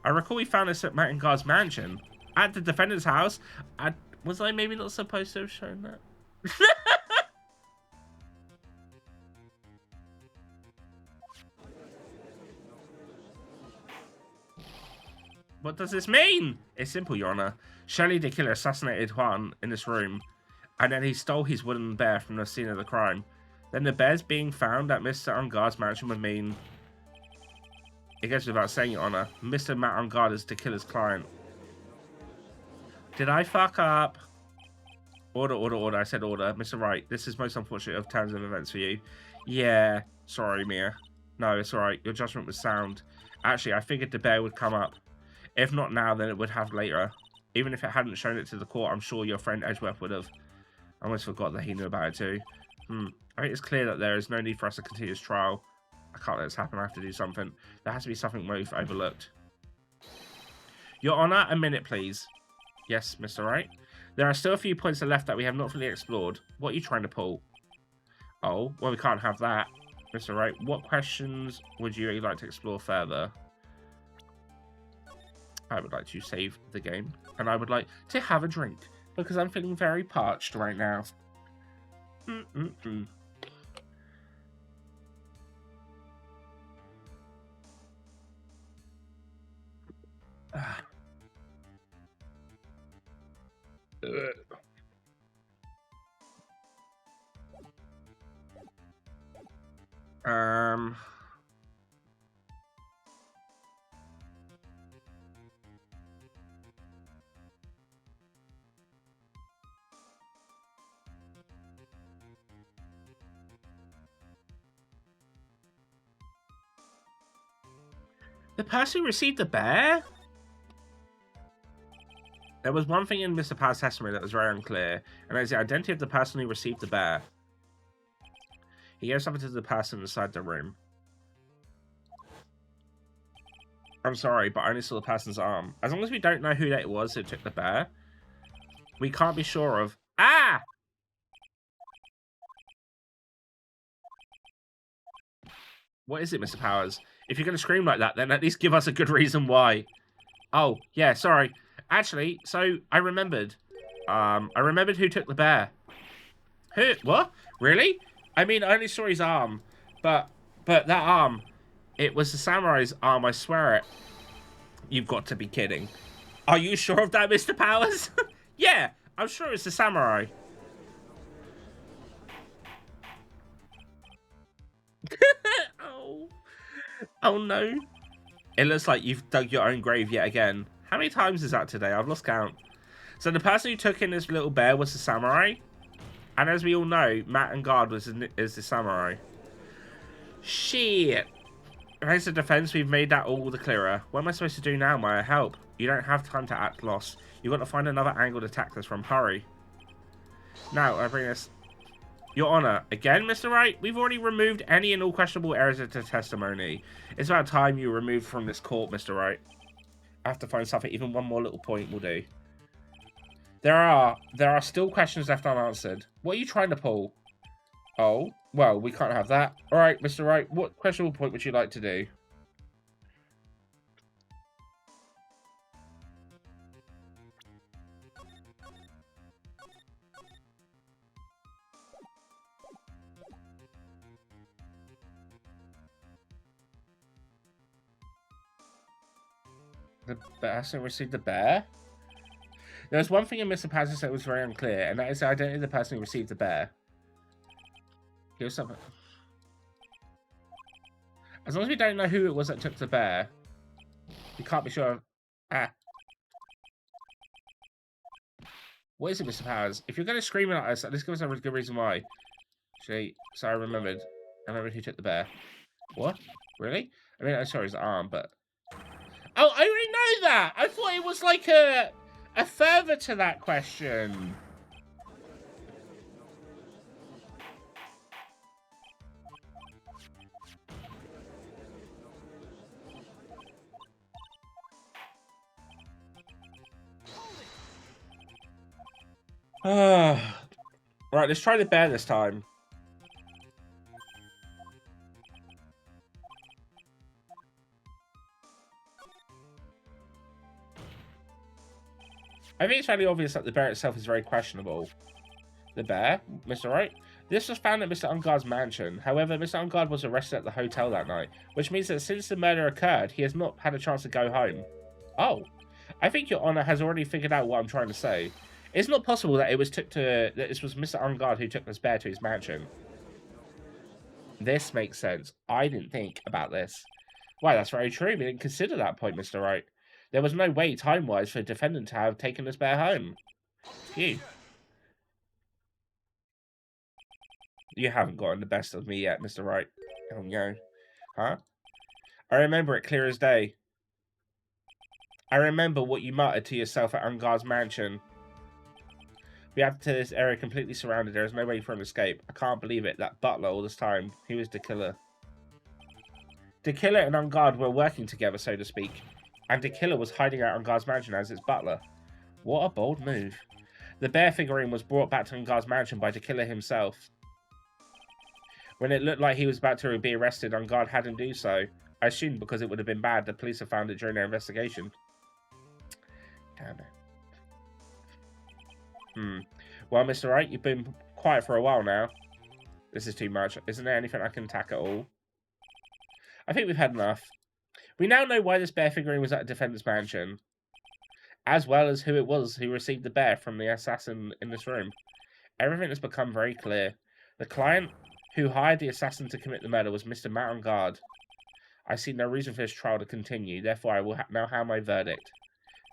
I recall we found this at Matt and Guard's mansion. At the defendant's house. Was I maybe not supposed to have shown that? What does this mean? It's simple, Your Honor. Shirley the killer assassinated Juan in this room, and then he stole his wooden bear from the scene of the crime. Then the bears being found at Mr. Ungard's mansion would mean... It goes without saying, Your Honor. Mr. Matt Ungard is the killer's client. Did I fuck up? Order, order, order. I said order. Mr. Wright, this is most unfortunate of turns of events for you. Yeah. Sorry, Mia. No, it's alright. Your judgment was sound. Actually, I figured the bear would come up. If not now, then it would have later. Even if it hadn't shown it to the court, I'm sure your friend Edgeworth would have. I almost forgot that he knew about it too. I think it's clear that there is no need for us to continue this trial. I can't let this happen. I have to do something. There has to be something we've overlooked. Your Honor, a minute, please. Yes, Mr. Wright. There are still a few points left that we have not fully explored. What are you trying to pull? Oh, well, we can't have that. Mr. Wright, what questions would you like to explore further? I would like to save the game, and I would like to have a drink, because I'm feeling very parched right now. The person who received the bear? There was one thing in Mr. Powers' testimony that was very unclear, and that is the identity of the person who received the bear. He gave something to the person inside the room. I'm sorry, but I only saw the person's arm. As long as we don't know who that was who took the bear, we can't be sure of... Ah! What is it, Mr. Powers? If you're going to scream like that, then at least give us a good reason why. Oh, yeah, sorry. Actually, so I remembered. I remembered who took the bear. Who? What? Really? I mean, I only saw his arm. But that arm, it was the samurai's arm, I swear it. You've got to be kidding. Are you sure of that, Mr. Powers? Yeah, I'm sure it's the samurai. Oh no. It looks like you've dug your own grave yet again. How many times is that today? I've lost count. So the person who took in this little bear was the samurai. And as we all know, Matt and Guard is the samurai. Shit. Thanks to defense, we've made that all the clearer. What am I supposed to do now, Maya? Help. You don't have time to act lost. You've got to find another angle to attack this from. Hurry. Now, I bring this... Your Honor, again, Mr. Wright, we've already removed any and all questionable errors of the testimony. It's about time you were removed from this court, Mr. Wright. I have to find something, even one more little point will do. There are still questions left unanswered. What are you trying to pull? Oh, well, we can't have that. Alright, Mr. Wright, what questionable point would you like to do? The person received the bear? There was one thing in Mr. Powers that was very unclear, and that is the identity of the person who received the bear. Here's something. As long as we don't know who it was that took the bear, we can't be sure. Ah. What is it, Mr. Powers? If you're going to scream at us, let's give us a good reason why. Actually, so I remembered who took the bear. What? Really? I mean, I'm sorry, it's the arm, but... Oh, I already know that! I thought it was like a further to that question. Right, let's try the bear this time. I think it's fairly obvious that the bear itself is very questionable. The bear? Mr. Wright? This was found at Mr. Ungar's mansion. However, Mr. Ungar was arrested at the hotel that night, which means that since the murder occurred, he has not had a chance to go home. Oh. I think Your Honor has already figured out what I'm trying to say. It's not possible that this was Mr. Ungar who took this bear to his mansion. This makes sense. I didn't think about this. Why, that's very true. We didn't consider that point, Mr. Wright. There was no way, time-wise, for the defendant to have taken this bear home. You haven't gotten the best of me yet, Mr. Wright. Oh, no. Huh? I remember it clear as day. I remember what you muttered to yourself at Ungar's mansion. We have to this area completely surrounded. There is no way for him to escape. I can't believe it. That butler all this time. He was the killer. The killer and Ungar were working together, so to speak. And the killer was hiding out Ungar's mansion as its butler. What a bold move. The bear figurine was brought back to Ungar's mansion by the killer himself. When it looked like he was about to be arrested, Ungar had him do so. I assumed because it would have been bad, the police have found it during their investigation. Damn it. Well, Mr. Wright, you've been quiet for a while now. This is too much. Isn't there anything I can attack at all? I think we've had enough. We now know why this bear figurine was at the defendant's mansion, as well as who it was who received the bear from the assassin in this room. Everything has become very clear. The client who hired the assassin to commit the murder was Mr. Matt on guard. I see no reason for this trial to continue, therefore I will now have my verdict.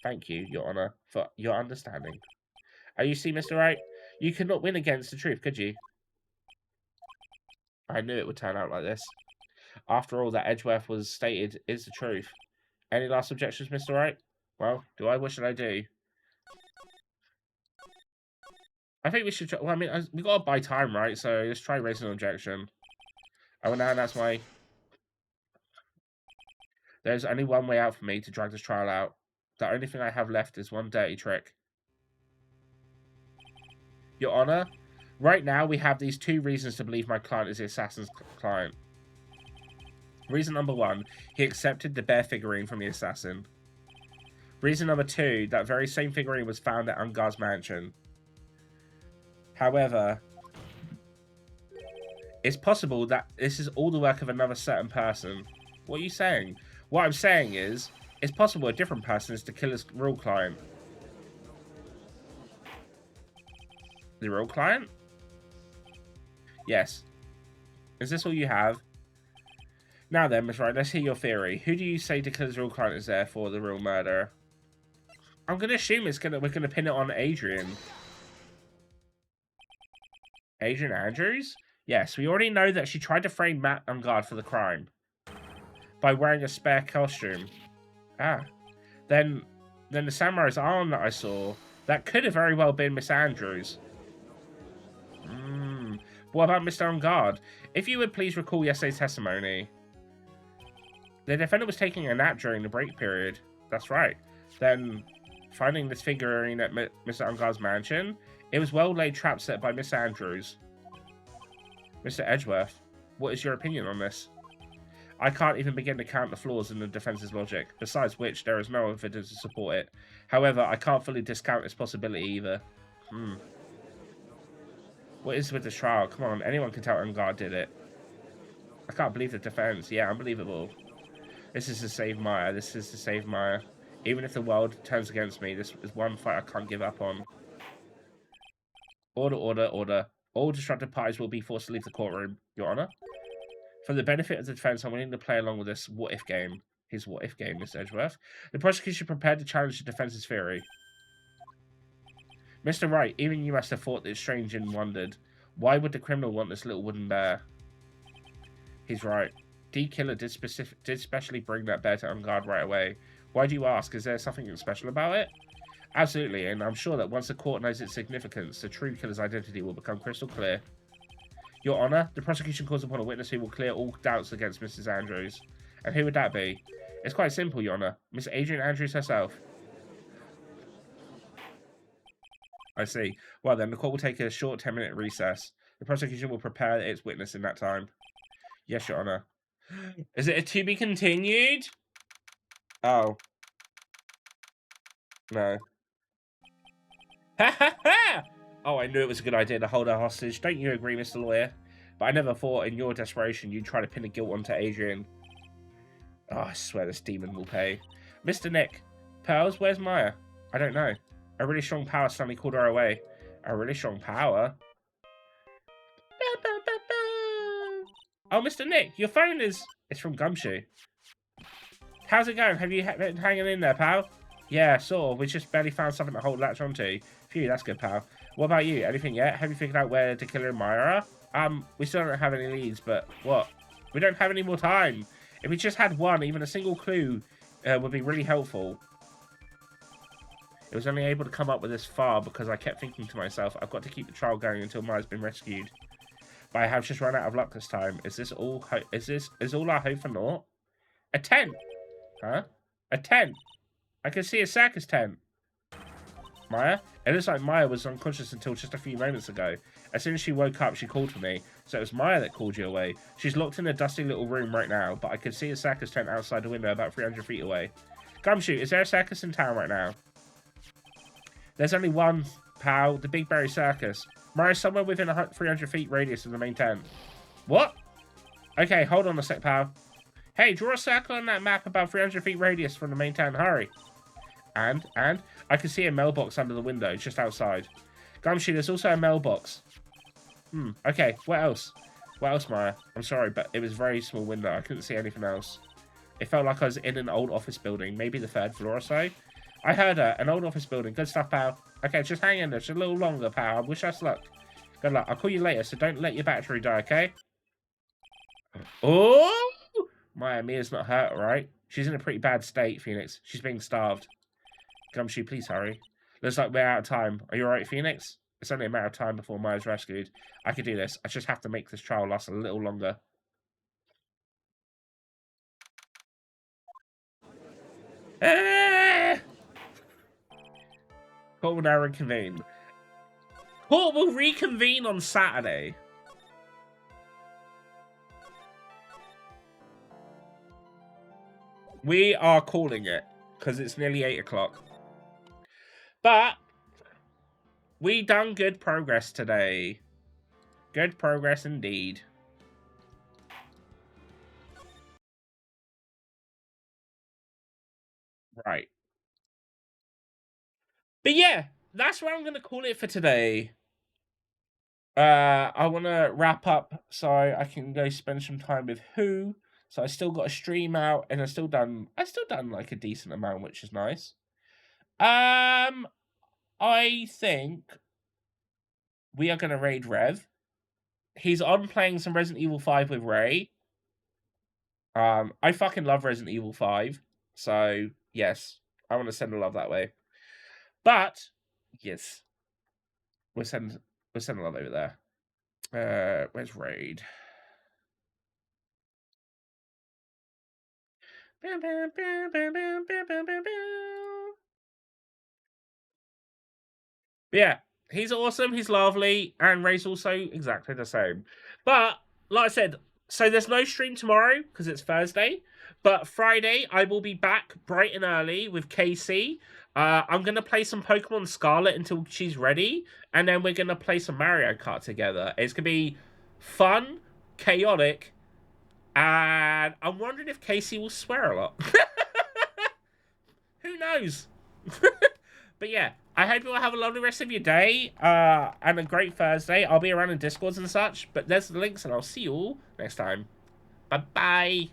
Thank you, Your Honor, for your understanding. You see, Mr. Wright, you could not win against the truth, could you? I knew it would turn out like this. After all that Edgeworth was stated is the truth. Any last objections, Mr. Wright? Well, do I wish that I do? I think we should try... Well, I mean, we got to buy time, right? So let's try raising an objection. I will now announce my... There's only one way out for me to drag this trial out. The only thing I have left is one dirty trick. Your Honor, right now we have these two reasons to believe my client is the assassin's client. Reason number one, he accepted the bear figurine from the assassin. Reason number two, that very same figurine was found at Ungar's mansion. However, it's possible that this is all the work of another certain person. What are you saying? What I'm saying is, it's possible a different person is the killer's real client. The real client? Yes. Is this all you have? Now then, Miss Wright, let's hear your theory. Who do you say the killer's real client is there for the real murder? I'm gonna assume we're gonna pin it on Adrian. Adrian Andrews? Yes, we already know that she tried to frame Matt on guard for the crime by wearing a spare costume. Ah. Then the samurai's arm that I saw, that could have very well been Miss Andrews. What about Mr. On Guard? If you would please recall yesterday's testimony. The defendant was taking a nap during the break period. That's right. Then, finding this figurine at Mr. On Guard's mansion, it was well-laid trap set by Miss Andrews. Mr. Edgeworth, what is your opinion on this? I can't even begin to count the flaws in the defense's logic, besides which there is no evidence to support it. However, I can't fully discount this possibility either. What is with this trial? Come on, anyone can tell Ungar did it. I can't believe the defense. Yeah, unbelievable. This is to save Maya. This is to save Maya. Even if the world turns against me, this is one fight I can't give up on. Order, order, order. All distracted parties will be forced to leave the courtroom, Your Honor. For the benefit of the defense, I'm willing to play along with this what-if game. His what-if game, Mr. Edgeworth. The prosecution prepared to challenge the defense's theory. Mr. Wright, even you must have thought it strange and wondered. Why would the criminal want this little wooden bear? He's right. D Killer did specially bring that bear to Unguard right away. Why do you ask? Is there something special about it? Absolutely, and I'm sure that once the court knows its significance, the true killer's identity will become crystal clear. Your Honor, the prosecution calls upon a witness who will clear all doubts against Mrs. Andrews. And who would that be? It's quite simple, Your Honor. Miss Adrian Andrews herself. I see. Well then, the court will take a short 10-minute recess. The prosecution will prepare its witness in that time. Yes, Your Honor. Is it a to be continued? Oh. No. Ha ha ha! Oh, I knew it was a good idea to hold her hostage. Don't you agree, Mr. Lawyer? But I never thought in your desperation you'd try to pin the guilt onto Adrian. Oh, I swear this demon will pay. Mr. Nick. Pearls, where's Maya? I don't know. A really strong power suddenly called her away. A really strong power? Oh, Mr. Nick, your phone is... It's from Gumshoe. How's it going? Have you been hanging in there, pal? Yeah, sort of. We just barely found something to hold latch onto. Phew, that's good, pal. What about you? Anything yet? Have you figured out where the killer and Maya are? We still don't have any leads, but what? We don't have any more time. If we just had one, even a single clue would be really helpful. It was only able to come up with this far because I kept thinking to myself, I've got to keep the trial going until Maya's been rescued. But I have just run out of luck this time. Is all our hope for naught? A tent? Huh? A tent? I can see a circus tent. Maya? It looks like Maya was unconscious until just a few moments ago. As soon as she woke up, she called for me. So it was Maya that called you away. She's locked in a dusty little room right now, but I could see a circus tent outside the window about 300 feet away. Gumshoe, is there a circus in town right now? There's only one, pal. The Big Berry Circus. Maya's somewhere within a 300 feet radius of the main tent. What? Okay, hold on a sec, pal. Hey, draw a circle on that map about 300 feet radius from the main tent. Hurry. And I can see a mailbox under the window, just outside. Gumshoe, there's also a mailbox. Okay, what else? What else, Maya? I'm sorry, but it was a very small window. I couldn't see anything else. It felt like I was in an old office building, maybe the 3rd floor or so. I heard her, an old office building. Good stuff, pal. Okay, just hang in there. Just a little longer, pal. I wish us luck. Good luck. I'll call you later, so don't let your battery die, okay? Oh! Maya, Mia's not hurt, right? She's in a pretty bad state, Phoenix. She's being starved. Gumshoe, please hurry. Looks like we're out of time. Are you alright, Phoenix? It's only a matter of time before Maya's rescued. I can do this. I just have to make this trial last a little longer. Court will now reconvene. Court will reconvene on Saturday. We are calling it because it's nearly 8 o'clock. But we done good progress today. Good progress indeed. Right. But yeah, that's where I'm going to call it for today. I want to wrap up so I can go spend some time with Who. So I still got a stream out, and I still done like a decent amount, which is nice. I think we are gonna raid Rev. He's on playing some Resident Evil 5 with Ray. I fucking love Resident Evil 5, so yes, I want to send a love that way. But yes, we'll send a love over there. Where's raid? Yeah, he's awesome, he's lovely, and Ray's also exactly the same. But, like I said, so there's no stream tomorrow, because it's Thursday, but Friday I will be back bright and early with Casey. I'm going to play some Pokemon Scarlet until she's ready, and then we're going to play some Mario Kart together. It's going to be fun, chaotic, and I'm wondering if Casey will swear a lot. Who knows? But yeah, I hope you all have a lovely rest of your day and a great Thursday. I'll be around in Discords and such, but there's the links, and I'll see you all next time. Bye-bye.